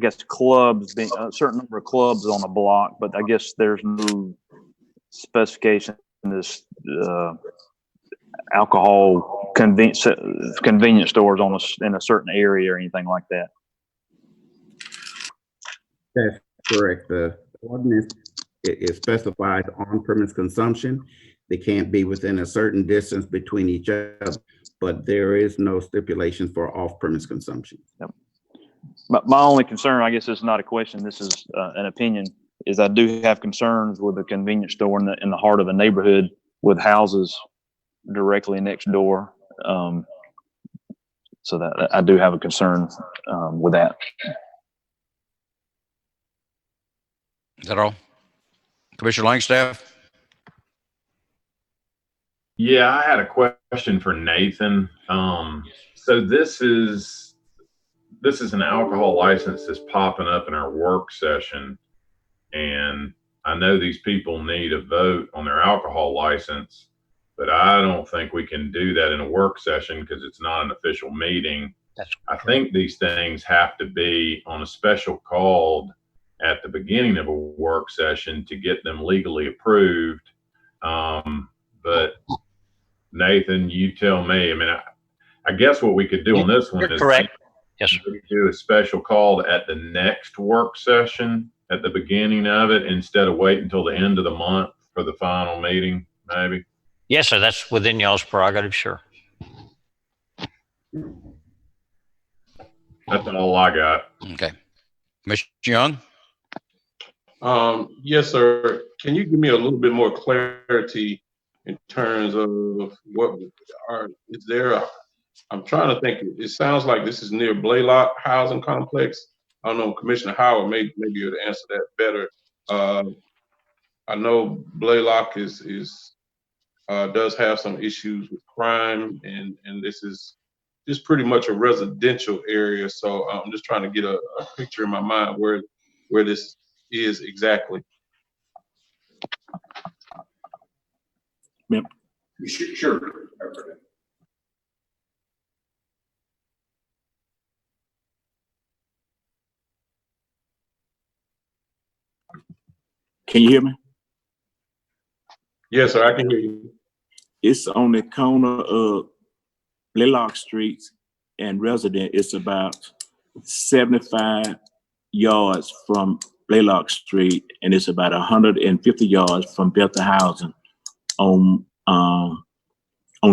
guess, clubs, being a certain number of clubs on a block, but I guess there's no specification in this alcohol convenience stores in a certain area or anything like that. That's correct. The ordinance, it specifies on-premise consumption. They can't be within a certain distance between each other, but there is no stipulation for off-premise consumption. Yep. But my only concern, I guess this is not a question, this is an opinion, is I do have concerns with a convenience store in the heart of a neighborhood with houses directly next door. So that I do have a concern with that. Is that all? Commissioner Langstaff? Yeah, I had a question for Nathan. So this is an alcohol license that's popping up in our work session. And I know these people need a vote on their alcohol license, but I don't think we can do that in a work session because it's not an official meeting. I think these things have to be on a special call at the beginning of a work session to get them legally approved. But Nathan, you tell me. I mean, I guess what we could do on this one is correct. Yes, sir. Do a special call at the next work session at the beginning of it instead of waiting until the end of the month for the final meeting, maybe. Yes, sir. That's within y'all's prerogative. Sure. That's all I got. Okay. Commissioner Young? Yes, sir. Can you give me a little bit more clarity in terms of is there I'm trying to think. It sounds like this is near Blaylock Housing Complex. I don't know, Commissioner Howard maybe you'll answer that better. I know Blaylock does have some issues with crime, and this is just pretty much a residential area. So I'm just trying to get a picture in my mind where this is exactly. Yep. Sure. Can you hear me? Yes, sir, I can hear you. It's on the corner of Blaylock Street and Resident. It's about 75 yards from Blaylock Street, and it's about 150 yards from Bethel Housing on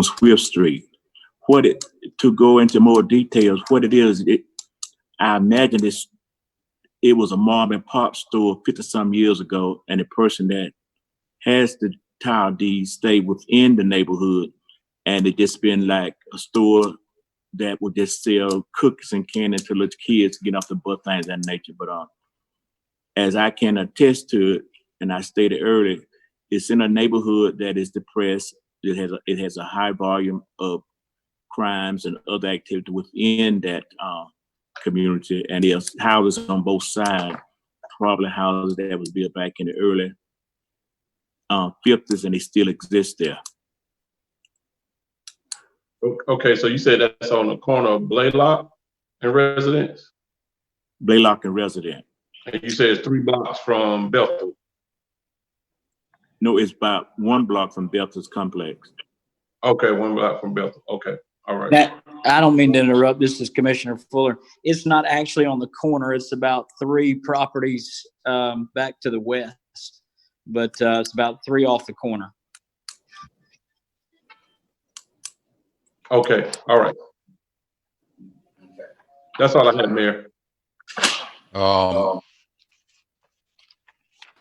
Swift Street. to go into more details, what it is, I imagine it was a mom and pop store 50-some years ago, and the person that has the title deed stay within the neighborhood, and it just been like a store that would just sell cookies and candy to little kids get off the bus, things of that nature. But as I can attest to it, and I stated earlier, it's in a neighborhood that is depressed. It has a high volume of crimes and other activity within that community, and there's houses on both sides, probably houses that was built back in the early 50s, and they still exist there. Okay, so you said that's on the corner of Blaylock and Residence? Blaylock and Resident. And you said it's 3 blocks from Bethel? No, it's about 1 block from Bethel's complex. Okay, 1 block from Bethel. Okay, all right. That, I don't mean to interrupt. This is Commissioner Fuller. It's not actually on the corner. It's about 3 properties back to the west, but it's about 3 off the corner. Okay, all right. That's all I had, Mayor.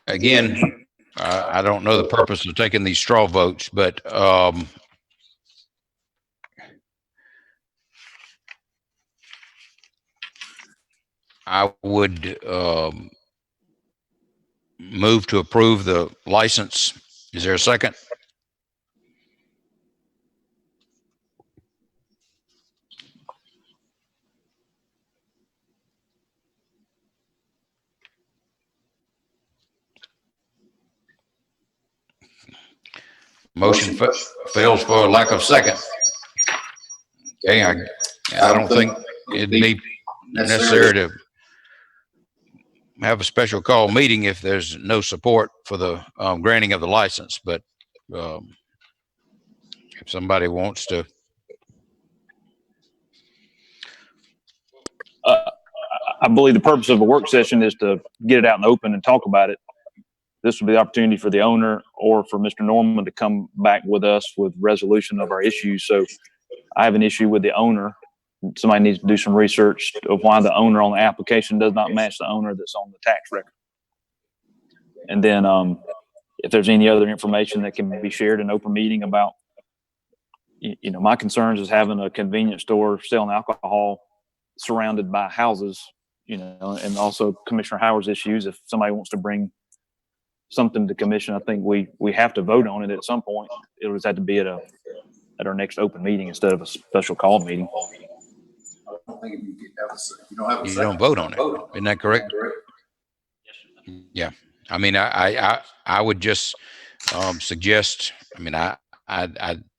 Again, I don't know the purpose of taking these straw votes, but I would move to approve the license. Is there a second? Motion fails for lack of second. Okay, I don't think it'd be necessary to have a special call meeting if there's no support for the granting of the license, but if somebody wants to. I believe the purpose of a work session is to get it out in the open and talk about it. This would be the opportunity for the owner or for Mr. Norman to come back with us with resolution of our issues. So I have an issue with the owner. Somebody needs to do some research of why the owner on the application does not match the owner that's on the tax record. And then if there's any other information that can be shared in open meeting about, you know, my concerns is having a convenience store selling alcohol surrounded by houses, you know, and also Commissioner Howard's issues. If somebody wants to bring something to commission, I think we have to vote on it at some point. It would have to be at our next open meeting instead of a special call meeting. You don't vote on it. Isn't that correct? Yeah. I mean, I would just suggest, I mean,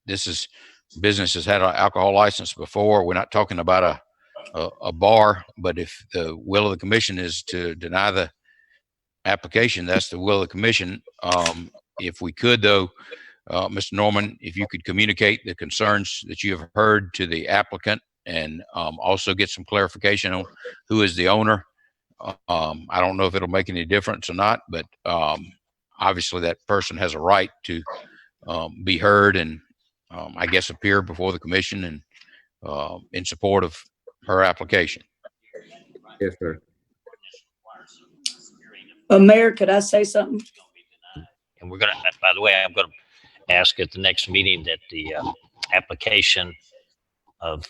this is, business has had an alcohol license before. We're not talking about a bar, but if the will of the commission is to deny the application, that's the will of the commission. If we could, though, Mr. Norman, if you could communicate the concerns that you have heard to the applicant and also get some clarification on who is the owner. I don't know if it'll make any difference or not, but obviously that person has a right to be heard and I guess appear before the commission and in support of her application. Yes, sir. Mayor, could I say something? And we're going to, by the way, I'm going to ask at the next meeting that the application of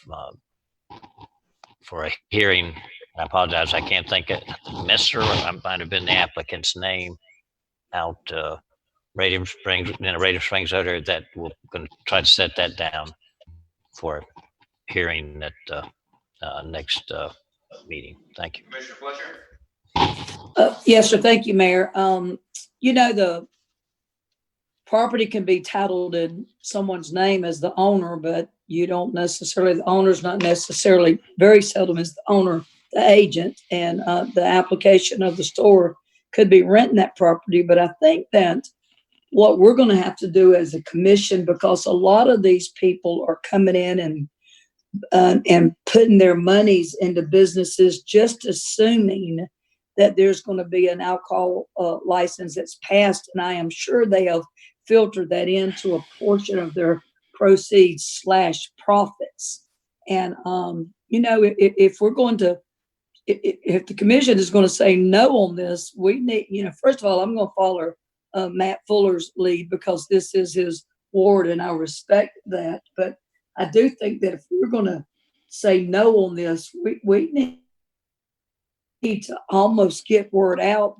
for a hearing, I apologize, I can't think of Messer, I might have been the applicant's name out Radium Springs, Radium Springs out there, that we're going to try to set that down for a hearing at next meeting. Thank you. Commissioner Fletcher? Yes, sir. Thank you, Mayor. You know, the property can be titled in someone's name as the owner, but you don't necessarily, the owner's not necessarily, very seldom is the owner, the agent, and the application of the store could be renting that property. But I think that what we're going to have to do as a commission, because a lot of these people are coming in and putting their monies into businesses, just assuming that there's going to be an alcohol license that's passed. And I am sure they have filtered that into a portion of their proceeds / profits. And, you know, if we're going to, if the commission is going to say no on this, we need, you know, first of all, I'm going to follow Matt Fuller's lead because this is his ward and I respect that. But I do think that if we're going to say no on this, we need to almost get word out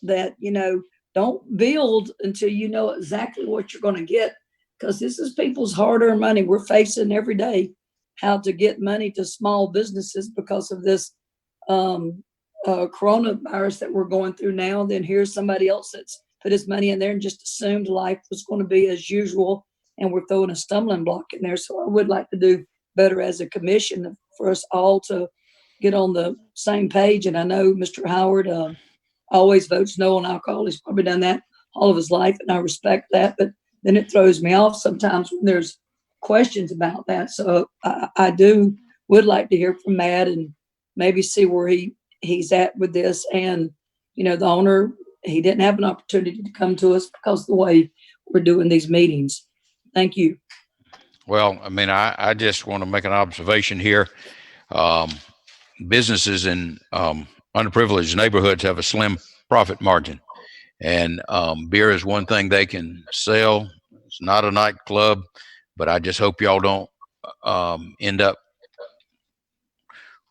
that, you know, don't build until you know exactly what you're going to get, because this is people's hard-earned money. We're facing every day how to get money to small businesses because of this coronavirus that we're going through now. Then here's somebody else that's put his money in there and just assumed life was going to be as usual, and we're throwing a stumbling block in there. So I would like to do better as a commission for us all to get on the same page. And I know Mr. Howard always votes no on alcohol. He's probably done that all of his life, and I respect that. But then it throws me off sometimes when there's questions about that. So I would like to hear from Matt and maybe see where he's at with this. And, you know, the owner, he didn't have an opportunity to come to us because of the way we're doing these meetings. Thank you. Well, I mean, I just want to make an observation here. Businesses in underprivileged neighborhoods have a slim profit margin, and beer is one thing they can sell. It's not a nightclub, but I just hope y'all don't end up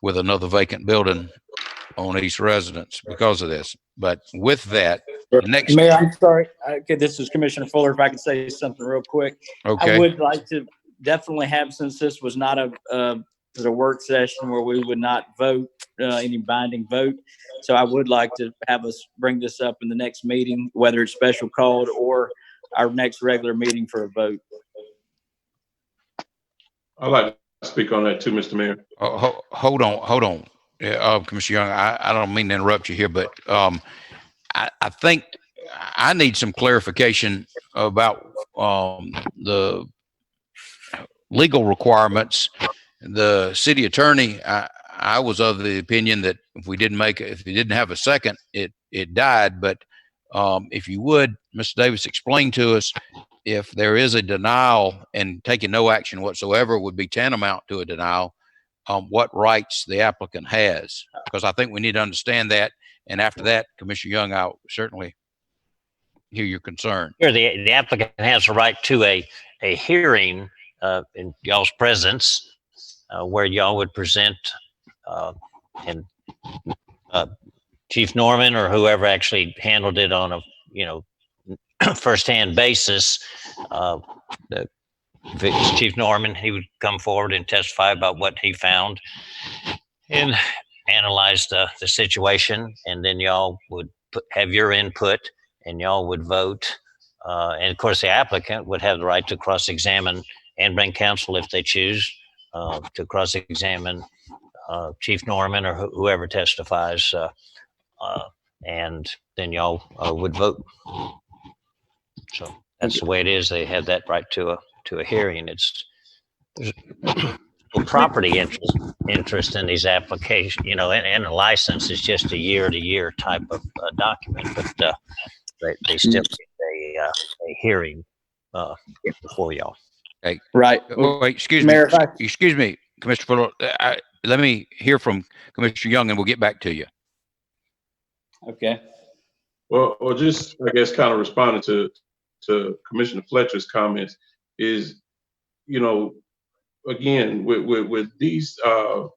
with another vacant building on East Residence because of this. But with that, next. Mayor, I'm sorry. Okay, this is Commissioner Fuller. If I could say something real quick. Okay. I would like to definitely have, since this was not a work session where we would not vote, any binding vote. So I would like to have us bring this up in the next meeting, whether it's special called or our next regular meeting for a vote. I'd like to speak on that too, Mr. Mayor. Hold on. Commissioner Young, I don't mean to interrupt you here, but I think I need some clarification about the legal requirements. The city attorney, I was of the opinion that if he didn't have a second, it died. But if you would, Mr. Davis, explain to us if there is a denial and taking no action whatsoever would be tantamount to a denial, what rights the applicant has, because I think we need to understand that. And after that, Commissioner Young, I'll certainly hear your concern. Here, the applicant has a right to a hearing in y'all's presence, where y'all would present and Chief Norman or whoever actually handled it on a, you know, firsthand basis. If it's Chief Norman, he would come forward and testify about what he found and analyze the situation, and then y'all would have your input and y'all would vote. And of course, the applicant would have the right to cross-examine and bring counsel if they choose to cross-examine Chief Norman or whoever testifies, and then y'all would vote. So that's the way it is. They have that right to a hearing. There's no property interest in these applications, you know, and a license is just a year-to-year type of document, but they still get a hearing before y'all. Okay. Right. Wait, excuse Mayor, me. Excuse me, Commissioner Fuller. Let me hear from Commissioner Young, and we'll get back to you. Okay. Well, just, I guess, kind of responding to Commissioner Fletcher's comments is, you know, again, with these, you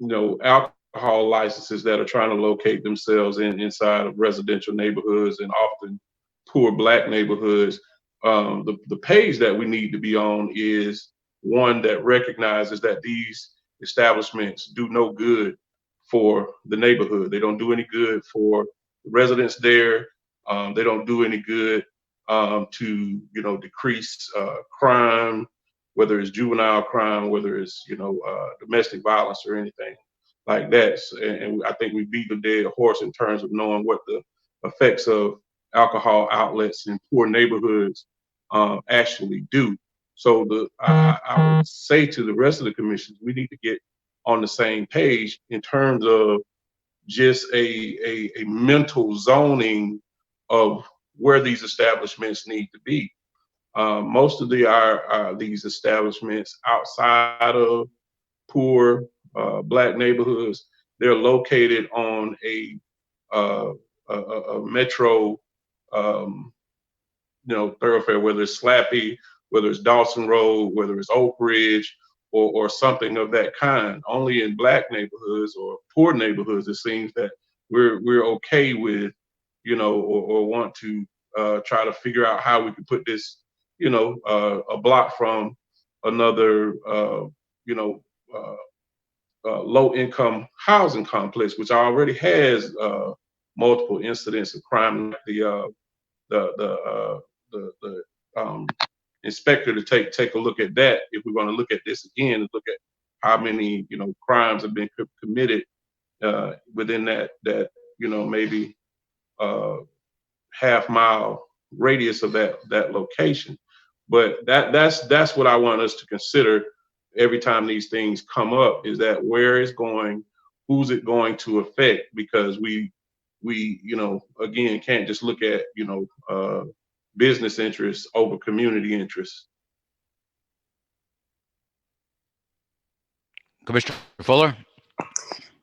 know, alcohol licenses that are trying to locate themselves inside of residential neighborhoods and often poor Black neighborhoods, the page that we need to be on is one that recognizes that these establishments do no good for the neighborhood. They don't do any good for the residents there. They don't do any good to, you know, decrease crime, whether it's juvenile crime, whether it's, you know, domestic violence or anything like that. And I think we beat the dead horse in terms of knowing what the effects of alcohol outlets in poor neighborhoods actually do. So I would say to the rest of the commissions, we need to get on the same page in terms of just a mental zoning of where these establishments need to be. Most of these establishments outside of poor Black neighborhoods, they're located on a metro, thoroughfare, whether it's Slappy, whether it's Dawson Road, whether it's Oak Ridge, or something of that kind. Only in Black neighborhoods or poor neighborhoods, it seems that we're okay with, or want to try to figure out how we can put this, a block from another, low-income housing complex, which already has multiple incidents of crime. The inspector to take a look at that. If we're going to look at this again and look at how many crimes have been committed within that maybe half-mile radius of that location. But that's what I want us to consider every time these things come up, is that where it's going, who's it going to affect? Because we again can't just look at business interests over community interests. Commissioner Fuller?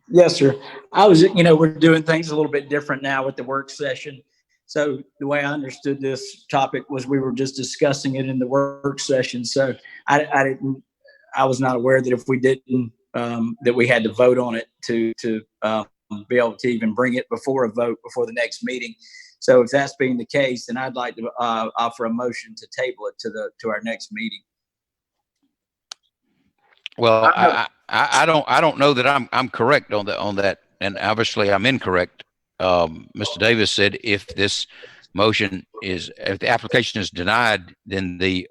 Yes, sir. We're doing things a little bit different now with the work session. So the way I understood this topic was we were just discussing it in the work session. So I was not aware that if we didn't, that we had to vote on it to be able to even bring it before a vote before the next meeting. So if that's being the case, then I'd like to offer a motion to table it to our next meeting. Well, I don't know that I'm correct on that, and obviously I'm incorrect. Mr. Davis said if the application is denied, then the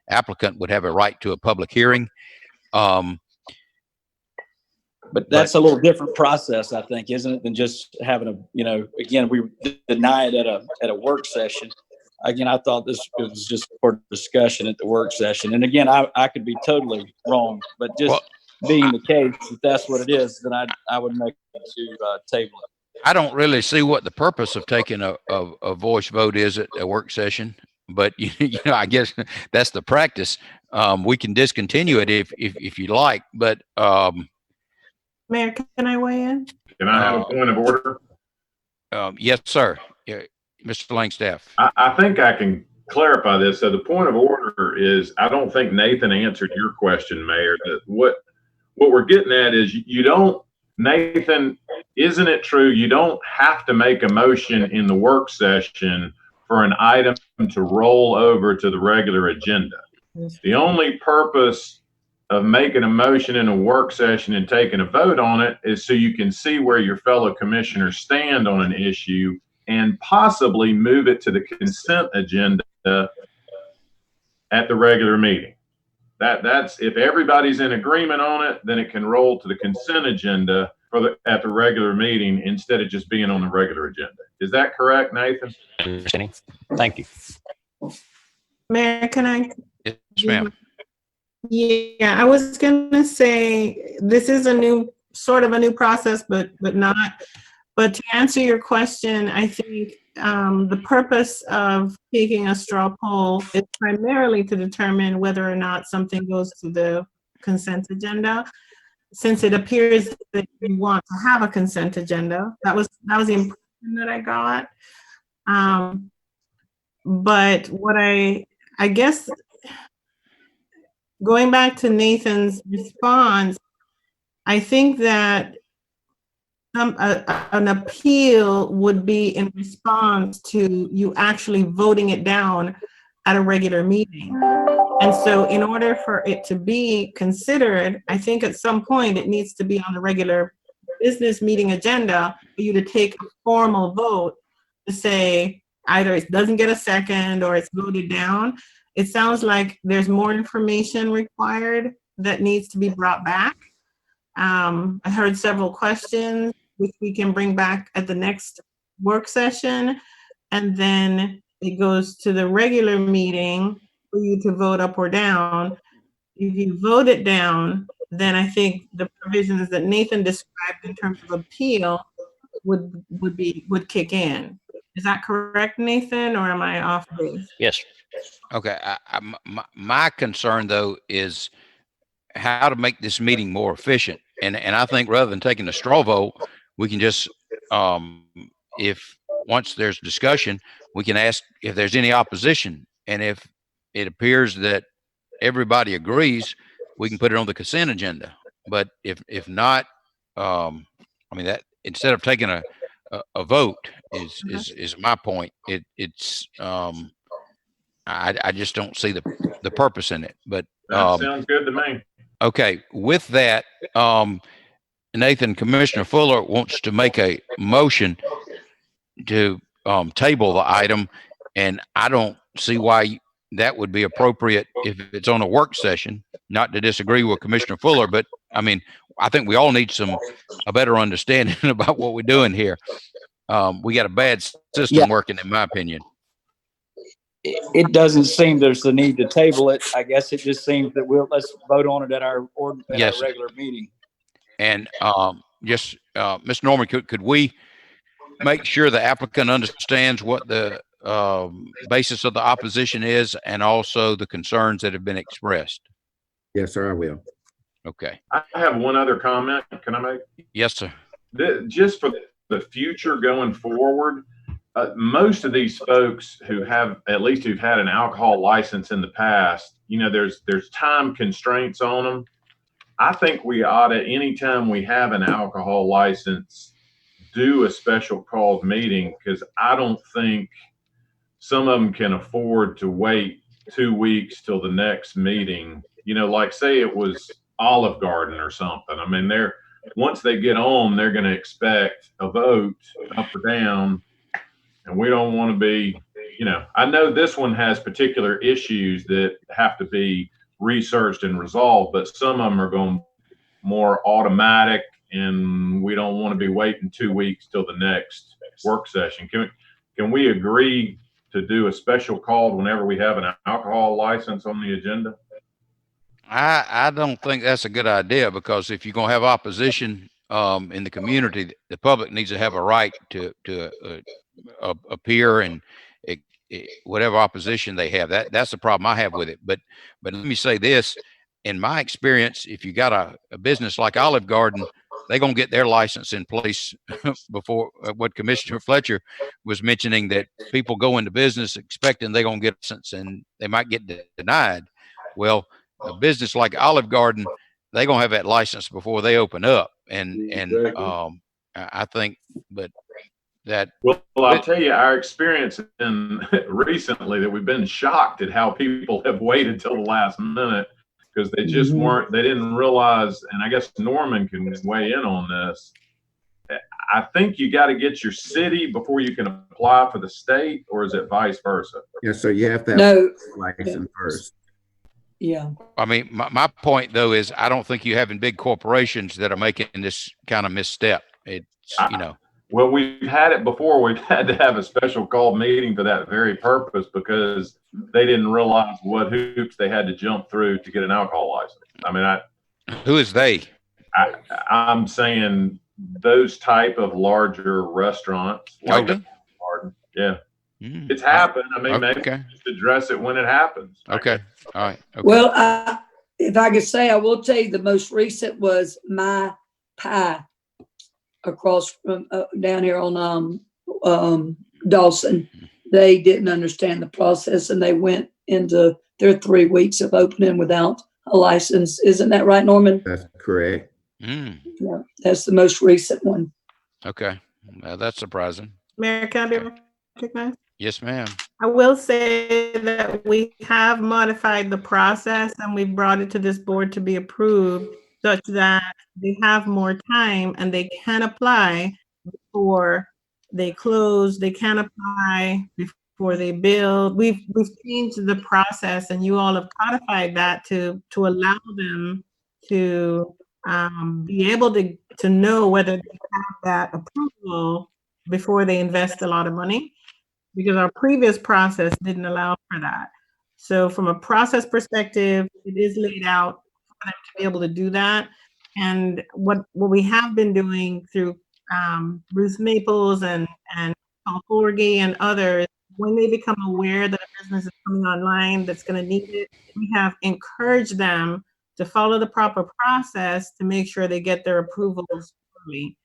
applicant would have a right to a public hearing. But that's a little different process, I think, isn't it, than just having again, we deny it at a work session. Again, I thought this was just for discussion at the work session. And again, I could be totally wrong, but just being the case, if that's what it is, then I would make it to table it. I don't really see what the purpose of taking a voice vote is at a work session, but I guess that's the practice. We can discontinue it if you like, but Mayor, can I weigh in? Can I have a point of order? Yes, sir. Yeah, Mr. Langstaff. I think I can clarify this. So the point of order is, I don't think Nathan answered your question, Mayor. That what we're getting at is Nathan, isn't it true you don't have to make a motion in the work session for an item to roll over to the regular agenda? The only purpose of making a motion in a work session and taking a vote on it is so you can see where your fellow commissioners stand on an issue and possibly move it to the consent agenda at the regular meeting. That's if everybody's in agreement on it, then it can roll to the consent agenda at the regular meeting instead of just being on the regular agenda. Is that correct, Nathan? Thank you. Mayor, can I? Yes, ma'am. Yeah, I was gonna say this is sort of a new process, but not. But to answer your question, I think the purpose of taking a straw poll is primarily to determine whether or not something goes to the consent agenda. Since it appears that you want to have a consent agenda, that was the impression that I got. But what I guess, going back to Nathan's response, I think that an appeal would be in response to you actually voting it down at a regular meeting. And so in order for it to be considered, I think at some point it needs to be on the regular business meeting agenda for you to take a formal vote to say either it doesn't get a second or it's voted down. It sounds like there's more information required that needs to be brought back. I heard several questions, which we can bring back at the next work session. And then it goes to the regular meeting for you to vote up or down. If you vote it down, then I think the provisions that Nathan described in terms of appeal would kick in. Is that correct, Nathan, or am I off base? Yes. Okay. My concern though is how to make this meeting more efficient. And I think rather than taking a straw vote, we can just, if once there's discussion, we can ask if there's any opposition. And if it appears that everybody agrees, we can put it on the consent agenda. But if not, I mean, that instead of taking a vote is my point. It's I just don't see the purpose in it. But That sounds good to me. okay, with that, Nathan, Commissioner Fuller wants to make a motion to table the item, and I don't see why that would be appropriate if it's on a work session. Not to disagree with Commissioner Fuller, but I mean, I think we all need a better understanding about what we're doing here. We got a bad system working, in my opinion. It doesn't seem there's the need to table it. I guess it just seems that let's vote on it at our Yes. our regular meeting. And just Ms. Norman, could we make sure the applicant understands what the basis of the opposition is and also the concerns that have been expressed? Yes, sir, I will. Okay. I have one other comment. Can I make? Yes, sir. Just for the future going forward, most of these folks who've had an alcohol license in the past, you know, there's time constraints on them. I think we ought to, anytime we have an alcohol license, do a special called meeting, because I don't think some of them can afford to wait 2 weeks till the next meeting. You know, like say it was Olive Garden or something. I mean, once they get on, they're going to expect a vote up or down. And we don't want to be, you know, I know this one has particular issues that have to be researched and resolved, but some of them are going more automatic, and we don't want to be waiting 2 weeks till the next work session. Can we agree to do a special call whenever we have an alcohol license on the agenda? I don't think that's a good idea, because if you're going to have opposition in the community, the public needs to have a right to appear and whatever opposition they have. That's the problem I have with it. But let me say this: in my experience, if you got a business like Olive Garden, they're going to get their license in place before what Commissioner Fletcher was mentioning, that people go into business expecting they're going to get a license and they might get denied. Well, a business like Olive Garden, they're going to have that license before they open up. And I think, but that. Well, I'll tell you, our experience recently that we've been shocked at how people have waited till the last minute, because they just they didn't realize, and I guess Norman can weigh in on this. I think you got to get your city before you can apply for the state, or is it vice versa? Yes, so you have to have a license first. Yeah. I mean, my point though is I don't think you having big corporations that are making this kind of misstep. It's, you know. Well, we've had it before. We've had to have a special called meeting for that very purpose, because they didn't realize what hoops they had to jump through to get an alcohol license. I mean, who is they? I'm saying those type of larger restaurants. Like yeah. It's happened. I mean, maybe just address it when it happens. Okay. All right. Okay. Well, if I could say, I will tell you the most recent was My Pie across from down here on Dawson. They didn't understand the process, and they went into their 3 weeks of opening without a license. Isn't that right, Norman? That's correct. Yeah, that's the most recent one. Okay. That's surprising. Mayor, can I be recognized? Yes, ma'am. I will say that we have modified the process, and we brought it to this board to be approved, such that they have more time and they can apply before they close. They can apply before they build. We've changed the process, and you all have codified that to allow them to be able to know whether they have that approval before they invest a lot of money, because our previous process didn't allow for that. So from a process perspective, it is laid out for them to be able to do that. And what we have been doing through Ruth Maples and Paul Forgy and others, when they become aware that a business is coming online that's going to need it, we have encouraged them to follow the proper process to make sure they get their approvals early,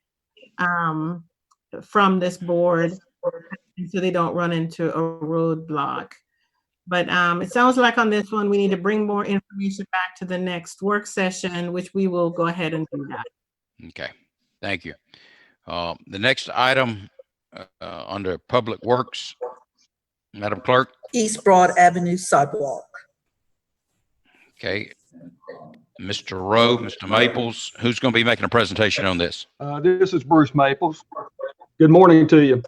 from this board, so they don't run into a roadblock. But it sounds like on this one, we need to bring more information back to the next work session, which we will go ahead and do that. Okay, thank you. The next item under Public Works, Madam Clerk. East Broad Avenue sidewalk. Okay, Mr. Rowe, Mr. Maples, who's going to be making a presentation on this? This is Bruce Maples. Good morning to you.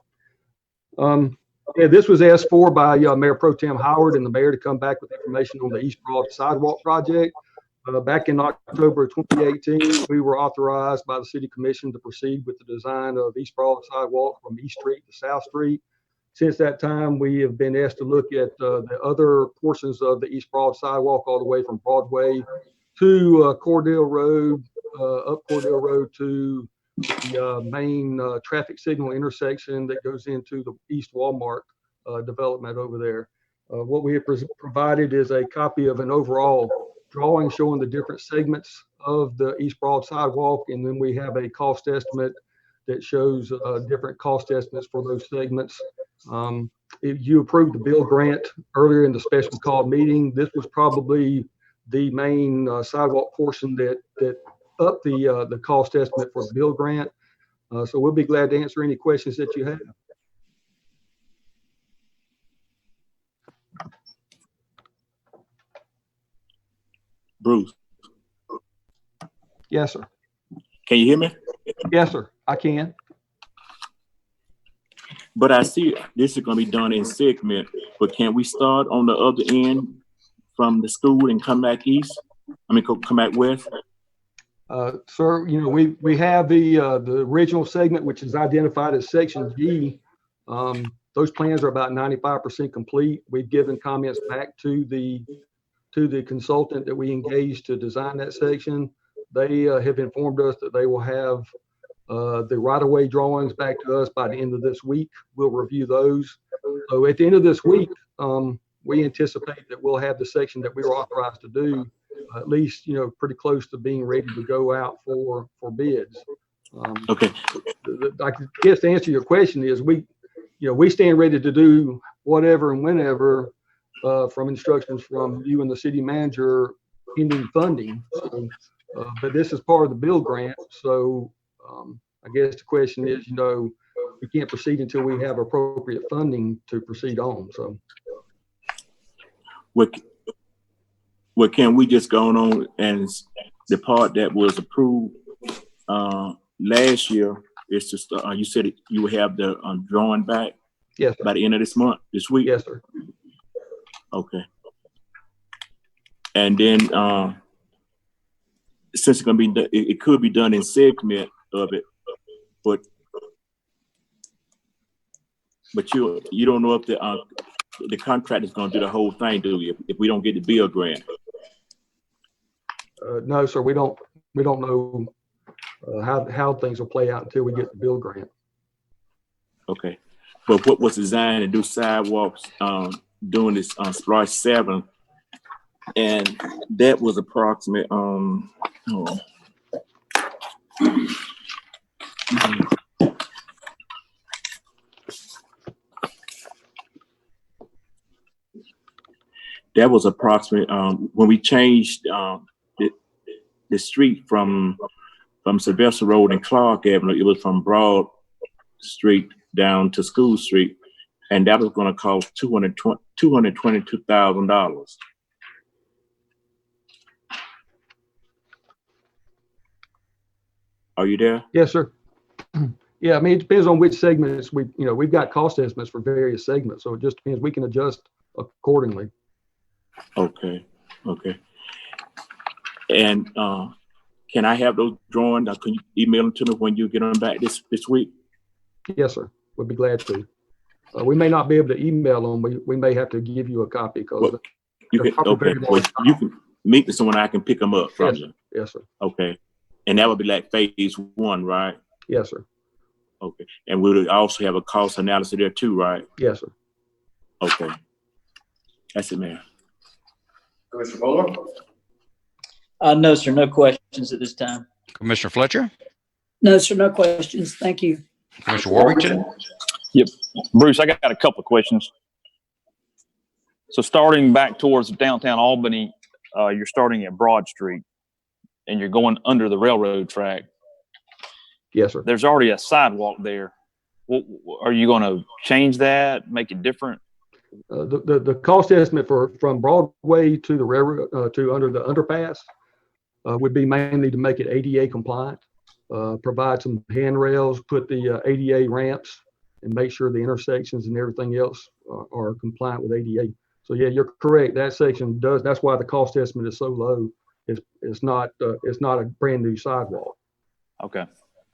Yeah, this was asked for by Mayor Pro Tem Howard and the mayor to come back with information on the East Broad sidewalk project. Back in October 2018, we were authorized by the City Commission to proceed with the design of East Broad sidewalk from East Street to South Street. Since that time, we have been asked to look at the other portions of the East Broad sidewalk, all the way from Broadway to Cordell Road, up Cordell Road to the main traffic signal intersection that goes into the East Walmart development over there. What we have provided is a copy of an overall drawing showing the different segments of the East Broad sidewalk, and then we have a cost estimate that shows different cost estimates for those segments. If you approved the bill grant earlier in the special call meeting, this was probably the main sidewalk portion that upped the cost estimate for the bill grant. So we'll be glad to answer any questions that you have. Bruce. Yes, sir. Can you hear me? Yes, sir. I can. But I see this is going to be done in segment, but can we start on the other end from the school and come back east? I mean, come back west? Sir, you know, we have the original segment, which is identified as section G. Those plans are about 95% complete. We've given comments back to the consultant that we engaged to design that section. They have informed us that they will have the right-of-way drawings back to us by the end of this week. We'll review those. So at the end of this week, we anticipate that we'll have the section that we were authorized to do, at least, you know, pretty close to being ready to go out for bids. Okay. I guess to answer your question is we stand ready to do whatever and whenever from instructions from you and the city manager pending funding. So, but this is part of the bill grant. So I guess the question is, you know, we can't proceed until we have appropriate funding to proceed on. So. What can we just go on and the part that was approved last year is just you said you will have the drawing back. Yes, sir. By the end of this week. Yes, sir. Okay. And then since it's gonna be it could be done in segment of it, but you don't know if the contract is going to do the whole thing, do we? If we don't get the bill grant? No, sir. We don't know how things will play out until we get the bill grant. Okay, but what was designed to do sidewalks doing this on Splice 7, and that was approximate. That was approximate when we changed the street from Sylvester Road and Clark Avenue. It was from Broad Street down to School Street, and that was going to cost $222,000. Are you there? Yes, sir. Yeah, I mean, it depends on which segments we've got cost estimates for various segments, so it just depends. We can adjust accordingly. Okay. And can I have those drawings? Can you email them to me when you get them back this week? Yes, sir. We'd be glad to. We may not be able to email them. We may have to give you a copy because you can meet with someone I can pick them up from you. Yes, sir. Okay. And that would be like phase 1, right? Yes, sir. Okay, and we'll also have a cost analysis there too, right? Yes, sir. Okay. That's it, Mayor. Commissioner Bowler? No, sir, no questions at this time. Commissioner Fletcher, No, sir, no questions. Thank you. Commissioner Warrington. Yep. Bruce, I got a couple of questions. So starting back towards downtown Albany, you're starting at Broad Street and you're going under the railroad track. Yes, sir. There's already a sidewalk there. Are you going to change that, make it different? The cost estimate from Broadway to the railroad, to under the underpass, would be mainly to make it ADA compliant, provide some handrails, put the ADA ramps, and make sure the intersections and everything else are compliant with ADA. So yeah, you're correct. That section does. That's why the cost estimate is so low. It's not a brand new sidewalk. Okay.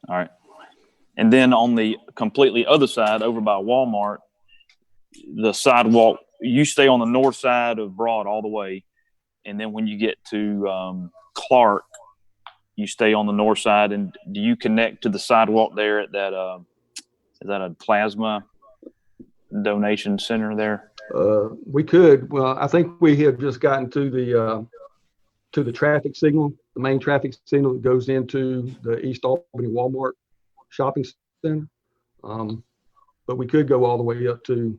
All right. And then on the completely other side, over by Walmart, the sidewalk, you stay on the north side of Broad all the way. And then when you get to Clark, you stay on the north side. And do you connect to the sidewalk there at that, is that a plasma donation center there? We could. Well, I think we have just gotten to the traffic signal, the main traffic signal that goes into the East Albany Walmart shopping center. But we could go all the way up to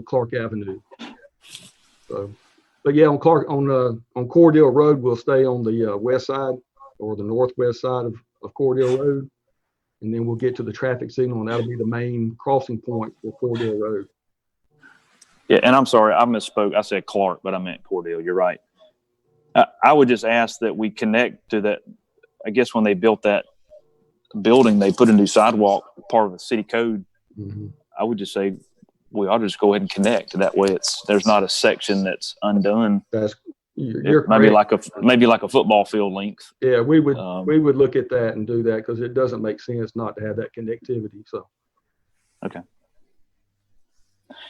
Clark Avenue. So, but yeah, on Cordell Road, we'll stay on the west side or the northwest side of Cordell Road, and then we'll get to the traffic signal, and that'll be the main crossing point for Cordell Road. Yeah, and I'm sorry, I misspoke. I said Clark, but I meant Cordell. You're right. I would just ask that we connect to that. I guess when they built that building, they put a new sidewalk, part of the city code. Mm-hmm. I would just say we ought to just go ahead and connect. That way, there's not a section that's undone. You're maybe correct. like a football field length. Yeah, we would look at that and do that because it doesn't make sense not to have that connectivity. So, okay.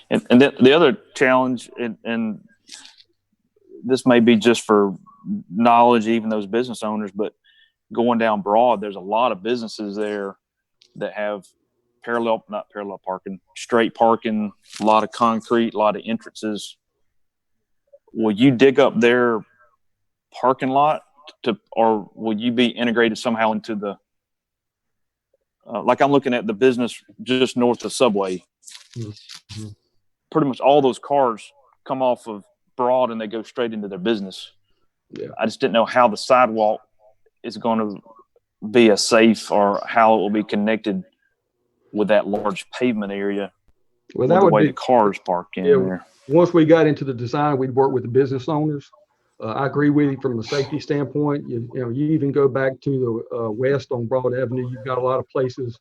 And then the other challenge, and this may be just for knowledge, even those business owners, but going down Broad, there's a lot of businesses there that have not parallel parking, straight parking, a lot of concrete, a lot of entrances. Will you dig up their parking lot or will you be integrated somehow into the, like I'm looking at the business just north of Subway. Mm-hmm. Pretty much all those cars come off of Broad and they go straight into their business. Yeah. I just didn't know how the sidewalk is going to be a safe or how it will be connected with that large pavement area. Well, that with the would way be the cars park in yeah, there. Once we got into the design, we'd work with the business owners. I agree with you from the safety standpoint. You even go back to the west on Broad Avenue. You've got a lot of places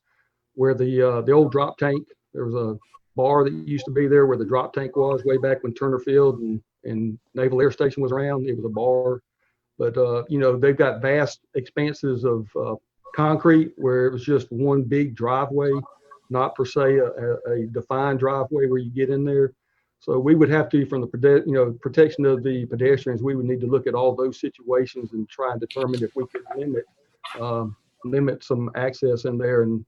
where the old drop tank. There was a bar that used to be there where the drop tank was way back when Turner Field and Naval Air Station was around. It was a bar, but they've got vast expanses of concrete where it was just one big driveway, not per se a defined driveway where you get in there. So we would have to, from the protection of the pedestrians, we would need to look at all those situations and try and determine if we could limit some access in there and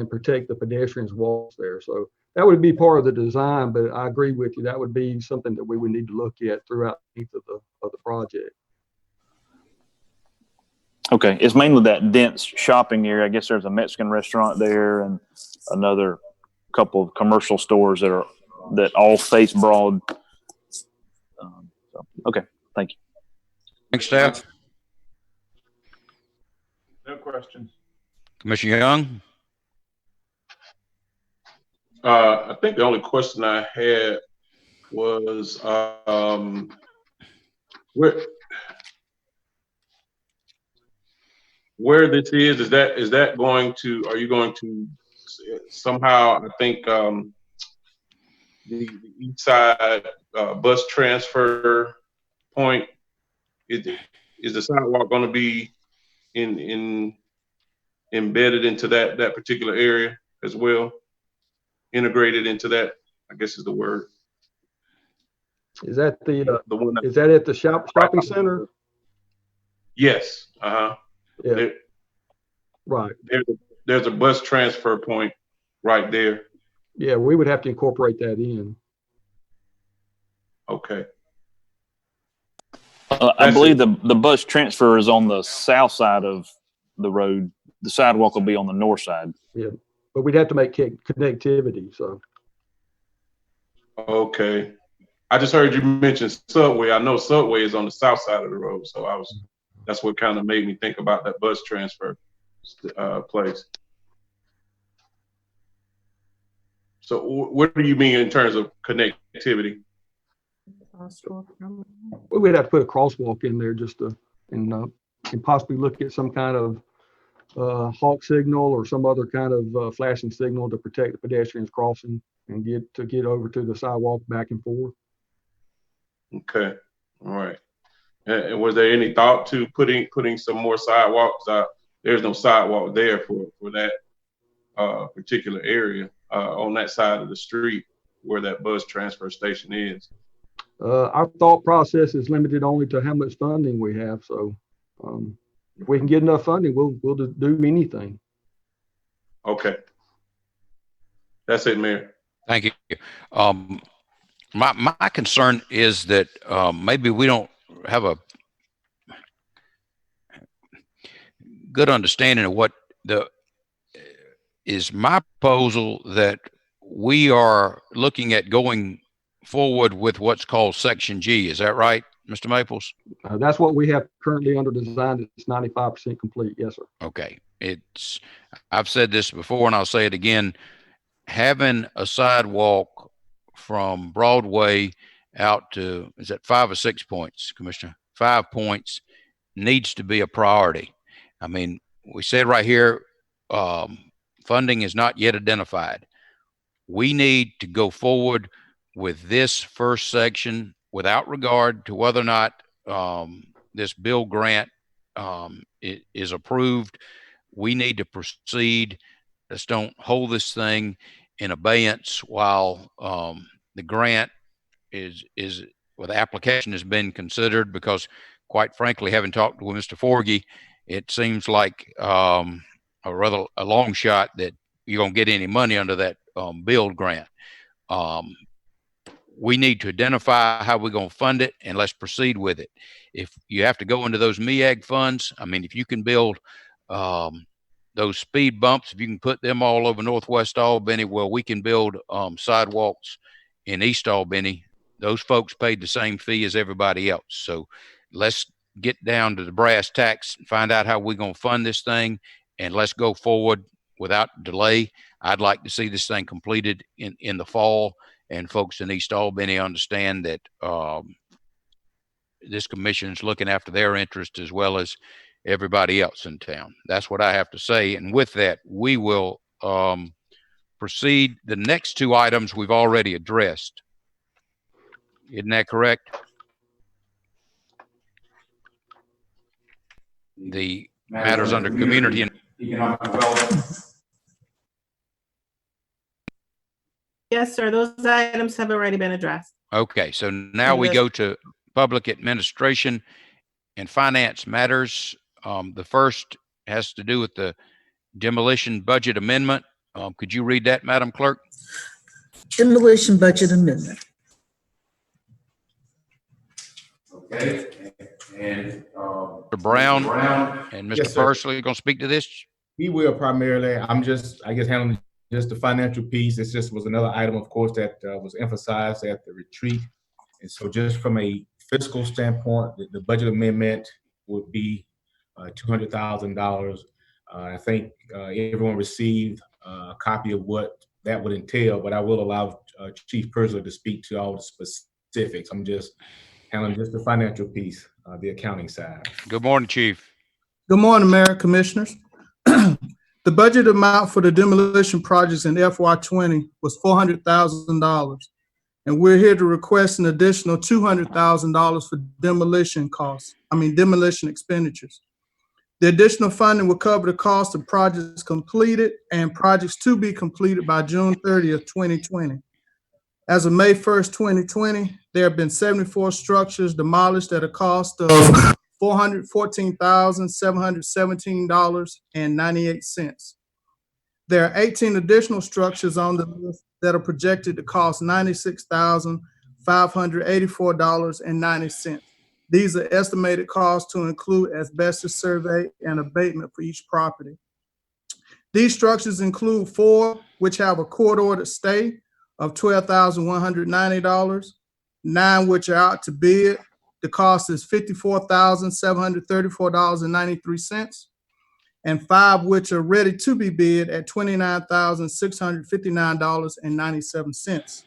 protect the pedestrians' walks there. So that would be part of the design, but I agree with you. That would be something that we would need to look at throughout the length of the project. Okay, it's mainly that dense shopping area. I guess there's a Mexican restaurant there and another couple of commercial stores that all face Broad. Okay, thank you. Thanks, staff. No questions. Commissioner Young. I think the only question I had was where this is that going to, are you going to somehow, I think the east side bus transfer point, is the sidewalk going to be embedded into that particular area as well? Integrated into that, I guess is the word. Is that the one is that at the shopping center? Yes. Uh-huh. Yeah. Right. there's a bus transfer point right there. Yeah, we would have to incorporate that in. Okay. I believe the bus transfer is on the south side of the road. The sidewalk will be on the north side. Yeah, but we'd have to make connectivity, so. Okay. I just heard you mention Subway. I know Subway is on the south side of the road, so that's what kind of made me think about that bus transfer place. So what do you mean in terms of connectivity? We would have to put a crosswalk in there just to, and possibly look at some kind of hawk signal or some other kind of flashing signal to protect the pedestrians crossing and get over to the sidewalk back and forth. Okay, all right. And was there any thought to putting some more sidewalks? There's no sidewalk there for that particular area on that side of the street where that bus transfer station is. Our thought process is limited only to how much funding we have. So if we can get enough funding, we'll do anything. Okay. That's it, Mayor. Thank you. My concern is that maybe we don't have a good understanding of what is my proposal, that we are looking at going forward with what's called Section G. Is that right, Mr. Maples? That's what we have currently under design. It's 95% complete. Yes, sir. Okay. I've said this before and I'll say it again. Having a sidewalk from Broadway out to, is that 5 or 6 points, Commissioner? 5 points needs to be a priority. I mean, we said right here, funding is not yet identified. We need to go forward with this first section without regard to whether or not this bill grant is approved. We need to proceed. Let's don't hold this thing in abeyance while the grant is the application has been considered, because quite frankly, having talked with Mr. Forgy, it seems like a long shot that you're going to get any money under that build grant. We need to identify how we're going to fund it, and let's proceed with it. If you have to go into those MEAG funds, I mean, if you can build those speed bumps, if you can put them all over Northwest Albany, well, we can build sidewalks in East Albany. Those folks paid the same fee as everybody else. So let's get down to the brass tacks and find out how we're going to fund this thing, and let's go forward without delay. I'd like to see this thing completed in the fall, and folks in East Albany understand that this commission is looking after their interest as well as everybody else in town. That's what I have to say. And with that, we will proceed. The next two items we've already addressed. Isn't that correct? The matters under community and economic development. Yes, sir. Those items have already been addressed. Okay, so now we go to public administration and finance matters. The first has to do with the demolition budget amendment. Could you read that, Madam Clerk? Demolition budget amendment. Okay, and Mr. Brown and Mr. Yes, sir. Pursley are going to speak to this. He will primarily. I'm just, I guess, handling just the financial piece. This just was another item, of course, that was emphasized at the retreat. And so just from a fiscal standpoint, the budget amendment would be $200,000. I think everyone received a copy of what that would entail, but I will allow Chief Pursley to speak to all the specifics. I'm just handling just the financial piece, the accounting side. Good morning, Chief. Good morning, Mayor, Commissioners. The budget amount for the demolition projects in FY20 was $400,000, and we're here to request an additional $200,000 for demolition expenditures. The additional funding will cover the cost of projects completed and projects to be completed by June 30th, 2020. As of May 1st, 2020, there have been 74 structures demolished at a cost of $414,717.98. There are 18 additional structures on the list that are projected to cost $96,584.90. These are estimated costs to include asbestos survey and abatement for each property. These structures include 4 which have a court-ordered stay of $12,190, 9 which are out to bid. The cost is $54,734.93, and 5 which are ready to be bid at $29,659.97.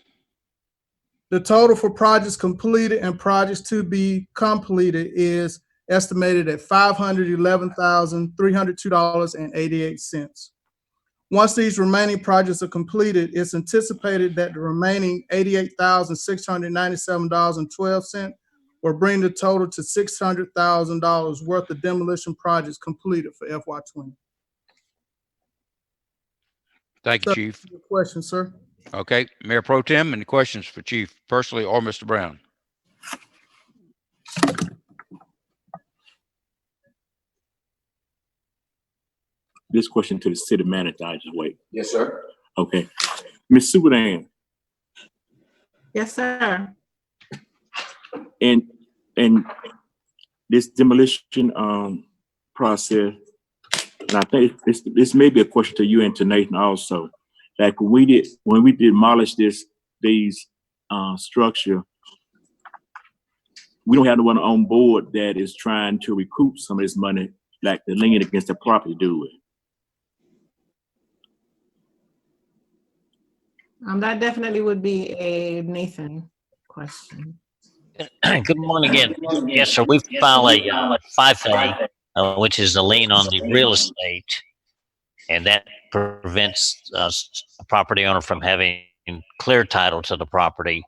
The total for projects completed and projects to be completed is estimated at $511,302.88. Once these remaining projects are completed, it's anticipated that the remaining $88,697.12 will bring the total to $600,000 worth of demolition projects completed for FY20. Thank you, Chief. Question, sir. Okay, Mayor Pro Tem, any questions for Chief personally or Mr. Brown? This question to the city manager, I just wait. Yes, sir. Okay. Ms. Subadan, Yes, sir. and this demolition process, and I think this may be a question to you and to Nathan also. Like when we demolished these structure, we don't have the one on board that is trying to recoup some of this money, like the lien against the property, do we? That definitely would be a Nathan question. Good morning again. Yes, sir. We file a 5A, which is a lien on the real estate, and that prevents a property owner from having clear title to the property.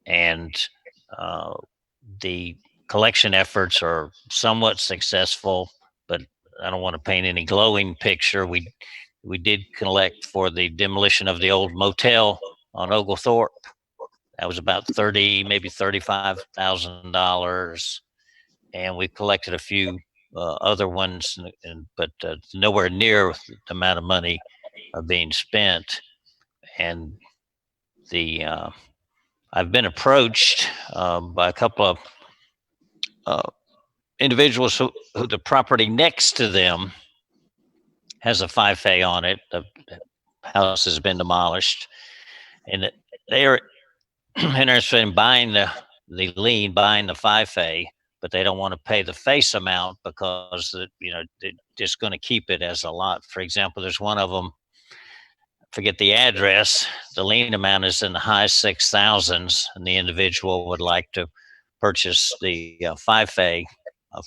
And the collection efforts are somewhat successful, but I don't want to paint any glowing picture. We did collect for the demolition of the old motel on Oglethorpe. That was about maybe $35,000, and we collected a few other ones, but nowhere near the amount of money being spent. And I've been approached by a couple of individuals who the property next to them has a 5A on it. The house has been demolished, and they are interested in buying the lien, buying the 5A, but they don't want to pay the face amount because they're just going to keep it as a lot. For example, there's one of them, forget the address, the lien amount is in the high 6,000s, and the individual would like to purchase the 5A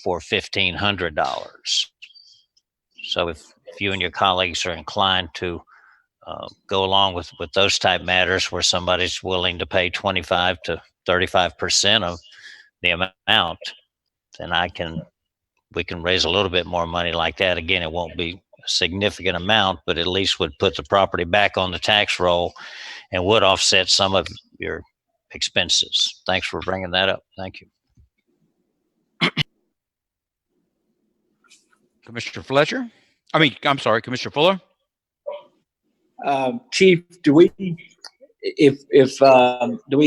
for $1,500. So if you and your colleagues are inclined to go along with those type matters where somebody's willing to pay 25 to 35% of the amount, then we can raise a little bit more money like that. Again, it won't be a significant amount, but at least would put the property back on the tax roll and would offset some of your expenses. Thanks for bringing that up. Thank you. Commissioner Fletcher? Commissioner Fuller? Chief, do we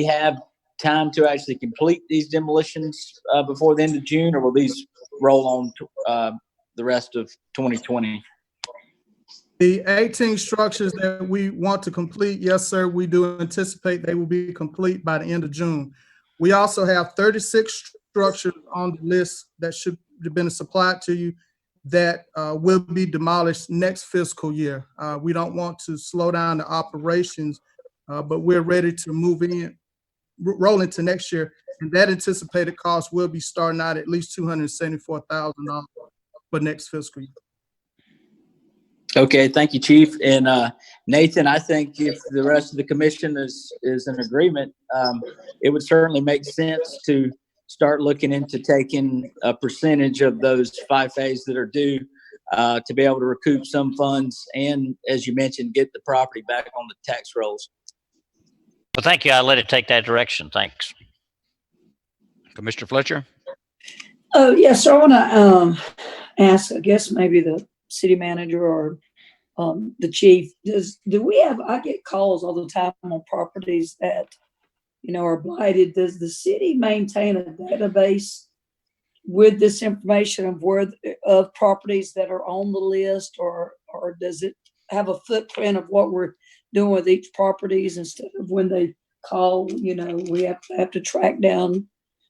have time to actually complete these demolitions before the end of June, or will these roll on to the rest of 2020? The 18 structures that we want to complete, yes, sir, we do anticipate they will be complete by the end of June. We also have 36 structures on the list that should have been supplied to you that will be demolished next fiscal year. We don't want to slow down the operations, but we're ready to roll into next year. And that anticipated cost will be starting out at least $274,000 for next fiscal year. Okay, thank you, Chief. And Nathan, I think if the rest of the commission is in agreement, it would certainly make sense to start looking into taking a percentage of those 5As that are due to be able to recoup some funds and, as you mentioned, get the property back on the tax rolls. Well, thank you. I'll let it take that direction. Thanks. Commissioner Fletcher? Oh, yes, sir. I want to ask, I guess maybe the city manager or the chief, do we have, I get calls all the time on properties that, you know, are blighted. Does the city maintain a database with this information of properties that are on the list, or does it have a footprint of what we're doing with each properties instead of when they call, you know, we have to track down?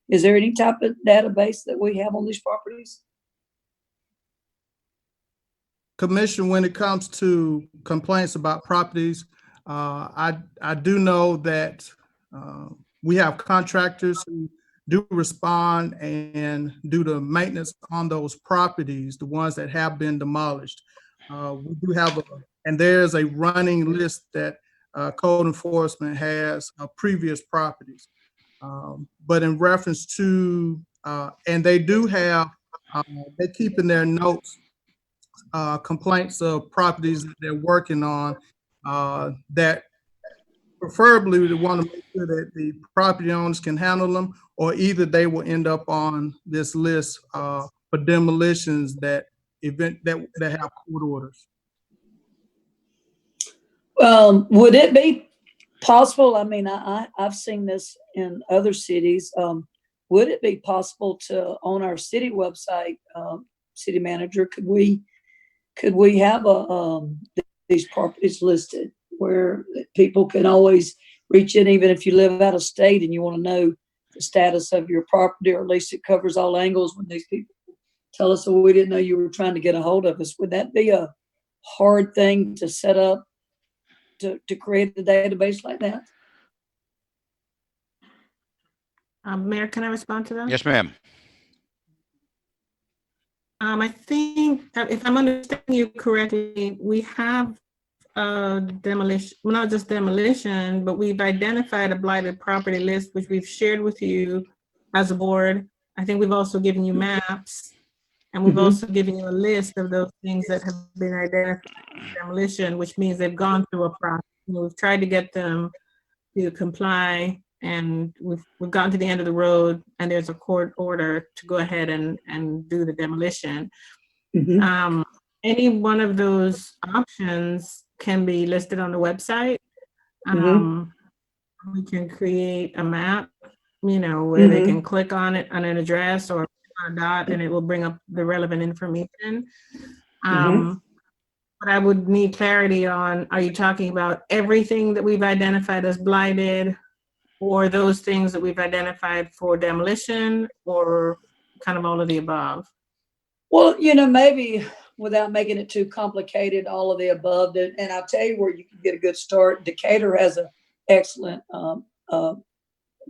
Is there any type of database that we have on these properties? Commissioner, when it comes to complaints about properties, I do know that we have contractors who do respond and do the maintenance on those properties, the ones that have been demolished. We do have and there's a running list that code enforcement has of previous properties. But in reference to, and they do have, they keep in their notes complaints of properties that they're working on, that preferably we want to make sure that the property owners can handle them, or either they will end up on this list for demolitions that have court orders. Would it be possible? I mean, I've seen this in other cities. Would it be possible to, on our city website, city manager, could we have these properties listed where people can always reach in, even if you live out of state and you want to know the status of your property, or at least it covers all angles when these people tell us, oh, we didn't know you were trying to get a hold of us. Would that be a hard thing to set up to create a database like that? Mayor, can I respond to that? Yes, ma'am. I think if I'm understanding you correctly, we have demolition, well, not just demolition, but we've identified a blighted property list, which we've shared with you as a board. I think we've also given you maps, and we've also given you a list of those things that have been identified as demolition, which means they've gone through a process. We've tried to get them to comply, and we've gotten to the end of the road, and there's a court order to go ahead and do the demolition. Any one of those options can be listed on the website. We can create a map, you know, where they can click on it on an address or a dot, and it will bring up the relevant information. But I would need clarity on, are you talking about everything that we've identified as blighted, or those things that we've identified for demolition, or kind of all of the above? Well, you know, maybe without making it too complicated, all of the above. And I'll tell you where you can get a good start. Decatur has an excellent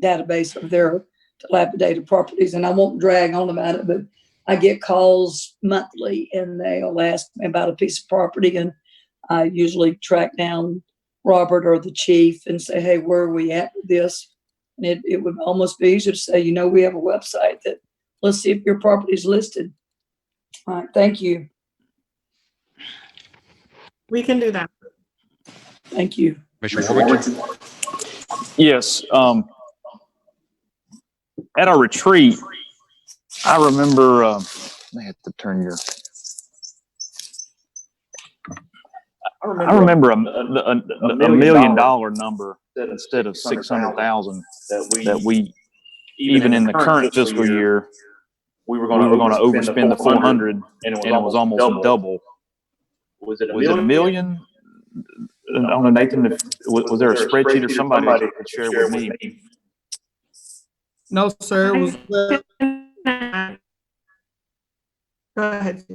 database of their dilapidated properties, and I won't drag on about it, but I get calls monthly, and they'll ask me about a piece of property, and I usually track down Robert or the chief and say, hey, where are we at with this? And it would almost be easier to say, you know, we have a website that, let's see if your property is listed. All right, thank you. We can do that. Thank you. Mr. Warwick. Yes. At our retreat, I remember, I have to turn your, I remember a $1 million number instead of 600,000 that we, even in the current fiscal year, we were going to overspend the 400, and it was almost double. Was it a million? I don't know, Nathan, was there a spreadsheet or somebody that could share with me? No, sir. It was, go ahead.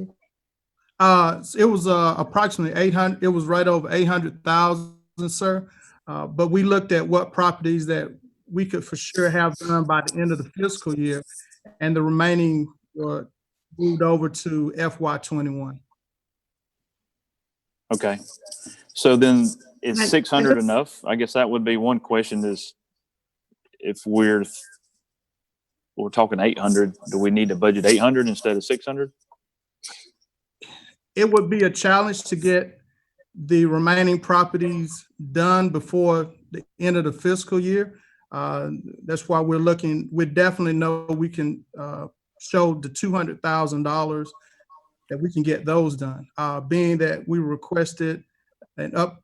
It was approximately 800. It was right over 800,000, sir. But we looked at what properties that we could for sure have done by the end of the fiscal year, and the remaining were moved over to FY21. Okay. So then is 600 enough? I guess that would be one question, is if we're talking 800, do we need to budget 800 instead of 600? It would be a challenge to get the remaining properties done before the end of the fiscal year. That's why we're looking, we definitely know we can show the $200,000 that we can get those done. Being that we requested an up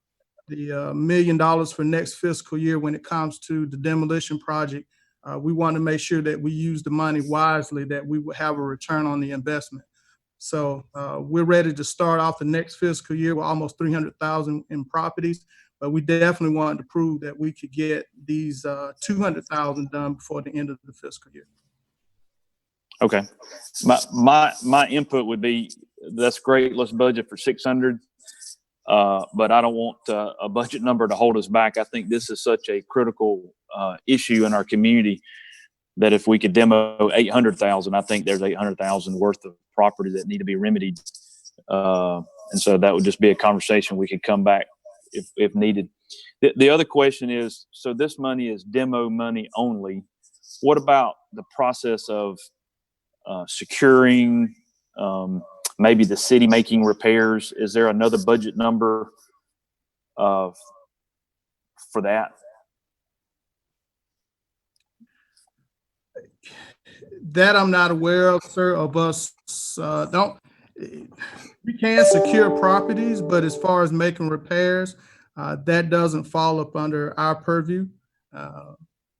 the $1 million for next fiscal year when it comes to the demolition project, we want to make sure that we use the money wisely, that we will have a return on the investment. So we're ready to start off the next fiscal year with almost 300,000 in properties, but we definitely wanted to prove that we could get these 200,000 done before the end of the fiscal year. Okay. My input would be, that's great. Let's budget for 600. But I don't want a budget number to hold us back. I think this is such a critical issue in our community that if we could demo 800,000, I think there's 800,000 worth of property that need to be remedied. And so that would just be a conversation we could come back if needed. The other question is, so this money is demo money only. What about the process of securing, maybe the city making repairs? Is there another budget number for that? That I'm not aware of, sir, of us. We can secure properties, but as far as making repairs, that doesn't fall up under our purview.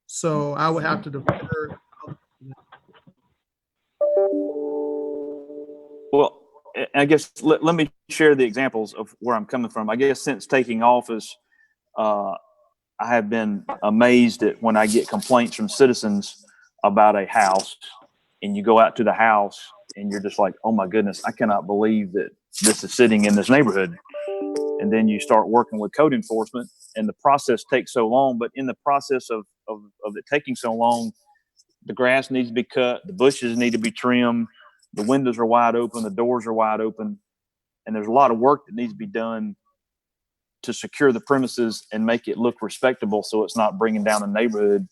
So I would have to defer. Well, I guess let me share the examples of where I'm coming from. I guess since taking office, I have been amazed at when I get complaints from citizens about a house, and you go out to the house and you're just like, oh my goodness, I cannot believe that this is sitting in this neighborhood. And then you start working with code enforcement, and the process takes so long. But in the process of it taking so long, the grass needs to be cut, the bushes need to be trimmed, the windows are wide open, the doors are wide open, and there's a lot of work that needs to be done to secure the premises and make it look respectable, so it's not bringing down the neighborhood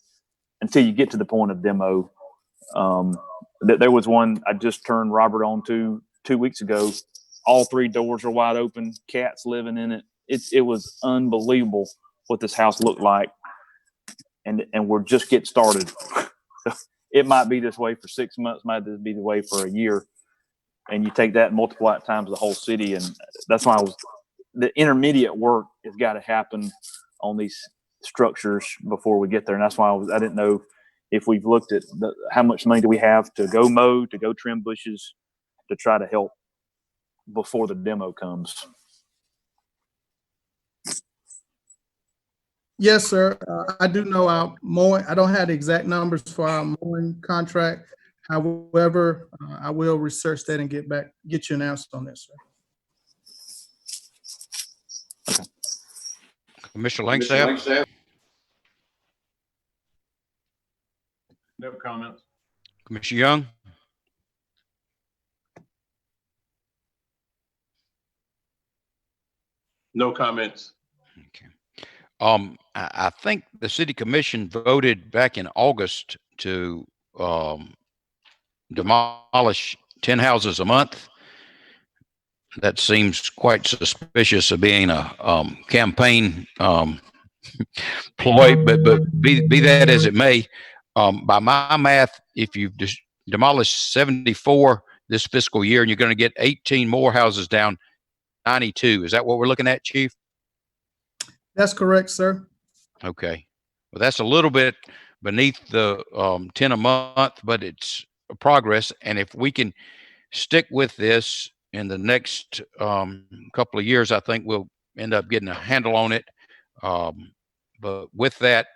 until you get to the point of demo. There was one I just turned Robert on to 2 weeks ago. All 3 doors are wide open, cats living in it. It was unbelievable what this house looked like, and we're just getting started. It might be this way for 6 months, might just be the way for a year. And you take that and multiply it times the whole city. And that's why the intermediate work has got to happen on these structures before we get there. And that's why I didn't know if we've looked at how much money do we have to go mow, to go trim bushes, to try to help before the demo comes. Yes, sir. I do know our mowing. I don't have the exact numbers for our mowing contract. However, I will research that and get you an answer on this, sir. Commissioner Langstaff? No comments. Commissioner Young? No comments. I think the city commission voted back in August to demolish 10 houses a month. That seems quite suspicious of being a campaign ploy, but be that as it may, by my math, if you've demolished 74 this fiscal year and you're going to get 18 more houses down, 92. Is that what we're looking at, Chief? That's correct, sir. Okay. Well, that's a little bit beneath the 10 a month, but it's a progress. And if we can stick with this in the next couple of years, I think we'll end up getting a handle on it. But with that,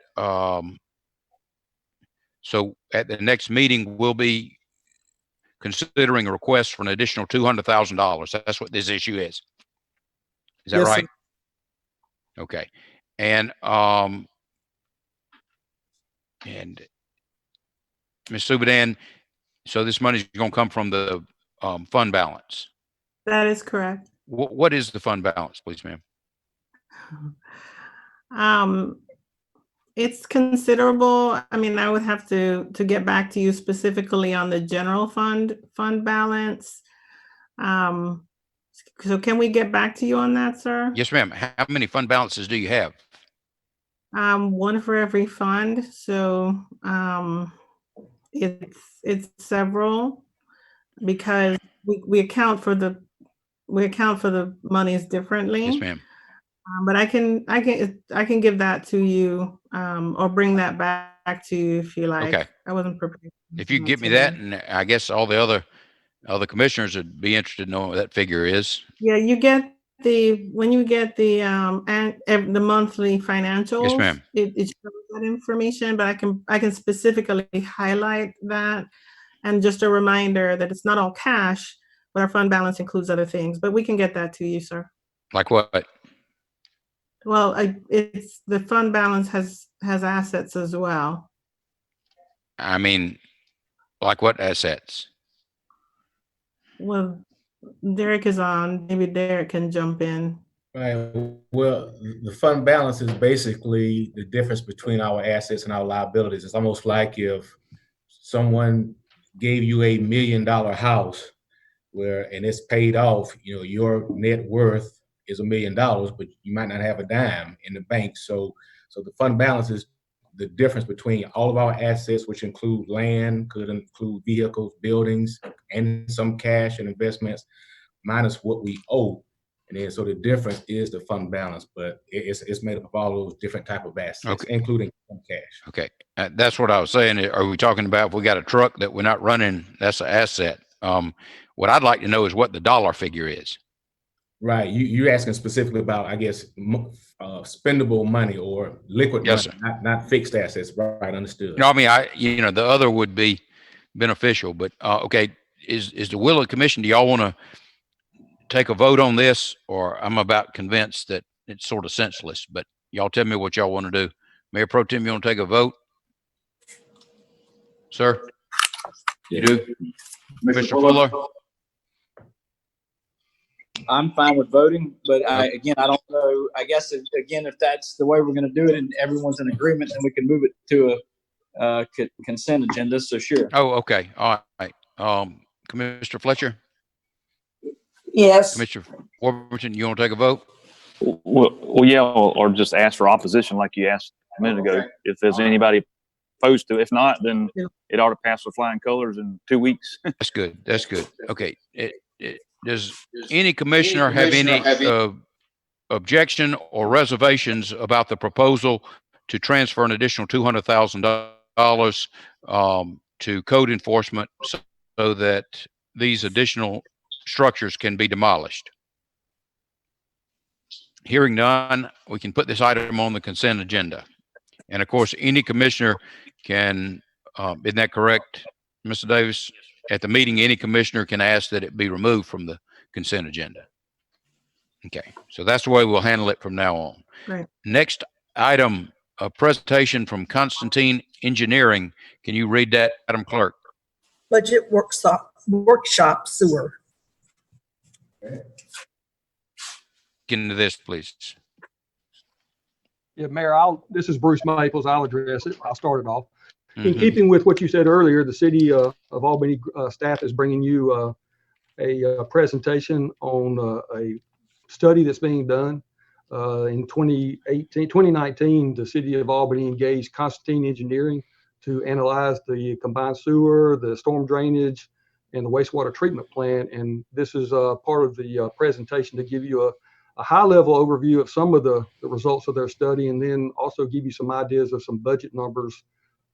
so at the next meeting, we'll be considering a request for an additional $200,000. That's what this issue is. Is that Yes, right? sir. Okay. And Ms. Subadan, so this money is going to come from the fund balance. That is correct. What is the fund balance, please, ma'am? It's considerable. I mean, I would have to get back to you specifically on the general fund balance. So can we get back to you on that, sir? Yes, ma'am. How many fund balances do you have? One for every fund. So it's several. because we account for the monies differently. Yes, ma'am. But I can give that to you, or bring that back to you if you like. Okay. I wasn't prepared. If you get me that, and I guess all the other commissioners would be interested in knowing what that figure is. Yeah, you get when you get the monthly financials. Yes, ma'am. It shows that information, but I can specifically highlight that, and just a reminder that it's not all cash, but our fund balance includes other things. But we can get that to you, sir. Like what? Well, it's the fund balance has assets as well. I mean, like what assets? Well, Derek is on. Maybe Derek can jump in. Right. Well, the fund balance is basically the difference between our assets and our liabilities. It's almost like if someone gave you $1 million house and it's paid off, your net worth is $1 million, but you might not have a dime in the bank. So the fund balance is the difference between all of our assets, which include land, could include vehicles, buildings, and some cash and investments, minus what we owe. And then, so the difference is the fund balance, but it's made up of all those different type of assets, including some cash. Okay. That's what I was saying. Are we talking about if we got a truck that we're not running, that's an asset? What I'd like to know is what the dollar figure is. Right. You're asking specifically about, I guess, spendable money or liquid Yes, money, not fixed assets. Right. Understood. No, I mean, the other would be beneficial, but okay. Is the will of the commission? Do y'all want to take a vote on this, or I'm about convinced that it's sort of senseless, but y'all tell me what y'all want to do. Mayor Pro Tem, you want to take a vote? Sir? You do? Mr. Fuller? I'm fine with voting, but I don't know. I guess if that's the way we're going to do it and everyone's in agreement, then we can move it to a consent agenda. So sure. Oh, okay. All right. Commissioner Fletcher? Yes. Commissioner Warburton, you want to take a vote? Well, yeah, or just ask for opposition like you asked a minute ago. If there's anybody opposed to it. If not, then it ought to pass with flying colors in 2 weeks. That's good. That's good. Okay. Does any commissioner have any objection or reservations about the proposal to transfer an additional $200,000 to code enforcement so that these additional structures can be demolished? Hearing none, we can put this item on the consent agenda. And of course, any commissioner can, isn't that correct, Mr. Davis? At the meeting, any commissioner can ask that it be removed from the consent agenda. Okay, so that's the way we'll handle it from now on. Right. Next item, a presentation from Constantine Engineering. Can you read that, Madam Clerk? Budget workshop sewer. Get into this, please. Yeah, Mayor, this is Bruce Maples. I'll address it. I'll start it off. In Mhm. keeping with what you said earlier, the city of Albany staff is bringing you a presentation on a study that's being done. In 2019, the city of Albany engaged Constantine Engineering to analyze the combined sewer, the storm drainage, and the wastewater treatment plant. And this is part of the presentation to give you a high-level overview of some of the results of their study, and then also give you some ideas of some budget numbers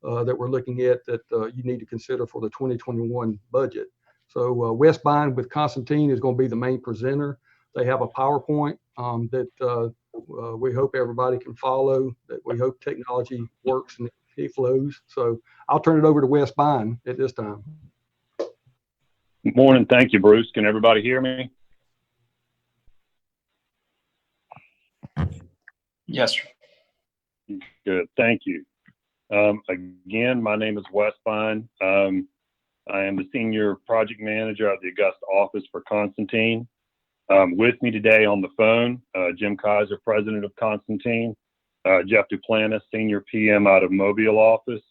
that we're looking at that you need to consider for the 2021 budget. So West Bind with Constantine is going to be the main presenter. They have a PowerPoint that we hope everybody can follow, that we hope technology works and it flows. So I'll turn it over to West Bind at this time. Good morning. Thank you, Bruce. Can everybody hear me? Yes. Good. Thank you. Again, my name is Wes Fine. I am the Senior Project Manager at the Augusta office for Constantine. With me today on the phone, Jim Kaiser, President of Constantine, Jeff Duplantis, Senior PM out of Mobile office,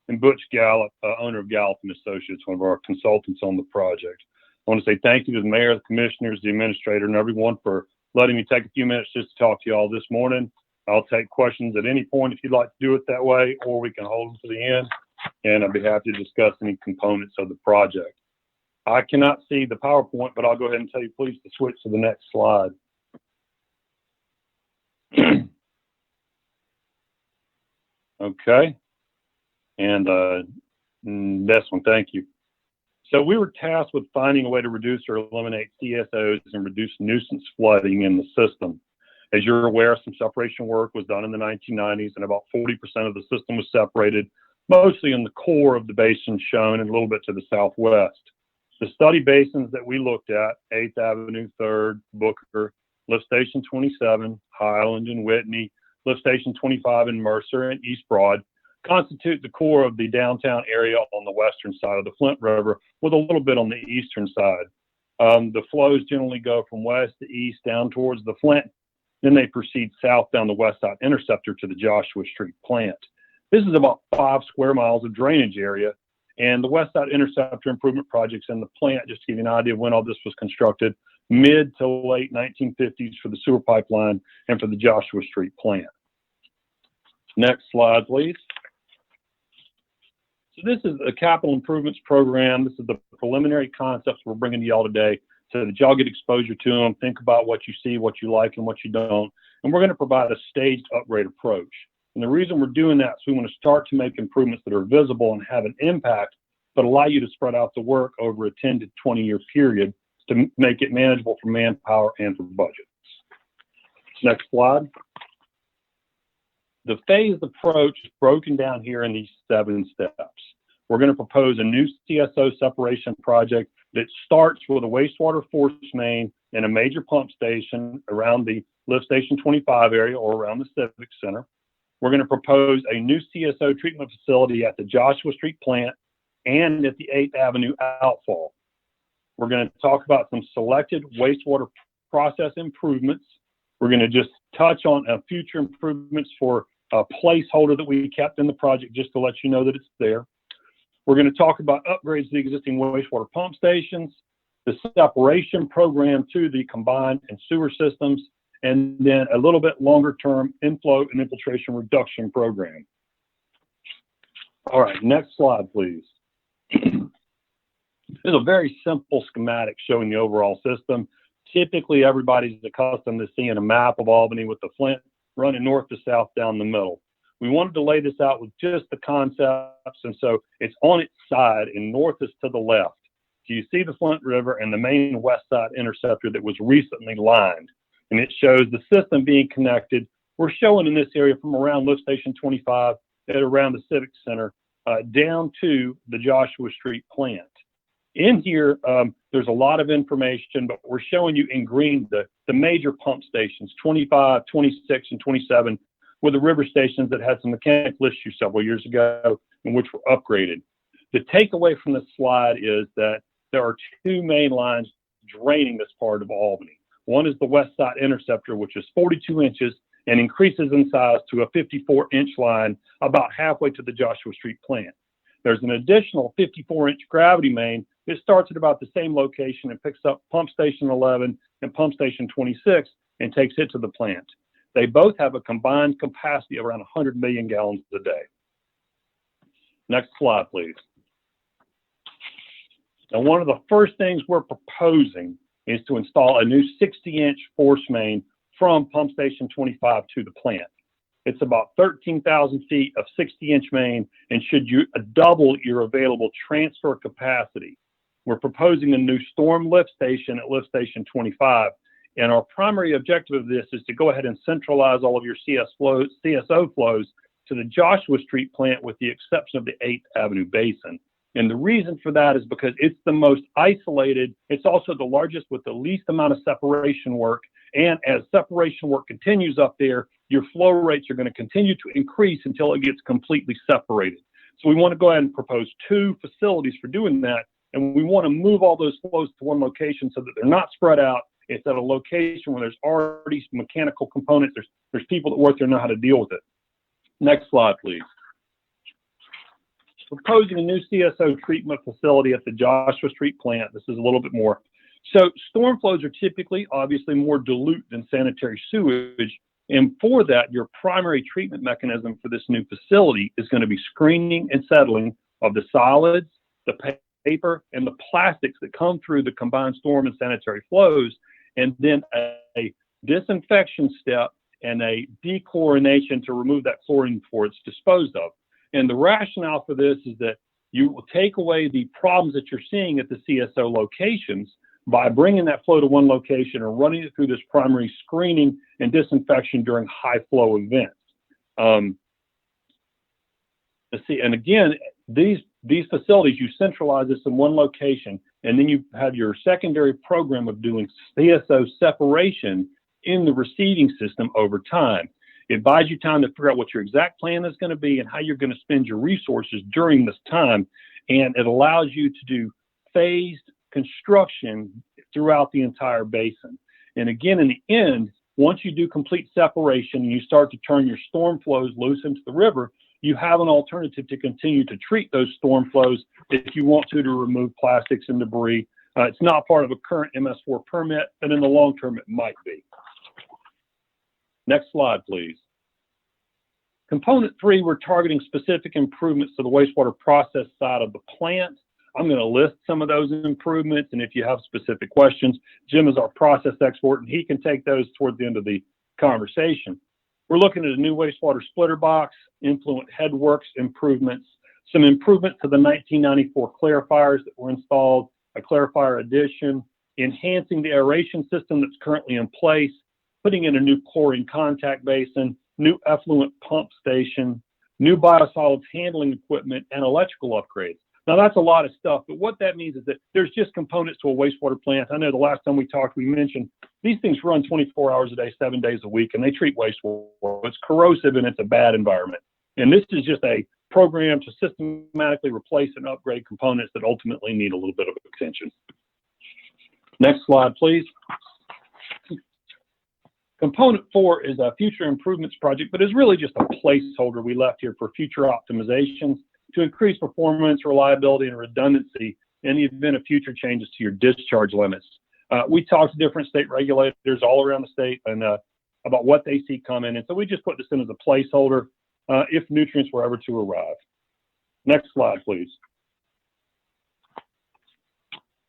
and Butch Gallup, owner of Gallup & Associates, one of our consultants on the project. I want to say thank you to the mayor, the commissioners, the administrator, and everyone for letting me take a few minutes just to talk to you all this morning. I'll take questions at any point if you'd like to do it that way, or we can hold them to the end, and I'd be happy to discuss any components of the project. I cannot see the PowerPoint, but I'll go ahead and tell you please to switch to the next slide. Okay. And this one, thank you. So we were tasked with finding a way to reduce or eliminate CSOs and reduce nuisance flooding in the system. As you're aware, some separation work was done in the 1990s, and about 40% of the system was separated, mostly in the core of the basin shown and a little bit to the southwest. The study basins that we looked at, 8th Avenue, 3rd, Booker, Lift Station 27, Highland and Whitney, Lift Station 25 in Mercer and East Broad, constitute the core of the downtown area on the western side of the Flint River, with a little bit on the eastern side. The flows generally go from west to east down towards the Flint, then they proceed south down the west side interceptor to the Joshua Street plant. This is about 5 square miles of drainage area, and the west side interceptor improvement projects in the plant, just to give you an idea of when all this was constructed, mid to late 1950s for the sewer pipeline and for the Joshua Street plant. Next slide, please. So this is a capital improvements program. This is the preliminary concepts we're bringing to y'all today so that y'all get exposure to them, think about what you see, what you like, and what you don't. And we're going to provide a staged upgrade approach. And the reason we're doing that is we want to start to make improvements that are visible and have an impact, but allow you to spread out the work over a 10 to 20-year period to make it manageable for manpower and for budgets. Next slide. The phased approach is broken down here in these 7 steps. We're going to propose a new CSO separation project that starts with a wastewater force main and a major pump station around the Lift Station 25 area or around the Civic Center. We're going to propose a new CSO treatment facility at the Joshua Street plant and at the 8th Avenue outfall. We're going to talk about some selected wastewater process improvements. We're going to just touch on future improvements for a placeholder that we kept in the project just to let you know that it's there. We're going to talk about upgrades to the existing wastewater pump stations, the separation program to the combined and sewer systems, and then a little bit longer term inflow and infiltration reduction program. All right, next slide, please. This is a very simple schematic showing the overall system. Typically, everybody's accustomed to seeing a map of Albany with the Flint running north to south down the middle. We wanted to lay this out with just the concepts, and so it's on its side, and north is to the left. So you see the Flint River and the main west side interceptor that was recently lined, and it shows the system being connected. We're showing in this area from around Lift Station 25 at around the Civic Center down to the Joshua Street plant. In here, there's a lot of information, but we're showing you in green the major pump stations, 25, 26, and 27, with the river stations that had some mechanical issues several years ago and which were upgraded. The takeaway from this slide is that there are 2 main lines draining this part of Albany. One is the west side interceptor, which is 42 inches and increases in size to a 54-inch line about halfway to the Joshua Street plant. There's an additional 54-inch gravity main that starts at about the same location and picks up pump station 11 and pump station 26 and takes it to the plant. They both have a combined capacity of around 100 million gallons a day. Next slide, please. Now, one of the first things we're proposing is to install a new 60-inch force main from pump station 25 to the plant. It's about 13,000 feet of 60-inch main and should double your available transfer capacity. We're proposing a new storm lift station at Lift Station 25. And our primary objective of this is to go ahead and centralize all of your CSO flows to the Joshua Street plant with the exception of the 8th Avenue basin. And the reason for that is because it's the most isolated. It's also the largest with the least amount of separation work. And as separation work continues up there, your flow rates are going to continue to increase until it gets completely separated. So we want to go ahead and propose 2 facilities for doing that. And we want to move all those flows to one location so that they're not spread out. It's at a location where there's already mechanical components. There's people that work there know how to deal with it. Next slide, please. Proposing a new CSO treatment facility at the Joshua Street plant. This is a little bit more. So storm flows are typically, obviously, more dilute than sanitary sewage. And for that, your primary treatment mechanism for this new facility is going to be screening and settling of the solids, the paper and the plastics that come through the combined storm and sanitary flows, and then a disinfection step and a dechlorination to remove that chlorine before it's disposed of. And the rationale for this is that you will take away the problems that you're seeing at the CSO locations by bringing that flow to one location and running it through this primary screening and disinfection during high flow events. Let's see, and again, these facilities, you centralize this in one location, and then you have your secondary program of doing CSO separation in the receiving system over time. It buys you time to figure out what your exact plan is going to be and how you're going to spend your resources during this time, and it allows you to do phased construction throughout the entire basin. And again, in the end, once you do complete separation and you start to turn your storm flows loose into the river, you have an alternative to continue to treat those storm flows if you want to remove plastics and debris. It's not part of a current MS4 permit, but in the long term, it might be. Next slide, please. Component 3, we're targeting specific improvements to the wastewater process side of the plant. I'm going to list some of those improvements, and if you have specific questions, Jim is our process expert, and he can take those towards the end of the conversation. We're looking at a new wastewater splitter box, influent headworks improvements, some improvements to the 1994 clarifiers that were installed, a clarifier addition, enhancing the aeration system that's currently in place, putting in a new chlorine contact basin, new effluent pump station, new biosolids handling equipment, and electrical upgrades. Now, that's a lot of stuff, but what that means is that there's just components to a wastewater plant. I know the last time we talked, we mentioned these things run 24 hours a day, 7 days a week, and they treat wastewater. It's corrosive and it's a bad environment. And this is just a program to systematically replace and upgrade components that ultimately need a little bit of attention. Next slide, please. Component 4 is a future improvements project, but is really just a placeholder we left here for future optimizations to increase performance, reliability, and redundancy in the event of future changes to your discharge limits. We talked to different state regulators all around the state and about what they see coming, and so we just put this in as a placeholder if nutrients were ever to arrive. Next slide, please.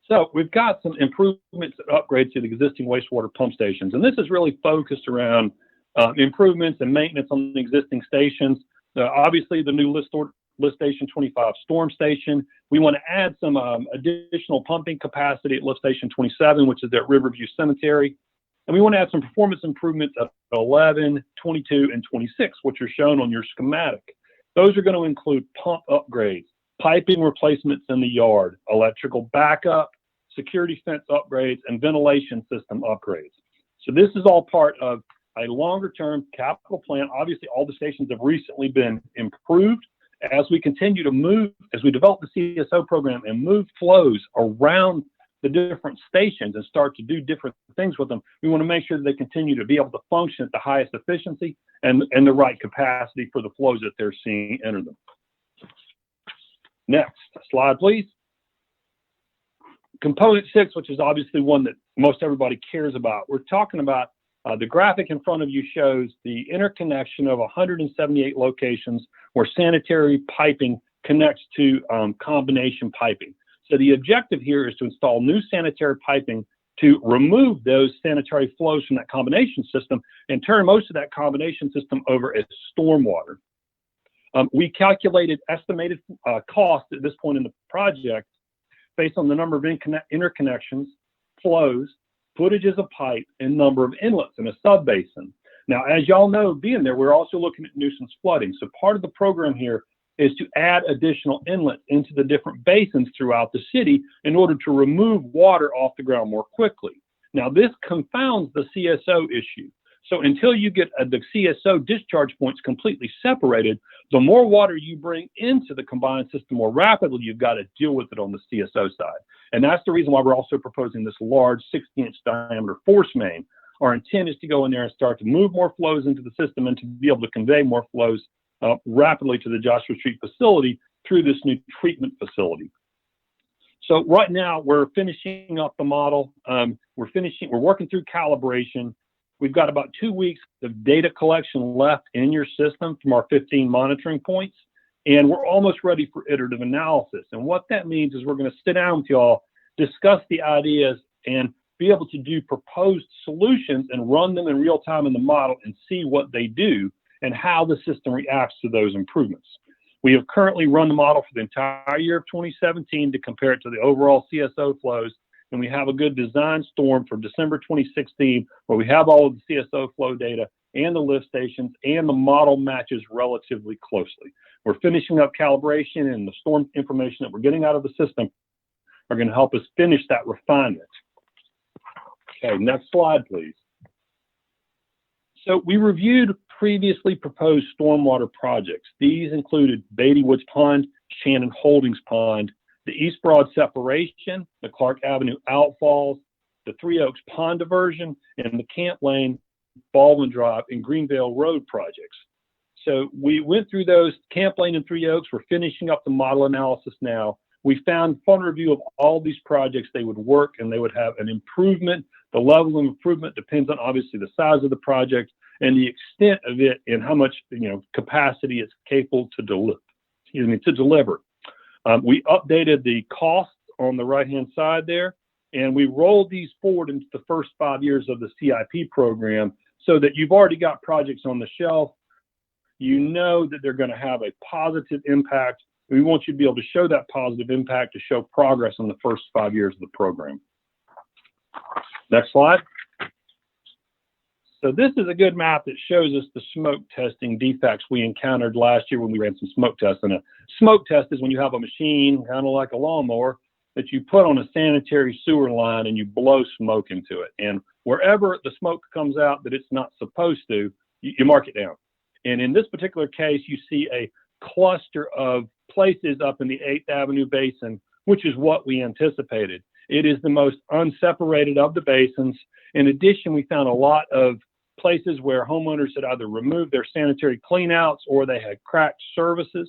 So we've got some improvements and upgrades to the existing wastewater pump stations, and this is really focused around improvements and maintenance on the existing stations. Obviously, the new Lift Station 25 storm station. We want to add some additional pumping capacity at Lift Station 27, which is at Riverview Cemetery. And we want to add some performance improvements at 11, 22, and 26, which are shown on your schematic. Those are going to include pump upgrades, piping replacements in the yard, electrical backup, security fence upgrades, and ventilation system upgrades. So this is all part of a longer-term capital plan. Obviously, all the stations have recently been improved. As we continue to move, as we develop the CSO program and move flows around the different stations and start to do different things with them, we want to make sure that they continue to be able to function at the highest efficiency and the right capacity for the flows that they're seeing enter them. Next slide, please. Component 6, which is obviously one that most everybody cares about. We're talking about the graphic in front of you shows the interconnection of 178 locations where sanitary piping connects to combination piping. So the objective here is to install new sanitary piping to remove those sanitary flows from that combination system and turn most of that combination system over as stormwater. We calculated estimated cost at this point in the project based on the number of interconnections, flows, footages of pipe, and number of inlets in a subbasin. Now, as y'all know, being there, we're also looking at nuisance flooding. So part of the program here is to add additional inlets into the different basins throughout the city in order to remove water off the ground more quickly. Now, this confounds the CSO issue. So until you get the CSO discharge points completely separated, the more water you bring into the combined system more rapidly, you've got to deal with it on the CSO side. And that's the reason why we're also proposing this large 60-inch diameter force main. Our intent is to go in there and start to move more flows into the system and to be able to convey more flows rapidly to the Joshua Street facility through this new treatment facility. So right now we're finishing up the model. We're working through calibration. We've got about 2 weeks of data collection left in your system from our 15 monitoring points. And we're almost ready for iterative analysis. And what that means is we're going to sit down with y'all, discuss the ideas, and be able to do proposed solutions and run them in real time in the model and see what they do and how the system reacts to those improvements. We have currently run the model for the entire year of 2017 to compare it to the overall CSO flows. And we have a good design storm for December 2016, where we have all of the CSO flow data and the lift stations, and the model matches relatively closely. We're finishing up calibration, and the storm information that we're getting out of the system are going to help us finish that refinement. Okay, next slide, please. So we reviewed previously proposed stormwater projects. These included Beatty Woods Pond, Shannon Holdings Pond, the East Broad separation, the Clark Avenue outfalls, the Three Oaks Pond diversion, and the Camp Lane, Baldwin Drive, and Greenvale Road projects. So we went through those. Camp Lane and Three Oaks, we're finishing up the model analysis now. We found fund review of all these projects, they would work and they would have an improvement. The level of improvement depends on obviously the size of the project and the extent of it and how much capacity it's capable to deliver. We updated the costs on the right-hand side there, and we rolled these forward into the first 5 years of the CIP program so that you've already got projects on the shelf. You know that they're going to have a positive impact. We want you to be able to show that positive impact, to show progress in the first 5 years of the program. Next slide. So this is a good map that shows us the smoke testing defects we encountered last year when we ran some smoke tests. And a smoke test is when you have a machine, kind of like a lawnmower, that you put on a sanitary sewer line and you blow smoke into it. And wherever the smoke comes out that it's not supposed to, you mark it down. And in this particular case, you see a cluster of places up in the 8th Avenue Basin, which is what we anticipated. It is the most unseparated of the basins. In addition, we found a lot of places where homeowners had either removed their sanitary cleanouts or they had cracked services.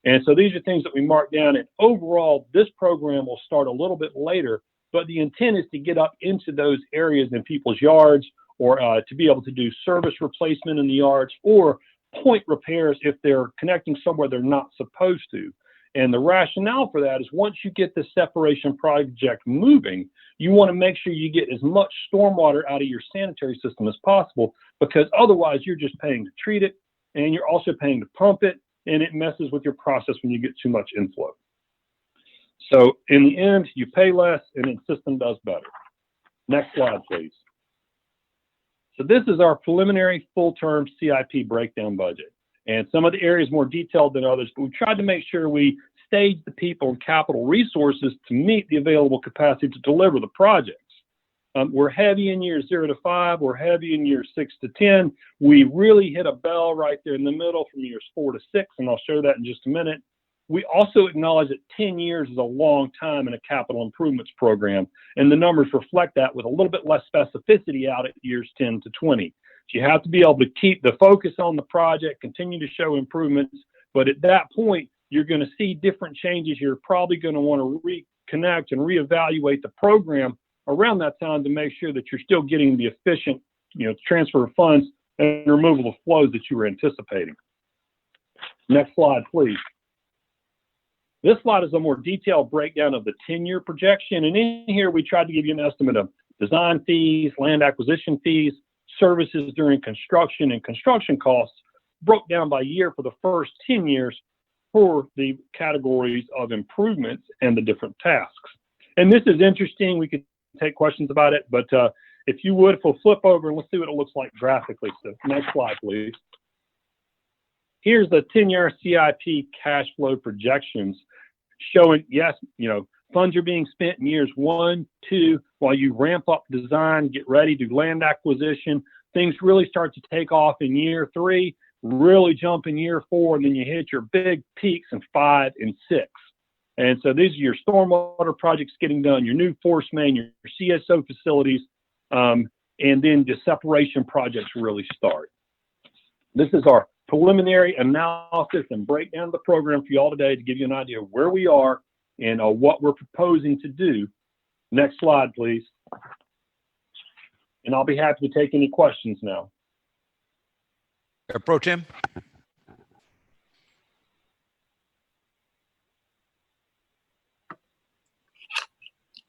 And so these are things that we marked down. And overall, this program will start a little bit later, but the intent is to get up into those areas in people's yards, or to be able to do service replacement in the yards, or point repairs if they're connecting somewhere they're not supposed to. And the rationale for that is once you get the separation project moving, you want to make sure you get as much stormwater out of your sanitary system as possible, because otherwise you're just paying to treat it and you're also paying to pump it, and it messes with your process when you get too much inflow. So in the end, you pay less and the system does better. Next slide, please. So this is our preliminary full-term CIP breakdown budget. And some of the areas more detailed than others, but we tried to make sure we stage the people and capital resources to meet the available capacity to deliver the projects. We're heavy in years 0 to 5. We're heavy in years 6 to 10. We really hit a bell right there in the middle from years 4 to 6, and I'll show that in just a minute. We also acknowledge that 10 years is a long time in a capital improvements program, and the numbers reflect that with a little bit less specificity out at years 10 to 20. So you have to be able to keep the focus on the project, continue to show improvements, but at that point, you're going to see different changes. You're probably going to want to reconnect and reevaluate the program around that time to make sure that you're still getting the efficient, transfer of funds and removal of flows that you were anticipating. Next slide, please. This slide is a more detailed breakdown of the 10-year projection. And in here, we tried to give you an estimate of design fees, land acquisition fees, services during construction, and construction costs broke down by year for the first 10 years for the categories of improvements and the different tasks. And this is interesting. We could take questions about it, but if you would, if we'll flip over and let's see what it looks like graphically. So next slide, please. Here's the 10-year CIP cash flow projections showing, yes, funds are being spent in years 1, 2, while you ramp up design, get ready, do land acquisition. Things really start to take off in year 3, really jump in year 4, and then you hit your big peaks in 5 and 6. And so these are your stormwater projects getting done, your new force main, your CSO facilities, and then the separation projects really start. This is our preliminary analysis and breakdown of the program for you all today to give you an idea of where we are and what we're proposing to do. Next slide, please. And I'll be happy to take any questions now. Pro Tem.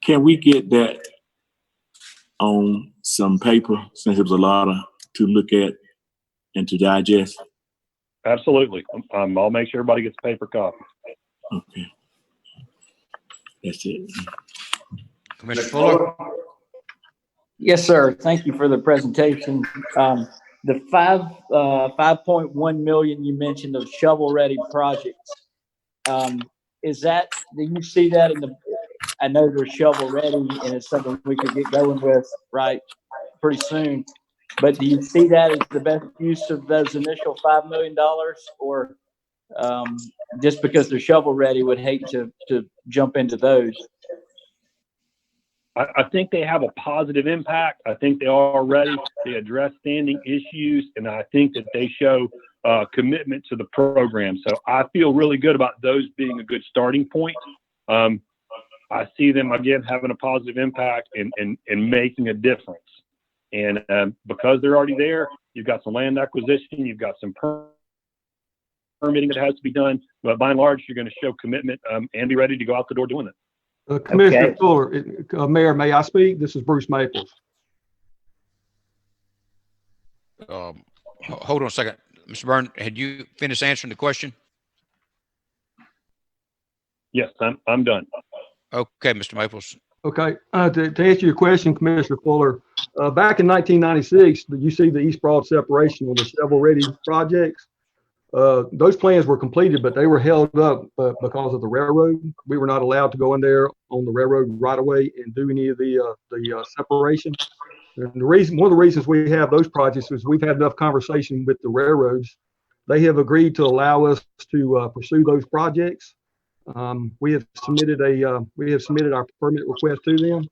Can we get that on some paper, since it was a lot to look at and to digest? Absolutely. I'll make sure everybody gets a paper copy. Okay. That's it. Commissioner Fuller? Yes, sir. Thank you for the presentation. The 5.1 million you mentioned of shovel-ready projects, is that, do you see that in the, I know they're shovel-ready and it's something we could get going with, right, pretty soon. But do you see that as the best use of those initial $5 million, or just because they're shovel-ready would hate to jump into those? I think they have a positive impact. I think they are ready. They address standing issues, and I think that they show commitment to the program. So I feel really good about those being a good starting point. I see them, again, having a positive impact and making a difference. And because they're already there, you've got some land acquisition, you've got some permitting that has to be done. But by and large, you're going to show commitment and be ready to go out the door doing it. Commissioner Fuller, Mayor, may I speak? This is Bruce Maples. Hold on a second. Mr. Byrne, had you finished answering the question? Yes, I'm done. Okay, Mr. Maples. Okay, to answer your question, Commissioner Fuller, back in 1996, you see the East Broad separation on the shovel-ready projects. Those plans were completed, but they were held up because of the railroad. We were not allowed to go in there on the railroad right away and do any of the separation. And one of the reasons we have those projects is we've had enough conversation with the railroads. They have agreed to allow us to pursue those projects. We have submitted our permit request to them,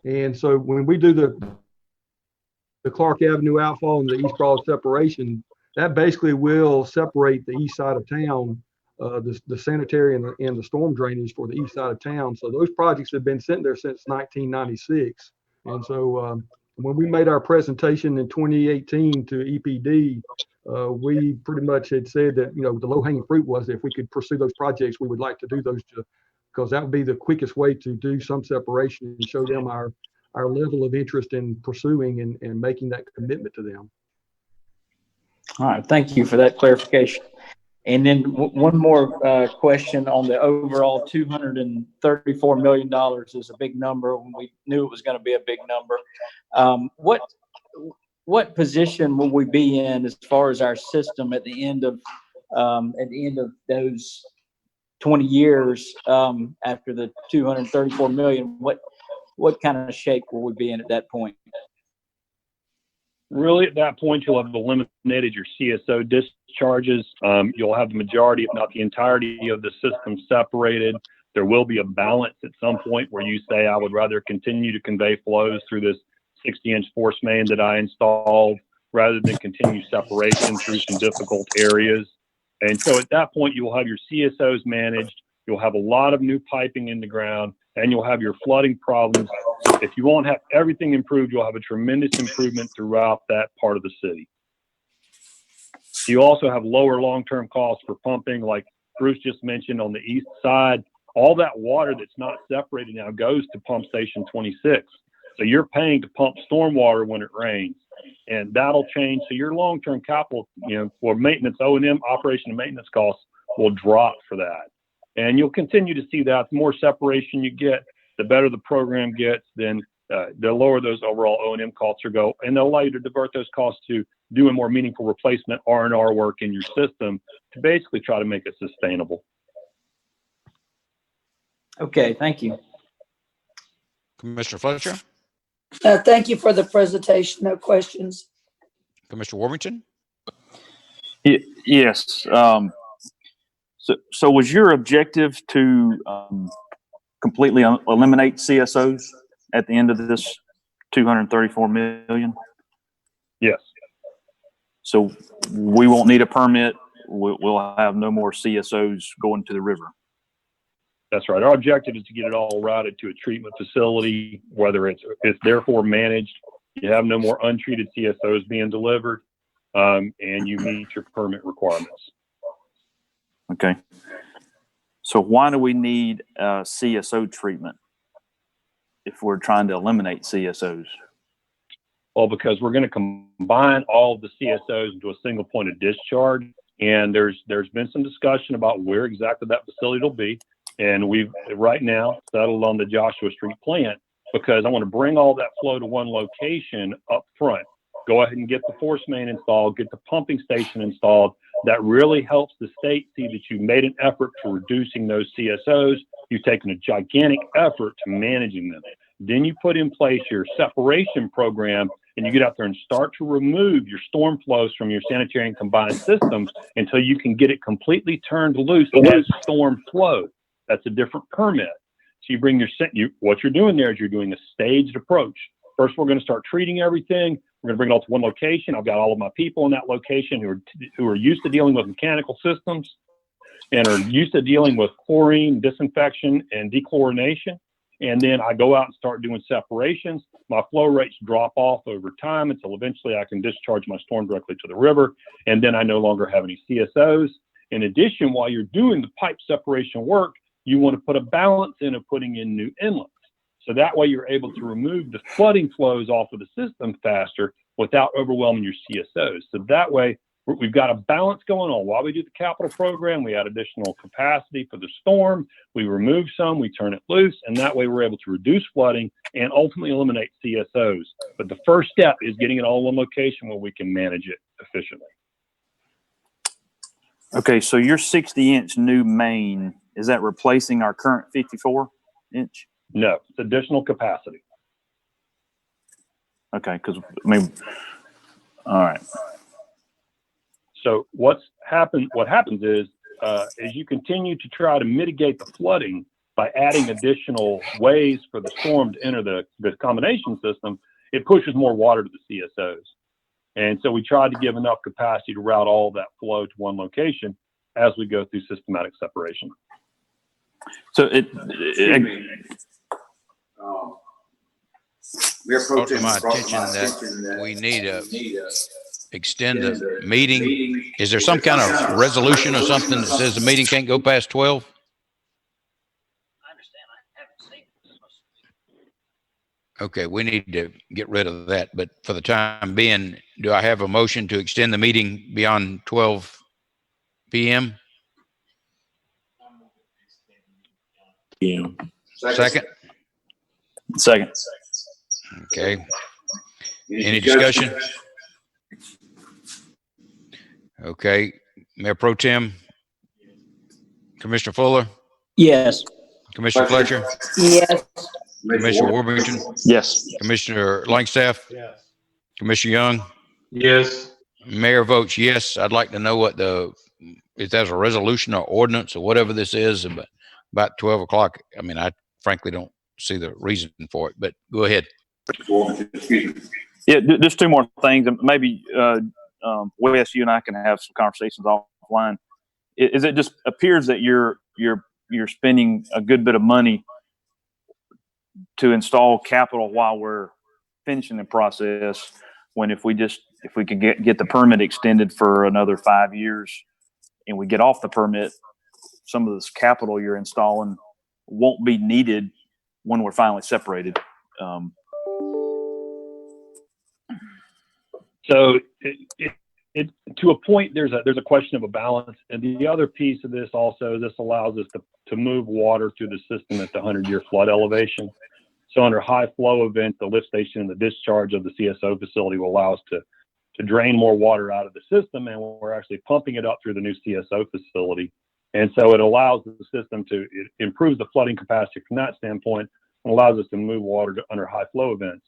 and so when we do the Clark Avenue outfall and the East Broad separation, that basically will separate the east side of town, the sanitary and the storm drainage for the east side of town. So those projects have been sitting there since 1996, and so when we made our presentation in 2018 to EPD, we pretty much had said that, the low-hanging fruit was if we could pursue those projects, we would like to do those, because that would be the quickest way to do some separation and show them our level of interest in pursuing and making that commitment to them. All right, thank you for that clarification. And then one more question on the overall $234 million is a big number when we knew it was going to be a big number. What position will we be in as far as our system at the end of those 20 years after the 234 million? What kind of shape will we be in at that point? Really, at that point, you'll have eliminated your CSO discharges. You'll have the majority, if not the entirety, of the system separated. There will be a balance at some point where you say, I would rather continue to convey flows through this 60-inch force main that I installed rather than continue separation through some difficult areas. And so at that point, you will have your CSOs managed. You'll have a lot of new piping in the ground, and you'll have your flooding problems. If you won't have everything improved, you'll have a tremendous improvement throughout that part of the city. You also have lower long-term costs for pumping, like Bruce just mentioned on the east side. All that water that's not separated now goes to pump station 26. So you're paying to pump stormwater when it rains, and that'll change. So your long-term capital, for maintenance, O&M, operation and maintenance costs will drop for that. And you'll continue to see that. The more separation you get, the better the program gets, then the lower those overall O&M costs will go, and they'll allow you to divert those costs to doing more meaningful replacement R&R work in your system to basically try to make it sustainable. Okay, thank you. Commissioner Fletcher? Thank you for the presentation. No questions. Commissioner Warmington? Yes. So was your objective to completely eliminate CSOs at the end of this 234 million? Yes. So we won't need a permit. We'll have no more CSOs going to the river. That's right. Our objective is to get it all routed to a treatment facility, whether it's therefore managed. You have no more untreated CSOs being delivered, and you meet your permit requirements. Okay. So why do we need CSO treatment? if we're trying to eliminate CSOs? Well, because we're going to combine all of the CSOs into a single point of discharge. And there's been some discussion about where exactly that facility will be. And we've right now settled on the Joshua Street plant because I want to bring all that flow to one location up front. Go ahead and get the force main installed, get the pumping station installed. That really helps the state see that you made an effort to reducing those CSOs. You've taken a gigantic effort to managing them. Then you put in place your separation program and you get out there and start to remove your storm flows from your sanitary and combined systems until you can get it completely turned loose as storm flow. That's a different permit. So you bring what you're doing there is you're doing a staged approach. First, we're going to start treating everything. We're going to bring it all to one location. I've got all of my people in that location who are used to dealing with mechanical systems and are used to dealing with chlorine, disinfection, and dechlorination. And then I go out and start doing separations. My flow rates drop off over time until eventually I can discharge my storm directly to the river. And then I no longer have any CSOs. In addition, while you're doing the pipe separation work, you want to put a balance in of putting in new inlets. So that way you're able to remove the flooding flows off of the system faster without overwhelming your CSOs. So that way we've got a balance going on. While we do the capital program, we add additional capacity for the storm. We remove some, we turn it loose, and that way we're able to reduce flooding and ultimately eliminate CSOs. But the first step is getting it all in one location where we can manage it efficiently. Okay, so your 60-inch new main, is that replacing our current 54-inch? No, it's additional capacity. Okay, because, I mean, all right. So what happens is, as you continue to try to mitigate the flooding by adding additional ways for the storm to enter the combination system, it pushes more water to the CSOs. And so we tried to give enough capacity to route all that flow to one location as we go through systematic separation. So Brought to my attention that we need to extend the meeting. Is there some kind of resolution or something that says the meeting can't go past 12? Okay, we need to get rid of that. But for the time being, do I have a motion to extend the meeting beyond 12 p.m.? Yeah. Second? Second. Okay. Any discussion? Okay. Mayor Pro Tem? Commissioner Fuller? Yes. Commissioner Fletcher? Yes. Commissioner Warburton? Yes. Commissioner Langstaff? Yes. Commissioner Young? Yes. Mayor votes yes. I'd like to know what if there's a resolution or ordinance or whatever this is about 12 o'clock. I mean, I frankly don't see the reason for it, but go ahead. Yeah, just two more things. Maybe, Wes, you and I can have some conversations offline. It just appears that you're spending a good bit of money to install capital while we're finishing the process, when if we could get the permit extended for another 5 years and we get off the permit, some of this capital you're installing won't be needed when we're finally separated. So to a point, there's a question of a balance. And the other piece of this also, this allows us to move water through the system at the 100-year flood elevation. So under high flow events, the lift station and the discharge of the CSO facility will allow us to drain more water out of the system, and we're actually pumping it up through the new CSO facility. And so it allows the system it improves the flooding capacity from that standpoint and allows us to move water under high flow events.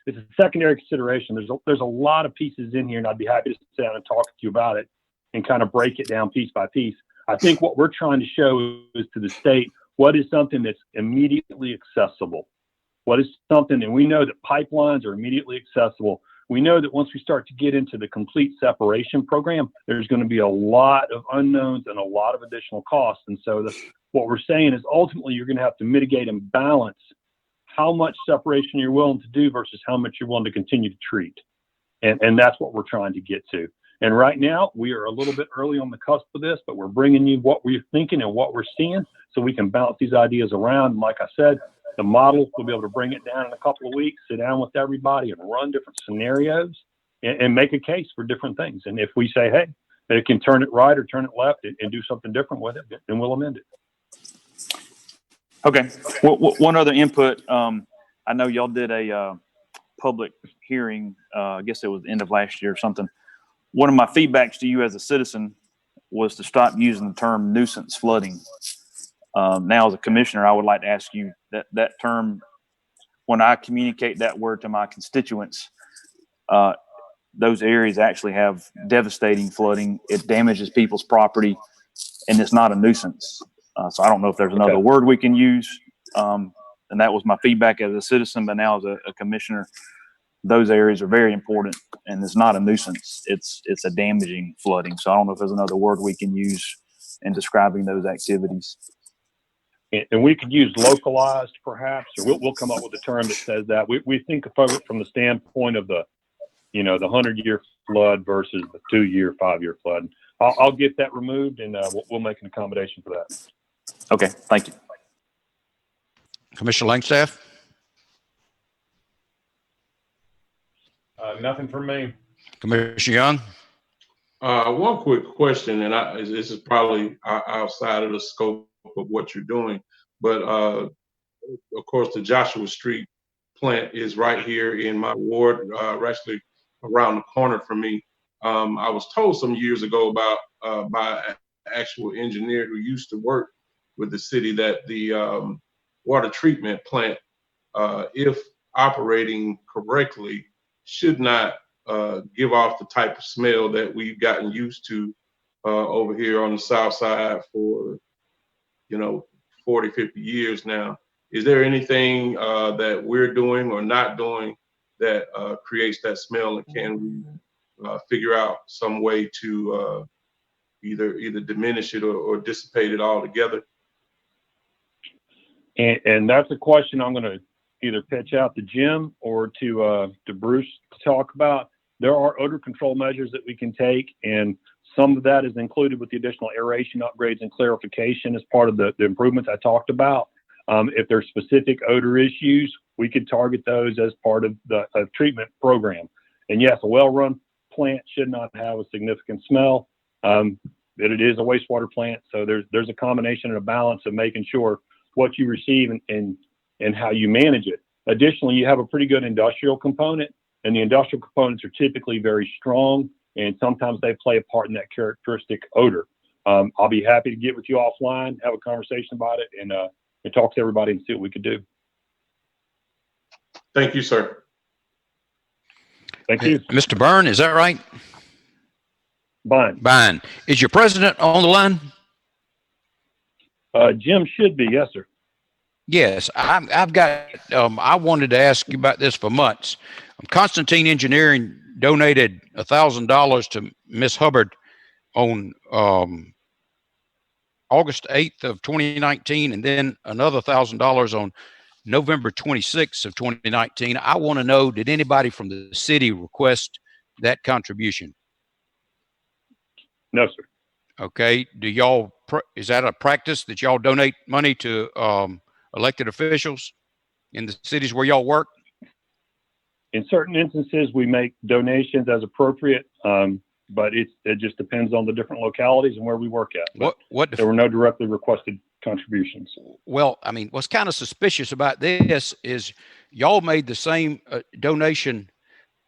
It's a secondary consideration. There's a lot of pieces in here, and I'd be happy to sit down and talk to you about it and kind of break it down piece by piece. I think what we're trying to show is to the state what is something that's immediately accessible. What is something, and we know that pipelines are immediately accessible. We know that once we start to get into the complete separation program, there's going to be a lot of unknowns and a lot of additional costs. And so what we're saying is ultimately you're going to have to mitigate and balance how much separation you're willing to do versus how much you're willing to continue to treat. And that's what we're trying to get to. And right now, we are a little bit early on the cusp of this, but we're bringing you what we're thinking and what we're seeing so we can bounce these ideas around. And like I said, the model, we'll be able to bring it down in a couple of weeks, sit down with everybody and run different scenarios and make a case for different things. And if we say, hey, they can turn it right or turn it left and do something different with it, then we'll amend it. Okay. One other input. I know y'all did a public hearing. I guess it was the end of last year or something. One of my feedbacks to you as a citizen was to stop using the term nuisance flooding. Now, as a commissioner, I would like to ask you that term, when I communicate that word to my constituents, those areas actually have devastating flooding. It damages people's property, and it's not a nuisance. So I don't know if there's another word we can use. And that was my feedback as a citizen, but now as a commissioner, those areas are very important, and it's not a nuisance. It's a damaging flooding. So I don't know if there's another word we can use in describing those activities. And we could use localized, perhaps, or we'll come up with a term that says that. We think of it from the standpoint of the 100-year flood versus the 2-year, 5-year flood. I'll get that removed, and we'll make an accommodation for that. Okay, thank you. Commissioner Langstaff? Nothing from me. Commissioner Young? One quick question, and this is probably outside of the scope of what you're doing, but of course the Joshua Street plant is right here in my ward, actually around the corner from me. I was told some years ago by an actual engineer who used to work with the city that the water treatment plant, if operating correctly, should not give off the type of smell that we've gotten used to over here on the south side for 40, 50 years now. Is there anything that we're doing or not doing that creates that smell, and can we figure out some way to either diminish it or dissipate it altogether? And that's a question I'm going to either pitch out to Jim or to Bruce to talk about. There are odor control measures that we can take, and some of that is included with the additional aeration upgrades and clarification as part of the improvements I talked about. If there's specific odor issues, we could target those as part of the treatment program. And yes, a well-run plant should not have a significant smell. It is a wastewater plant, so there's a combination and a balance of making sure what you receive and how you manage it. Additionally, you have a pretty good industrial component, and the industrial components are typically very strong, and sometimes they play a part in that characteristic odor. I'll be happy to get with you offline, have a conversation about it, and talk to everybody and see what we could do. Thank you, sir. Thank you. Mr. Byrne, is that right? Byrne. Is your president on the line? Jim should be, yes, sir. Yes, I've got, I wanted to ask you about this for months. Constantine Engineering donated $1,000 to Miss Hubbard on August 8th of 2019, and then another $1,000 on November 26th of 2019. I want to know, did anybody from the city request that contribution? No, sir. Okay. Is that a practice that y'all donate money to elected officials in the cities where y'all work? In certain instances, we make donations as appropriate, but it just depends on the different localities and where we work at. There were no directly requested contributions. Well, I mean, what's kind of suspicious about this is y'all made the same donation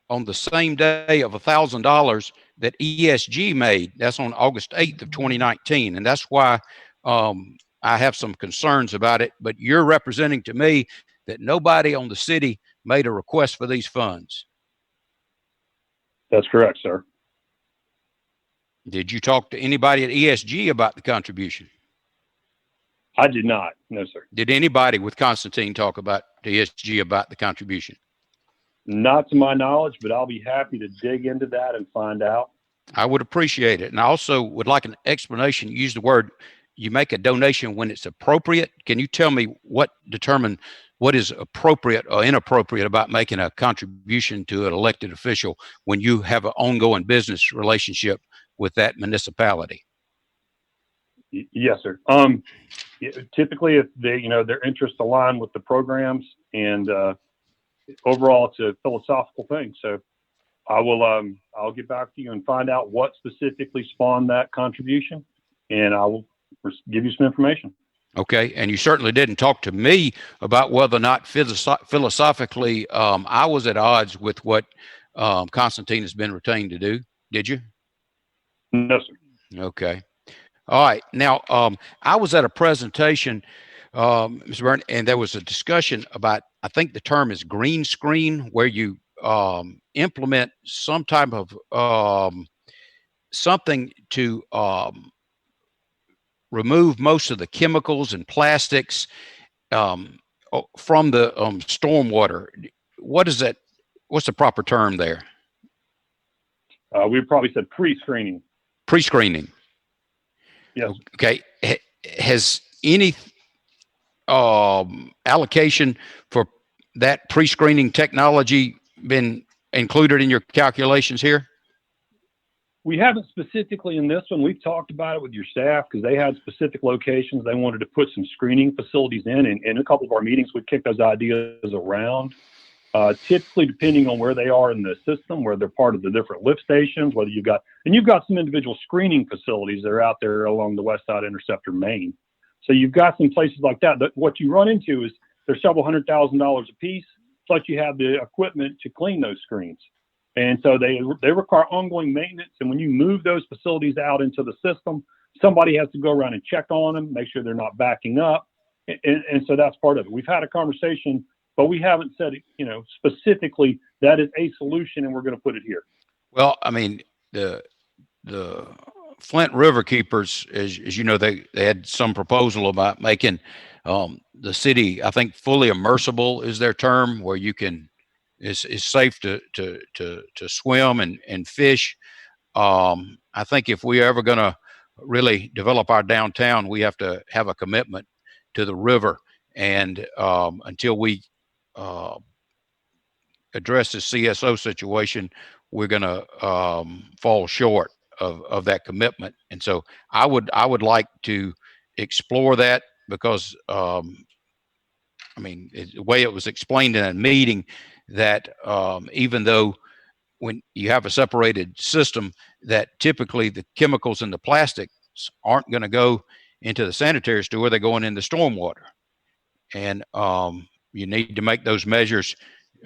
on the same day of $1,000 that ESG made. That's on August 8th of 2019. And that's why I have some concerns about it. But you're representing to me that nobody on the city made a request for these funds. That's correct, sir. Did you talk to anybody at ESG about the contribution? I did not. No, sir. Did anybody with Constantine talk about the ESG about the contribution? Not to my knowledge, but I'll be happy to dig into that and find out. I would appreciate it. And I also would like an explanation. You use the word, you make a donation when it's appropriate. Can you tell me determine what is appropriate or inappropriate about making a contribution to an elected official when you have an ongoing business relationship with that municipality? Yes, sir. typically if they, their interests align with the programs, and overall it's a philosophical thing. So I will, I'll get back to you and find out what specifically spawned that contribution, and I will give you some information. Okay, and you certainly didn't talk to me about whether or not philosophically I was at odds with what Constantine has been retained to do. Did you? No, sir. Okay. All right. Now, I was at a presentation, Mr. Byrne, and there was a discussion about, I think the term is green screen, where you implement some type of something to remove most of the chemicals and plastics from the stormwater. What is that? What's the proper term there? We probably said pre-screening. Pre-screening. Yes. Okay. Has any allocation for that pre-screening technology been included in your calculations here? We haven't specifically in this one. We've talked about it with your staff because they had specific locations they wanted to put some screening facilities in. And in a couple of our meetings, we kicked those ideas around. Typically, depending on where they are in the system, where they're part of the different lift stations, whether you've got some individual screening facilities that are out there along the West Side Interceptor Main. So you've got some places like that. But what you run into is they're several $100,000 a piece, plus you have the equipment to clean those screens. And so they require ongoing maintenance. And when you move those facilities out into the system, somebody has to go around and check on them, make sure they're not backing up. And so that's part of it. We've had a conversation, but we haven't said, specifically that is a solution and we're going to put it here. Well, I mean, the Flint River Keepers, as you know, they had some proposal about making the city, I think, fully immersible is their term, where you can is safe to swim and fish. I think if we're ever going to really develop our downtown, we have to have a commitment to the river. And until we address the CSO situation, we're going to fall short of that commitment. And so I would like to explore that, because the way it was explained in a meeting, that even though when you have a separated system, that typically the chemicals and the plastics aren't going to go into the sanitary sewer, they're going in the stormwater. And you need to make those measures,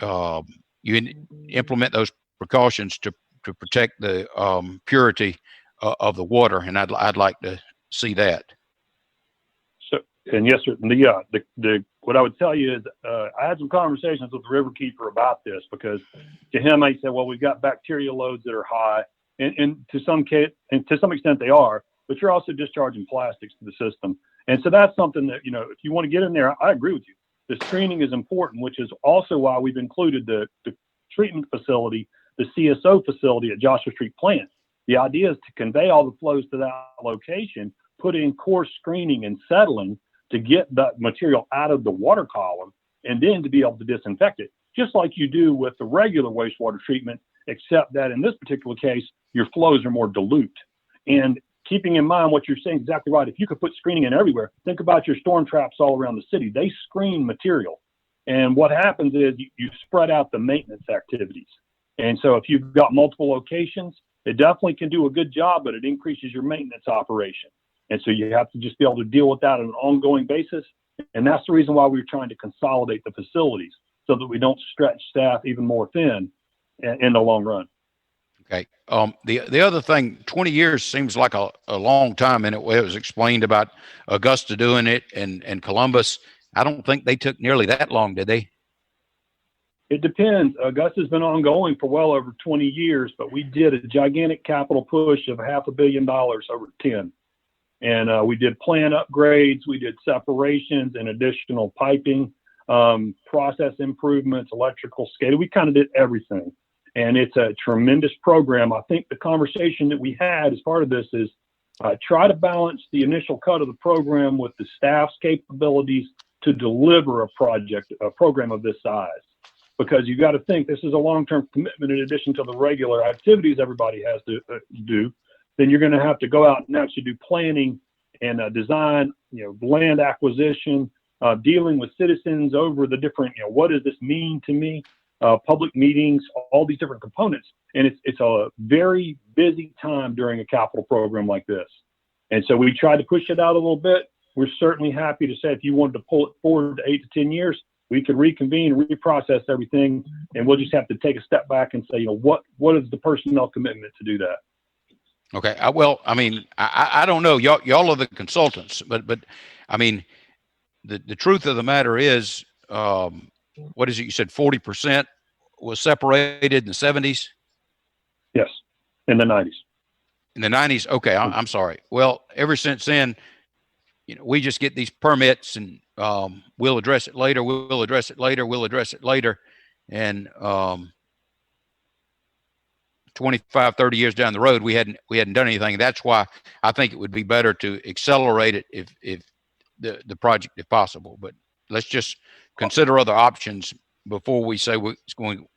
you implement those precautions to protect the purity of the water. And I'd like to see that. So, and yes, sir. The what I would tell you is I had some conversations with the Riverkeeper about this, because to him, I said, well, we've got bacteria loads that are high, and to some extent they are, but you're also discharging plastics to the system. And so that's something that, if you want to get in there, I agree with you. The screening is important, which is also why we've included the treatment facility, the CSO facility at Joshua Street Plant. The idea is to convey all the flows to that location, put in core screening and settling to get that material out of the water column, and then to be able to disinfect it, just like you do with the regular wastewater treatment, except that in this particular case, your flows are more dilute. And keeping in mind what you're saying, exactly right. If you could put screening in everywhere, think about your storm traps all around the city. They screen material. And what happens is you spread out the maintenance activities. And so if you've got multiple locations, it definitely can do a good job, but it increases your maintenance operation. And so you have to just be able to deal with that on an ongoing basis. And that's the reason why we're trying to consolidate the facilities, so that we don't stretch staff even more thin in the long run. Okay. The other thing, 20 years seems like a long time, and it was explained about Augusta doing it and Columbus. I don't think they took nearly that long, did they? It depends. Augusta's been ongoing for well over 20 years, but we did a gigantic capital push of $500 million over 10. And we did plant upgrades, we did separations and additional piping, process improvements, electrical SCADA. We kind of did everything. And it's a tremendous program. I think the conversation that we had as part of this is try to balance the initial cut of the program with the staff's capabilities to deliver a program of this size. Because you got to think this is a long-term commitment in addition to the regular activities everybody has to do. Then you're going to have to go out and actually do planning and design, land acquisition, dealing with citizens over the different, what does this mean to me? Public meetings, all these different components. And it's a very busy time during a capital program like this. And so we tried to push it out a little bit. We're certainly happy to say if you wanted to pull it forward to 8 to 10 years, we could reconvene, reprocess everything, and we'll just have to take a step back and say, what is the personnel commitment to do that? Okay. Well, I mean, I don't know. Y'all are the consultants, but I mean, the truth of the matter is, what is it? You said 40% was separated in the 70s? Yes, in the 90s. In the 90s? Okay, I'm sorry. Well, ever since then, we just get these permits and we'll address it later. We'll address it later. We'll address it later. And 25, 30 years down the road, we hadn't done anything. That's why I think it would be better to accelerate it if the project, if possible. But let's just consider other options before we say we're going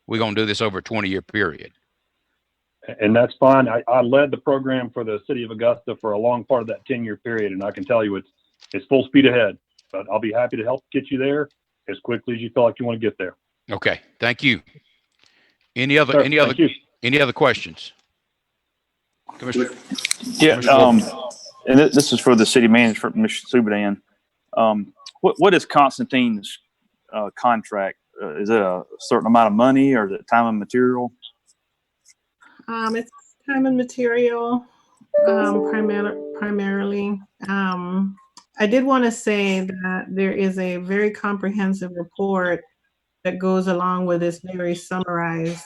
to do this over a 20-year period. And that's fine. I led the program for the city of Augusta for a long part of that 10-year period, and I can tell you it's full speed ahead. But I'll be happy to help get you there as quickly as you feel like you want to get there. Okay, thank you. Any other questions, Commissioner? Yeah, and this is for the city manager, Mr. Subadan. What is Constantine's contract? Is it a certain amount of money, or is it time and material? It's time and material, primarily. I did want to say that there is a very comprehensive report that goes along with this very summarized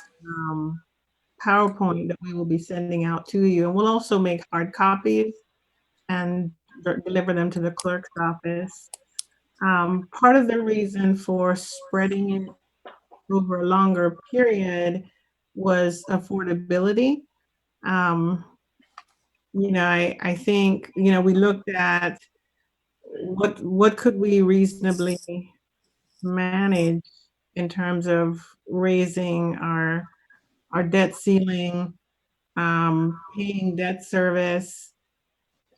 PowerPoint that we will be sending out to you. And we'll also make hard copies and deliver them to the clerk's office. Part of the reason for spreading it over a longer period was affordability. I think, we looked at what could we reasonably manage in terms of raising our debt ceiling, paying debt service,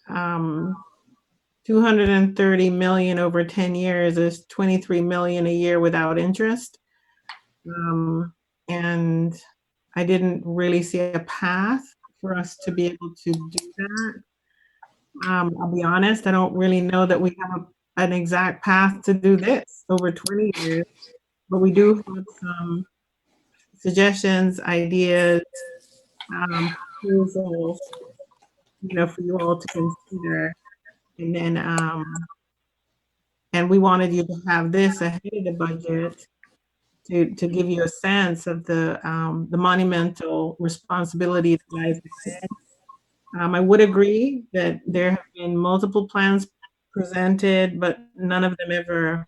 230 million over 10 years is 23 million a year without interest. And I didn't really see a path for us to be able to do that. I'll be honest, I don't really know that we have an exact path to do this over 20 years, but we do have some suggestions, ideas, proposals, for you all to consider. And then, and we wanted you to have this ahead of the budget to give you a sense of the monumental responsibility that lies ahead. I would agree that there have been multiple plans presented, but none of them ever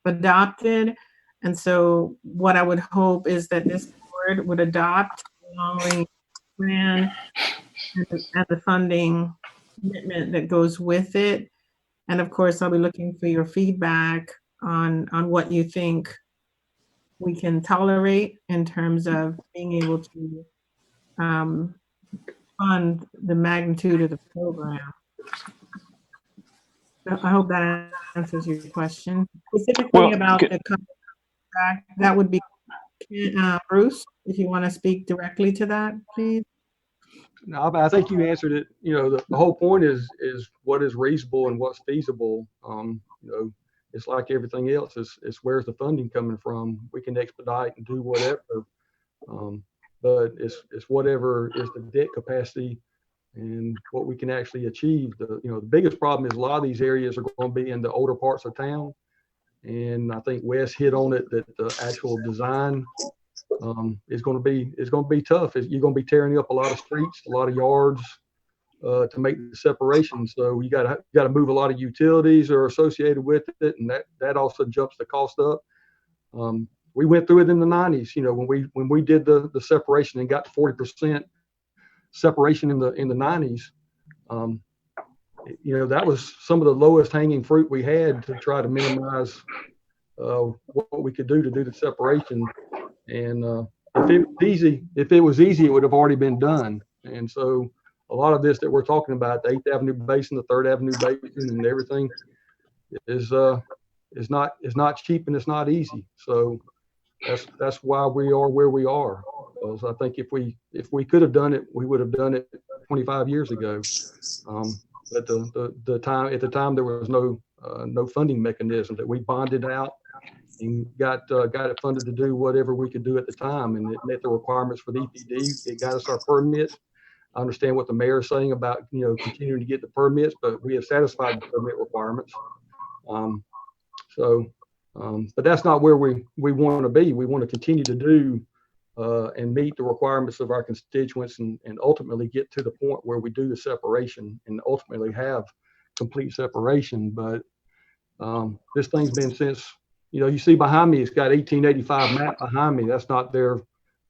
adopted. And so what I would hope is that this board would adopt a long-range plan and the funding commitment that goes with it. And of course, I'll be looking for your feedback on what you think we can tolerate in terms of being able to fund the magnitude of the program. So I hope that answers your question. Specifically about the contract, that would be Bruce, if you want to speak directly to that, please. No, I think you answered it. The whole point is what is reasonable and what's feasible. It's like everything else. It's where's the funding coming from? We can expedite and do whatever, but it's whatever is the debt capacity and what we can actually achieve. The biggest problem is a lot of these areas are going to be in the older parts of town, and I think Wes hit on it that the actual design is going to be tough. You're going to be tearing up a lot of streets, a lot of yards to make the separation. So you got to move a lot of utilities that are associated with it, and that also jumps the cost up. We went through it in the 90s. When we did the separation and got to 40% separation in the 90s. That was some of the lowest hanging fruit we had to try to minimize what we could do to do the separation. And if it was easy, it would have already been done. And so a lot of this that we're talking about, the 8th Avenue Basin, the 3rd Avenue Basin, and everything is not cheap and it's not easy. So that's why we are where we are. Because I think if we could have done it, we would have done it 25 years ago. But the time there was no funding mechanism, that we bonded out and got it funded to do whatever we could do at the time, and it met the requirements for the EPD. It got us our permits. I understand what the mayor is saying about continuing to get the permits, but we have satisfied the permit requirements. But that's not where we want to be. We want to continue to do and meet the requirements of our constituents, and ultimately get to the point where we do the separation and ultimately have complete separation. But this thing's been since, you see behind me, it's got 1885 map behind me. That's not there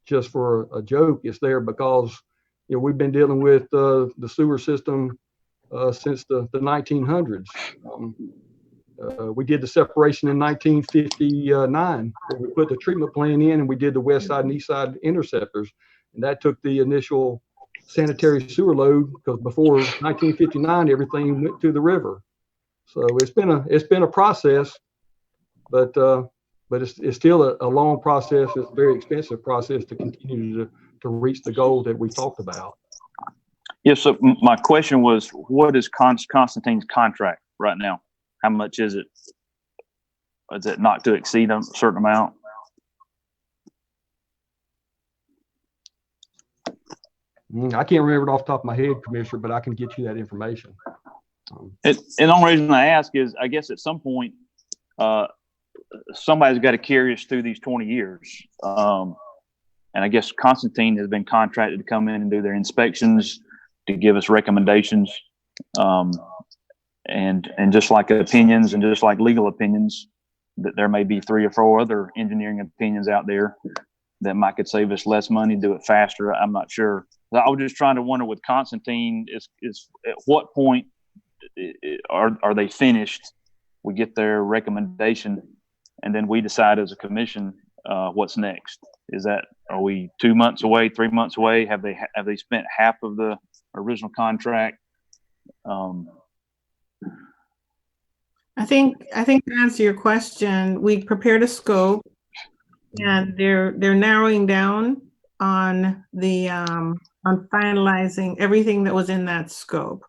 just for a joke. It's there because we've been dealing with the sewer system since the 1900s. We did the separation in 1959, where we put the treatment plant in, and we did the west side and east side interceptors, and that took the initial sanitary sewer load, because before 1959 everything went to the river. So it's been a process, but it's still a long process. It's a very expensive process to continue to reach the goal that we talked about. Yes. So my question was, what is Constantine's contract right now? How much is it? Is it not to exceed a certain amount? I can't remember it off the top of my head, Commissioner, but I can get you that information. And the only reason I ask is, I guess at some point, somebody's got to carry us through these 20 years. And I guess Constantine has been contracted to come in and do their inspections, to give us recommendations. And just like opinions and just like legal opinions, that there may be 3 or 4 other engineering opinions out there that might could save us less money, do it faster. I'm not sure. I was just trying to wonder with Constantine is at what point are they finished? We get their recommendation, and then we decide as a commission what's next. Are we 2 months away, 3 months away? Have they spent half of the original contract? I think to answer your question, we prepared a scope, and they're narrowing down on the on finalizing everything that was in that scope.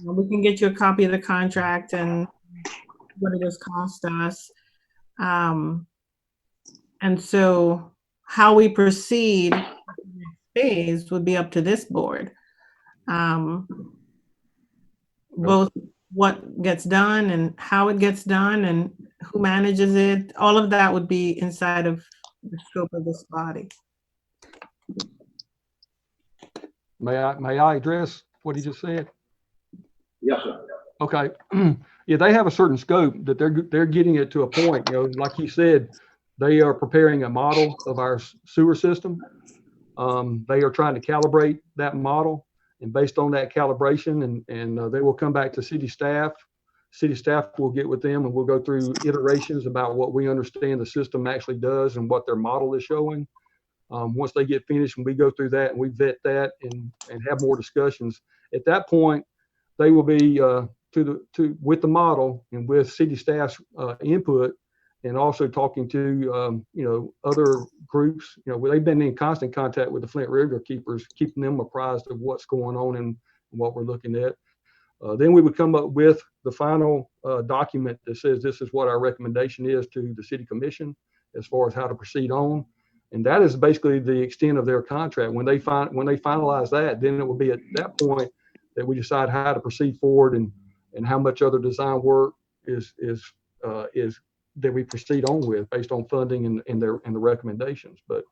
We can get you a copy of the contract and what it has cost us. And so how we proceed phase would be up to this board. Both what gets done and how it gets done and who manages it, all of that would be inside of the scope of this body. May I address what he just said? Yes, sir. Okay. Yeah, they have a certain scope that they're getting it to a point, like he said, they are preparing a model of our sewer system. They are trying to calibrate that model, and based on that calibration, and they will come back to city staff. City staff will get with them, and we'll go through iterations about what we understand the system actually does and what their model is showing. Once they get finished and we go through that and we vet that and have more discussions, at that point, they will be with the model and with city staff's input, and also talking to other groups. They've been in constant contact with the Flint River Keepers, keeping them apprised of what's going on and what we're looking at. Then we would come up with the final document that says this is what our recommendation is to the city commission as far as how to proceed on. And that is basically the extent of their contract. When they finalize that, then it will be at that point that we decide how to proceed forward and how much other design work is that we proceed on with based on funding and the recommendations. But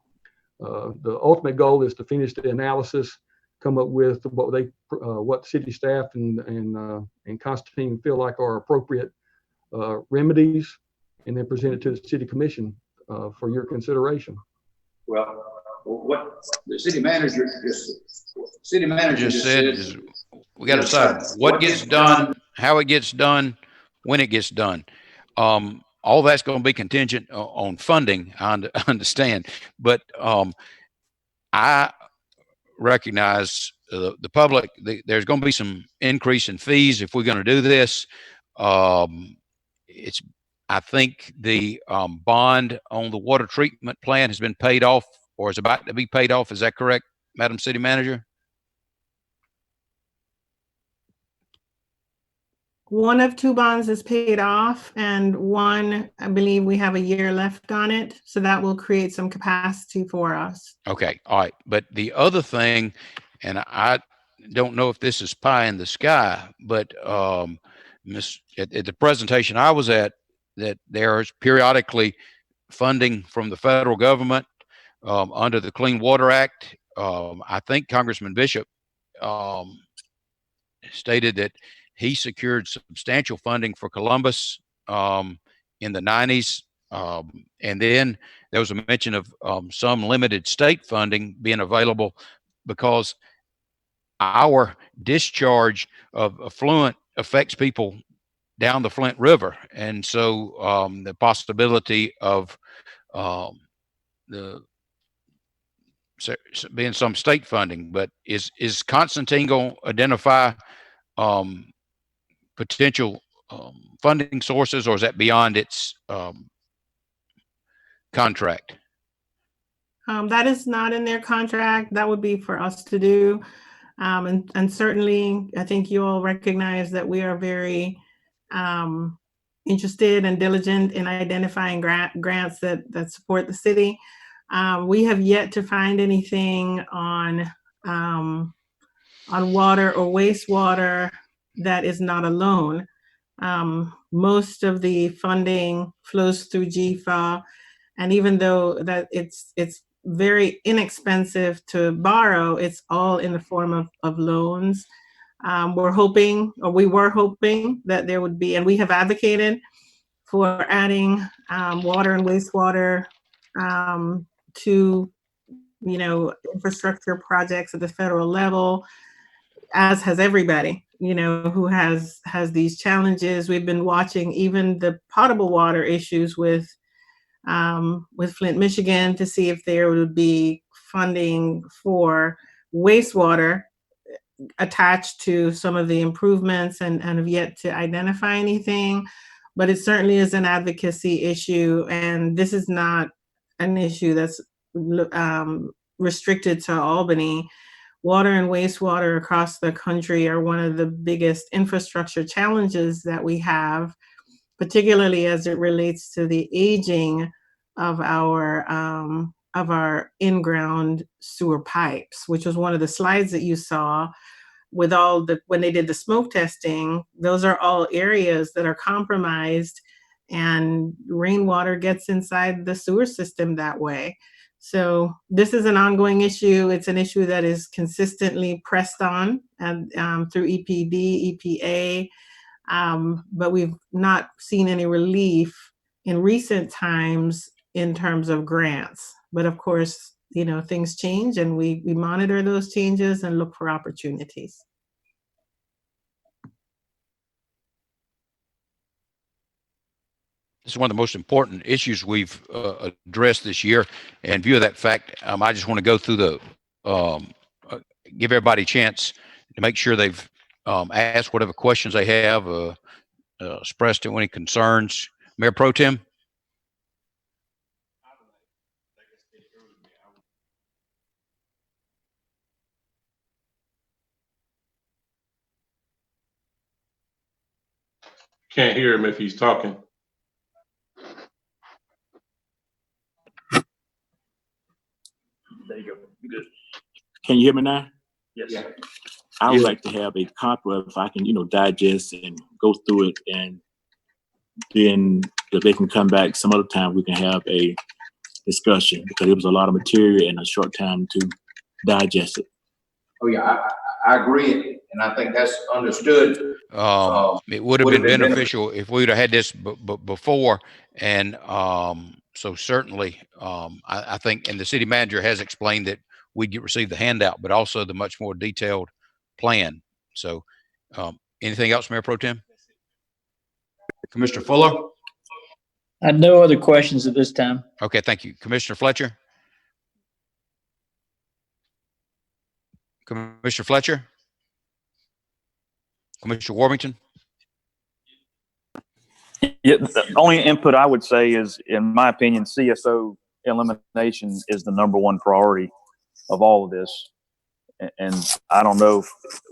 the ultimate goal is to finish the analysis, come up with what city staff and Constantine feel like are appropriate remedies, and then present it to the city commission for your consideration. Well, what the city manager just said is we got to decide what gets done, how it gets done, when it gets done. All that's going to be contingent on funding, I understand. But I recognize the public, there's going to be some increase in fees if we're going to do this. I think the bond on the water treatment plant has been paid off or is about to be paid off. Is that correct, Madam City Manager? One of two bonds is paid off, and one, I believe we have a year left on it. So that will create some capacity for us. Okay. All right. But the other thing, and I don't know if this is pie in the sky, but at the presentation I was at, that there is periodically funding from the federal government under the Clean Water Act. I think Congressman Bishop stated that he secured substantial funding for Columbus in the 90s. And then there was a mention of some limited state funding being available because our discharge of effluent affects people down the Flint River. And so the possibility of being some state funding, but is Constantine going to identify potential funding sources, or is that beyond its contract? That is not in their contract. That would be for us to do. And certainly, I think you all recognize that we are very interested and diligent in identifying grants that support the city. We have yet to find anything on water or wastewater that is not a loan. Most of the funding flows through GFA, and even though that it's very inexpensive to borrow, it's all in the form of loans. We were hoping that there would be, and we have advocated for adding water and wastewater to, infrastructure projects at the federal level, as has everybody, who has these challenges. We've been watching even the potable water issues with Flint, Michigan, to see if there would be funding for wastewater attached to some of the improvements, and have yet to identify anything. But it certainly is an advocacy issue, and this is not an issue that's restricted to Albany. Water and wastewater across the country are one of the biggest infrastructure challenges that we have, particularly as it relates to the aging of our in-ground sewer pipes, which was one of the slides that you saw with when they did the smoke testing. Those are all areas that are compromised, and rainwater gets inside the sewer system that way. So this is an ongoing issue. It's an issue that is consistently pressed on and through EPD, EPA, but we've not seen any relief in recent times in terms of grants. But of course, things change, and we monitor those changes and look for opportunities. This is one of the most important issues we've addressed this year. And in view of that fact, I just want to go through give everybody a chance to make sure they've asked whatever questions they have, expressed any concerns. Mayor Pro Tem? Can't hear him if he's talking. There you go. Good. Can you hear me now? Yes. Yeah. I would like to have a copy of, if I can, digest and go through it, and then if they can come back some other time, we can have a discussion, because it was a lot of material in a short time to digest it. Oh yeah, I agree, and I think that's understood. It would have been beneficial if we would have had this before, and so certainly, I think, and the city manager has explained that we'd receive the handout, but also the much more detailed plan. So, anything else, Mayor Pro Tem? Commissioner Fuller? I have no other questions at this time. Okay, thank you. Commissioner Fletcher? Commissioner Fletcher? Commissioner Warmington? Yeah, the only input I would say is, in my opinion, CSO elimination is the number one priority of all of this. And I don't know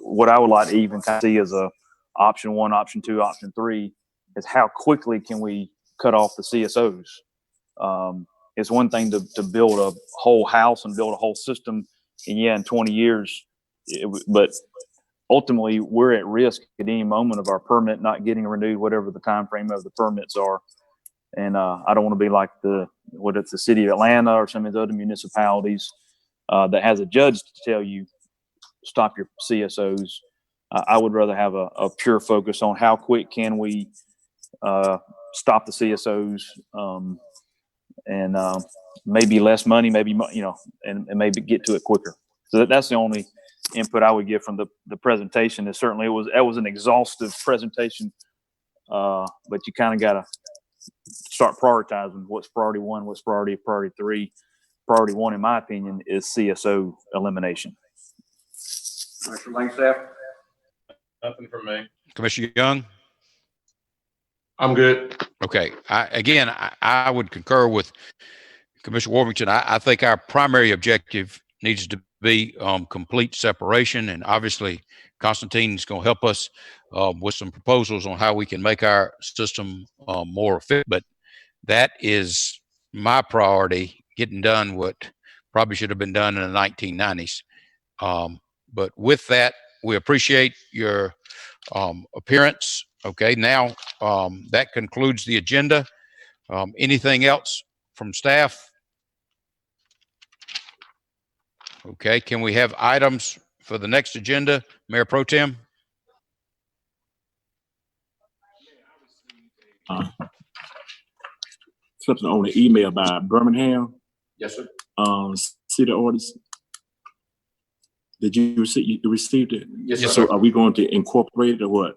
what I would like to even kind of see as a option one, option two, option three is how quickly can we cut off the CSOs? It's one thing to build a whole house and build a whole system, and in 20 years, but ultimately we're at risk at any moment of our permit not getting renewed, whatever the time frame of the permits are. And I don't want to be like the city of Atlanta or some of the other municipalities that has a judge to tell you stop your CSOs. I would rather have a pure focus on how quick can we stop the CSOs, and maybe less money, maybe and maybe get to it quicker. So that's the only input I would give from the presentation. Is certainly that was an exhaustive presentation, but you kind of got to start prioritizing what's priority one, what's priority three. Priority one, in my opinion, is CSO elimination. Commissioner Langstaff? Nothing from me. Commissioner Young? I'm good. Okay. I would concur with Commissioner Warmington. I think our primary objective needs to be complete separation, and obviously Constantine's going to help us with some proposals on how we can make our system more efficient. But that is my priority, getting done what probably should have been done in the 1990s. But with that, we appreciate your appearance. Okay, now that concludes the agenda. Anything else from staff? Okay, can we have items for the next agenda, Mayor Pro Tem? Something on the email by Birmingham. Yes, sir. City orders. Did you receive? You received it? Yes, sir. So are we going to incorporate it or what?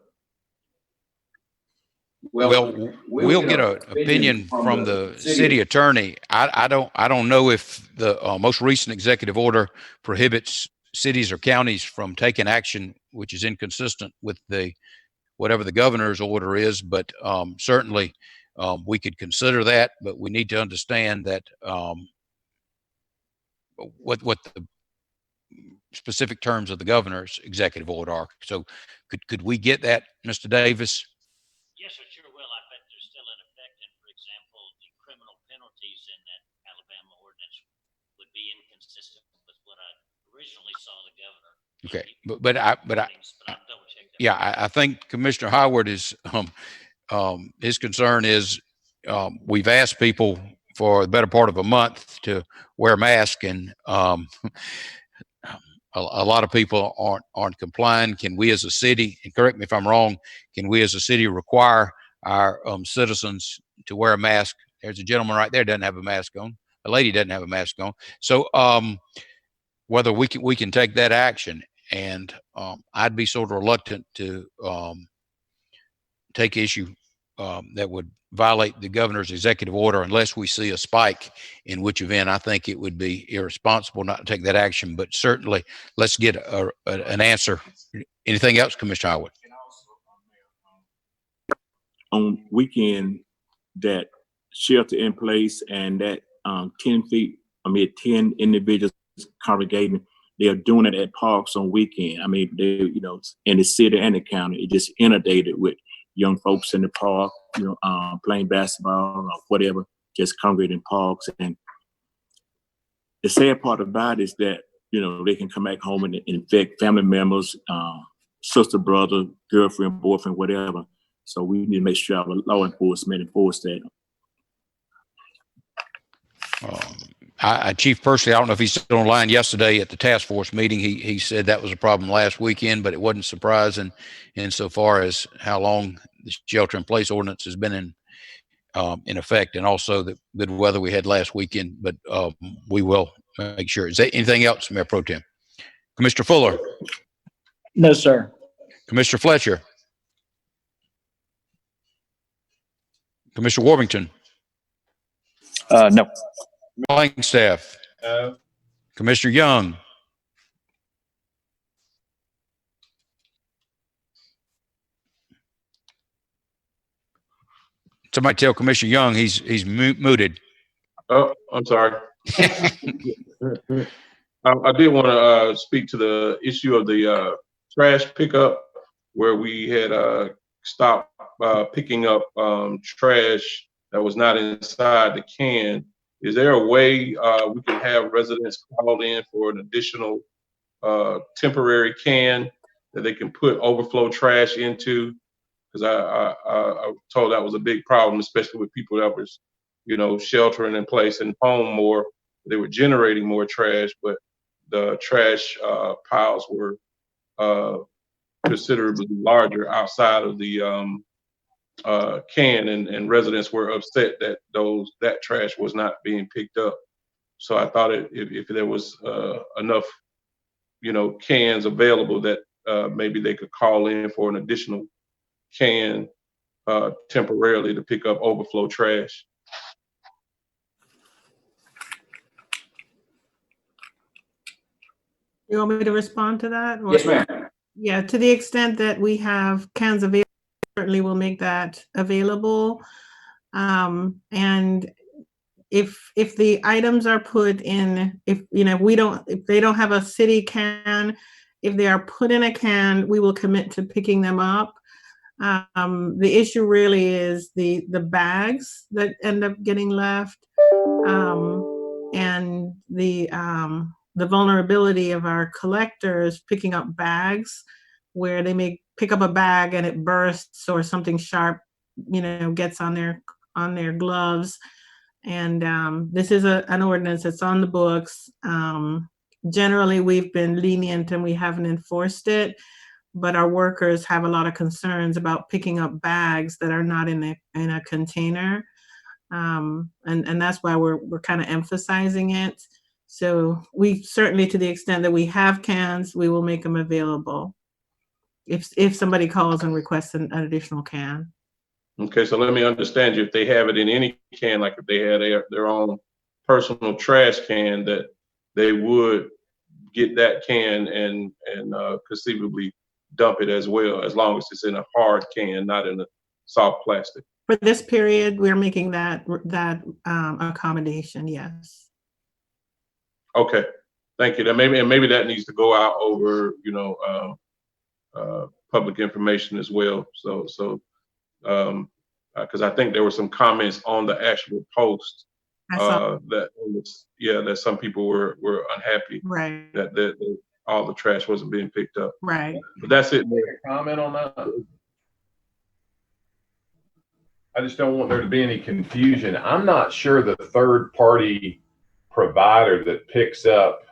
Well, we'll get an opinion from the city attorney. I don't know if the most recent executive order prohibits cities or counties from taking action, which is inconsistent with whatever the governor's order is, but certainly we could consider that, but we need to understand that what the specific terms of the governor's executive order are. So could we get that, Mr. Davis? Yes, I sure will. I bet they're still in effect. And for example, the criminal penalties in that Alabama ordinance would be inconsistent with what I originally saw the governor. Okay, I think Commissioner Howard is his concern is we've asked people for the better part of a month to wear masks, and a lot of people aren't complying. Can we as a city, and correct me if I'm wrong, can we as a city require our citizens to wear a mask? There's a gentleman right there doesn't have a mask on. A lady doesn't have a mask on. So whether we can take that action, and I'd be sort of reluctant to take issue that would violate the governor's executive order unless we see a spike, in which event I think it would be irresponsible not to take that action. But certainly let's get an answer. Anything else, Commissioner Howard? On weekend, that shelter in place and that 10 individuals congregating, they are doing it at parks on weekend. I mean, they, in the city and the county, it just inundated with young folks in the park, playing basketball or whatever, just congregating in parks. And the sad part about it is that, they can come back home and infect family members, sister, brother, girlfriend, boyfriend, whatever. So we need to make sure our law enforcement enforce that. Chief Persley, I don't know if he's still online. Yesterday at the task force meeting, he said that was a problem last weekend, but it wasn't surprising insofar as how long the shelter-in-place ordinance has been in effect, and also the good weather we had last weekend. But we will make sure. Is there anything else, Mayor Pro Tem? Commissioner Fuller? No, sir. Commissioner Fletcher? Commissioner Warmington? No. Langstaff? No. Commissioner Young? Somebody tell Commissioner Young he's muted. Oh, I'm sorry. I did want to speak to the issue of the trash pickup, where we had stopped picking up trash that was not inside the can. Is there a way we can have residents call in for an additional temporary can that they can put overflow trash into? Because I told that was a big problem, especially with people that was, sheltering in place and home more. They were generating more trash, but the trash piles were considerably larger outside of the can, and residents were upset that that trash was not being picked up. So I thought if there was enough, cans available, that maybe they could call in for an additional can temporarily to pick up overflow trash. You want me to respond to that? Or- Yes, ma'am. Yeah, to the extent that we have cans available, certainly we'll make that available. And if the items are put in, if they don't have a city can, if they are put in a can, we will commit to picking them up. The issue really is the bags that end up getting left, and the vulnerability of our collectors picking up bags where they may pick up a bag and it bursts, or something sharp, gets on their gloves. And this is an ordinance that's on the books. Generally, we've been lenient and we haven't enforced it, but our workers have a lot of concerns about picking up bags that are not in a container. And that's why we're kind of emphasizing it. So we certainly, to the extent that we have cans, we will make them available if somebody calls and requests an additional can. Okay, so let me understand you. If they have it in any can, like if they had their own personal trash can, that they would get that can and conceivably dump it as well, as long as it's in a hard can, not in a soft plastic. For this period, we're making that accommodation. Yes. Okay, thank you. Maybe that needs to go out over, public information as well. So, because I think there were some comments on the actual post that some people were unhappy, right, that all the trash wasn't being picked up. Right. But that's it. Comment on that? I just don't want there to be any confusion. I'm not sure the third party provider that picks up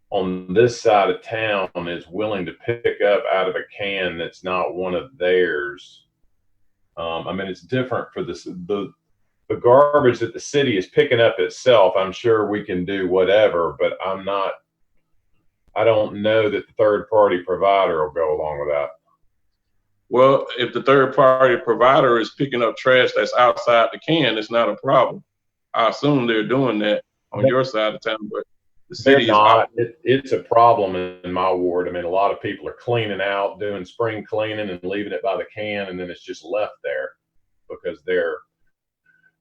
on this side of town is willing to pick up out of a can that's not one of theirs. It's different for the garbage that the city is picking up itself. I'm sure we can do whatever, but I don't know that the third party provider will go along with that. Well, if the third party provider is picking up trash that's outside the can, it's not a problem. I assume they're doing that on your side of town, but the city is not. It's a problem in my ward. A lot of people are cleaning out, doing spring cleaning and leaving it by the can, and then it's just left there because they're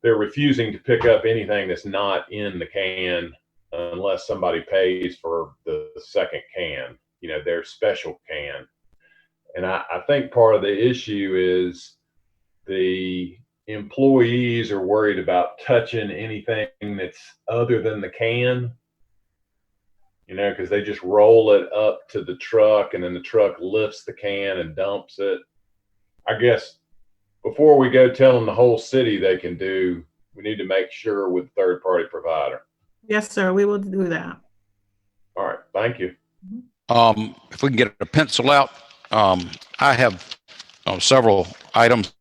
refusing to pick up anything that's not in the can unless somebody pays for the second can, their special can. And I think part of the issue is the employees are worried about touching anything that's other than the can, because they just roll it up to the truck and then the truck lifts the can and dumps it. I guess before we go telling the whole city they can do, we need to make sure with third party provider. Yes, sir. We will do that. All right. Thank you. If we can get a pencil out, I have several items.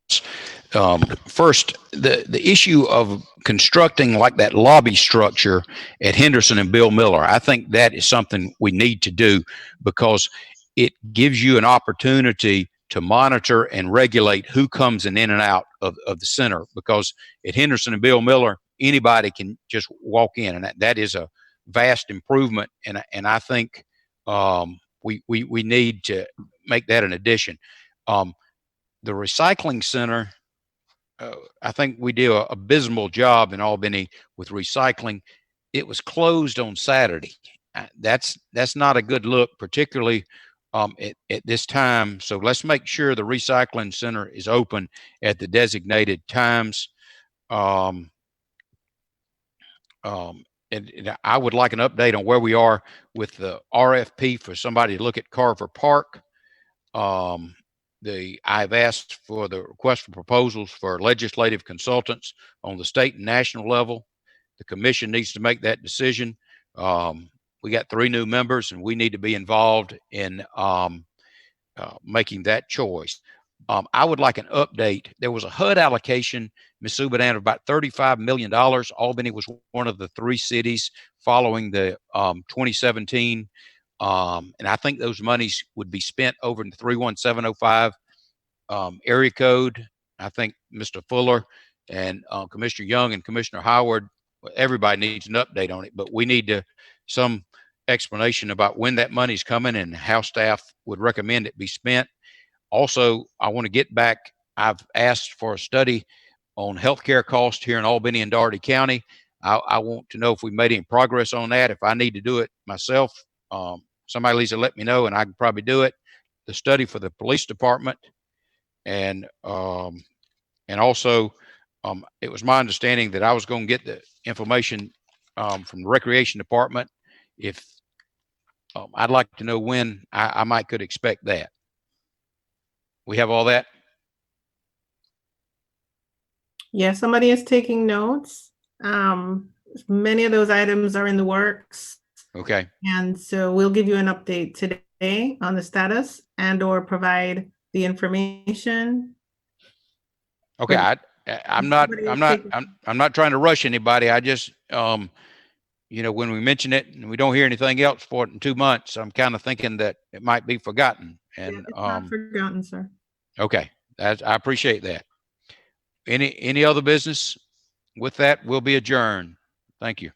First, the issue of constructing like that lobby structure at Henderson and Bill Miller. I think that is something we need to do because it gives you an opportunity to monitor and regulate who comes in and out of the center. Because at Henderson and Bill Miller, anybody can just walk in, and that is a vast improvement. And I think we need to make that an addition. The recycling center, I think we did an abysmal job in Albany with recycling. It was closed on Saturday. That's not a good look, particularly at this time. So let's make sure the recycling center is open at the designated times. And I would like an update on where we are with the RFP for somebody to look at Carver Park. I've asked for the request for proposals for legislative consultants on the state and national level. The commission needs to make that decision. We got 3 new members, and we need to be involved in making that choice. I would like an update. There was a HUD allocation, Ms. Subhanan, of about $35 million. Albany was one of the 3 cities following the 2017. And I think those monies would be spent over in the 31705 area code. I think Mr. Fuller and Commissioner Young and Commissioner Howard, everybody needs an update on it, but we need some explanation about when that money's coming and how staff would recommend it be spent. Also, I want to get back. I've asked for a study on healthcare costs here in Albany and Dougherty County. I want to know if we made any progress on that. If I need to do it myself, somebody needs to let me know, and I can probably do it. The study for the police department, and also, it was my understanding that I was going to get the information from the recreation department. If I'd like to know when I might could expect that. We have all that. Yeah, somebody is taking notes. Many of those items are in the works. Okay. And so we'll give you an update today on the status and or provide the information. Okay. I'm not trying to rush anybody. I just, when we mention it and we don't hear anything else for it in 2 months, I'm kind of thinking that it might be forgotten. And It's not forgotten, sir. okay, I appreciate that. Any other business? With that, we'll be adjourned. Thank you.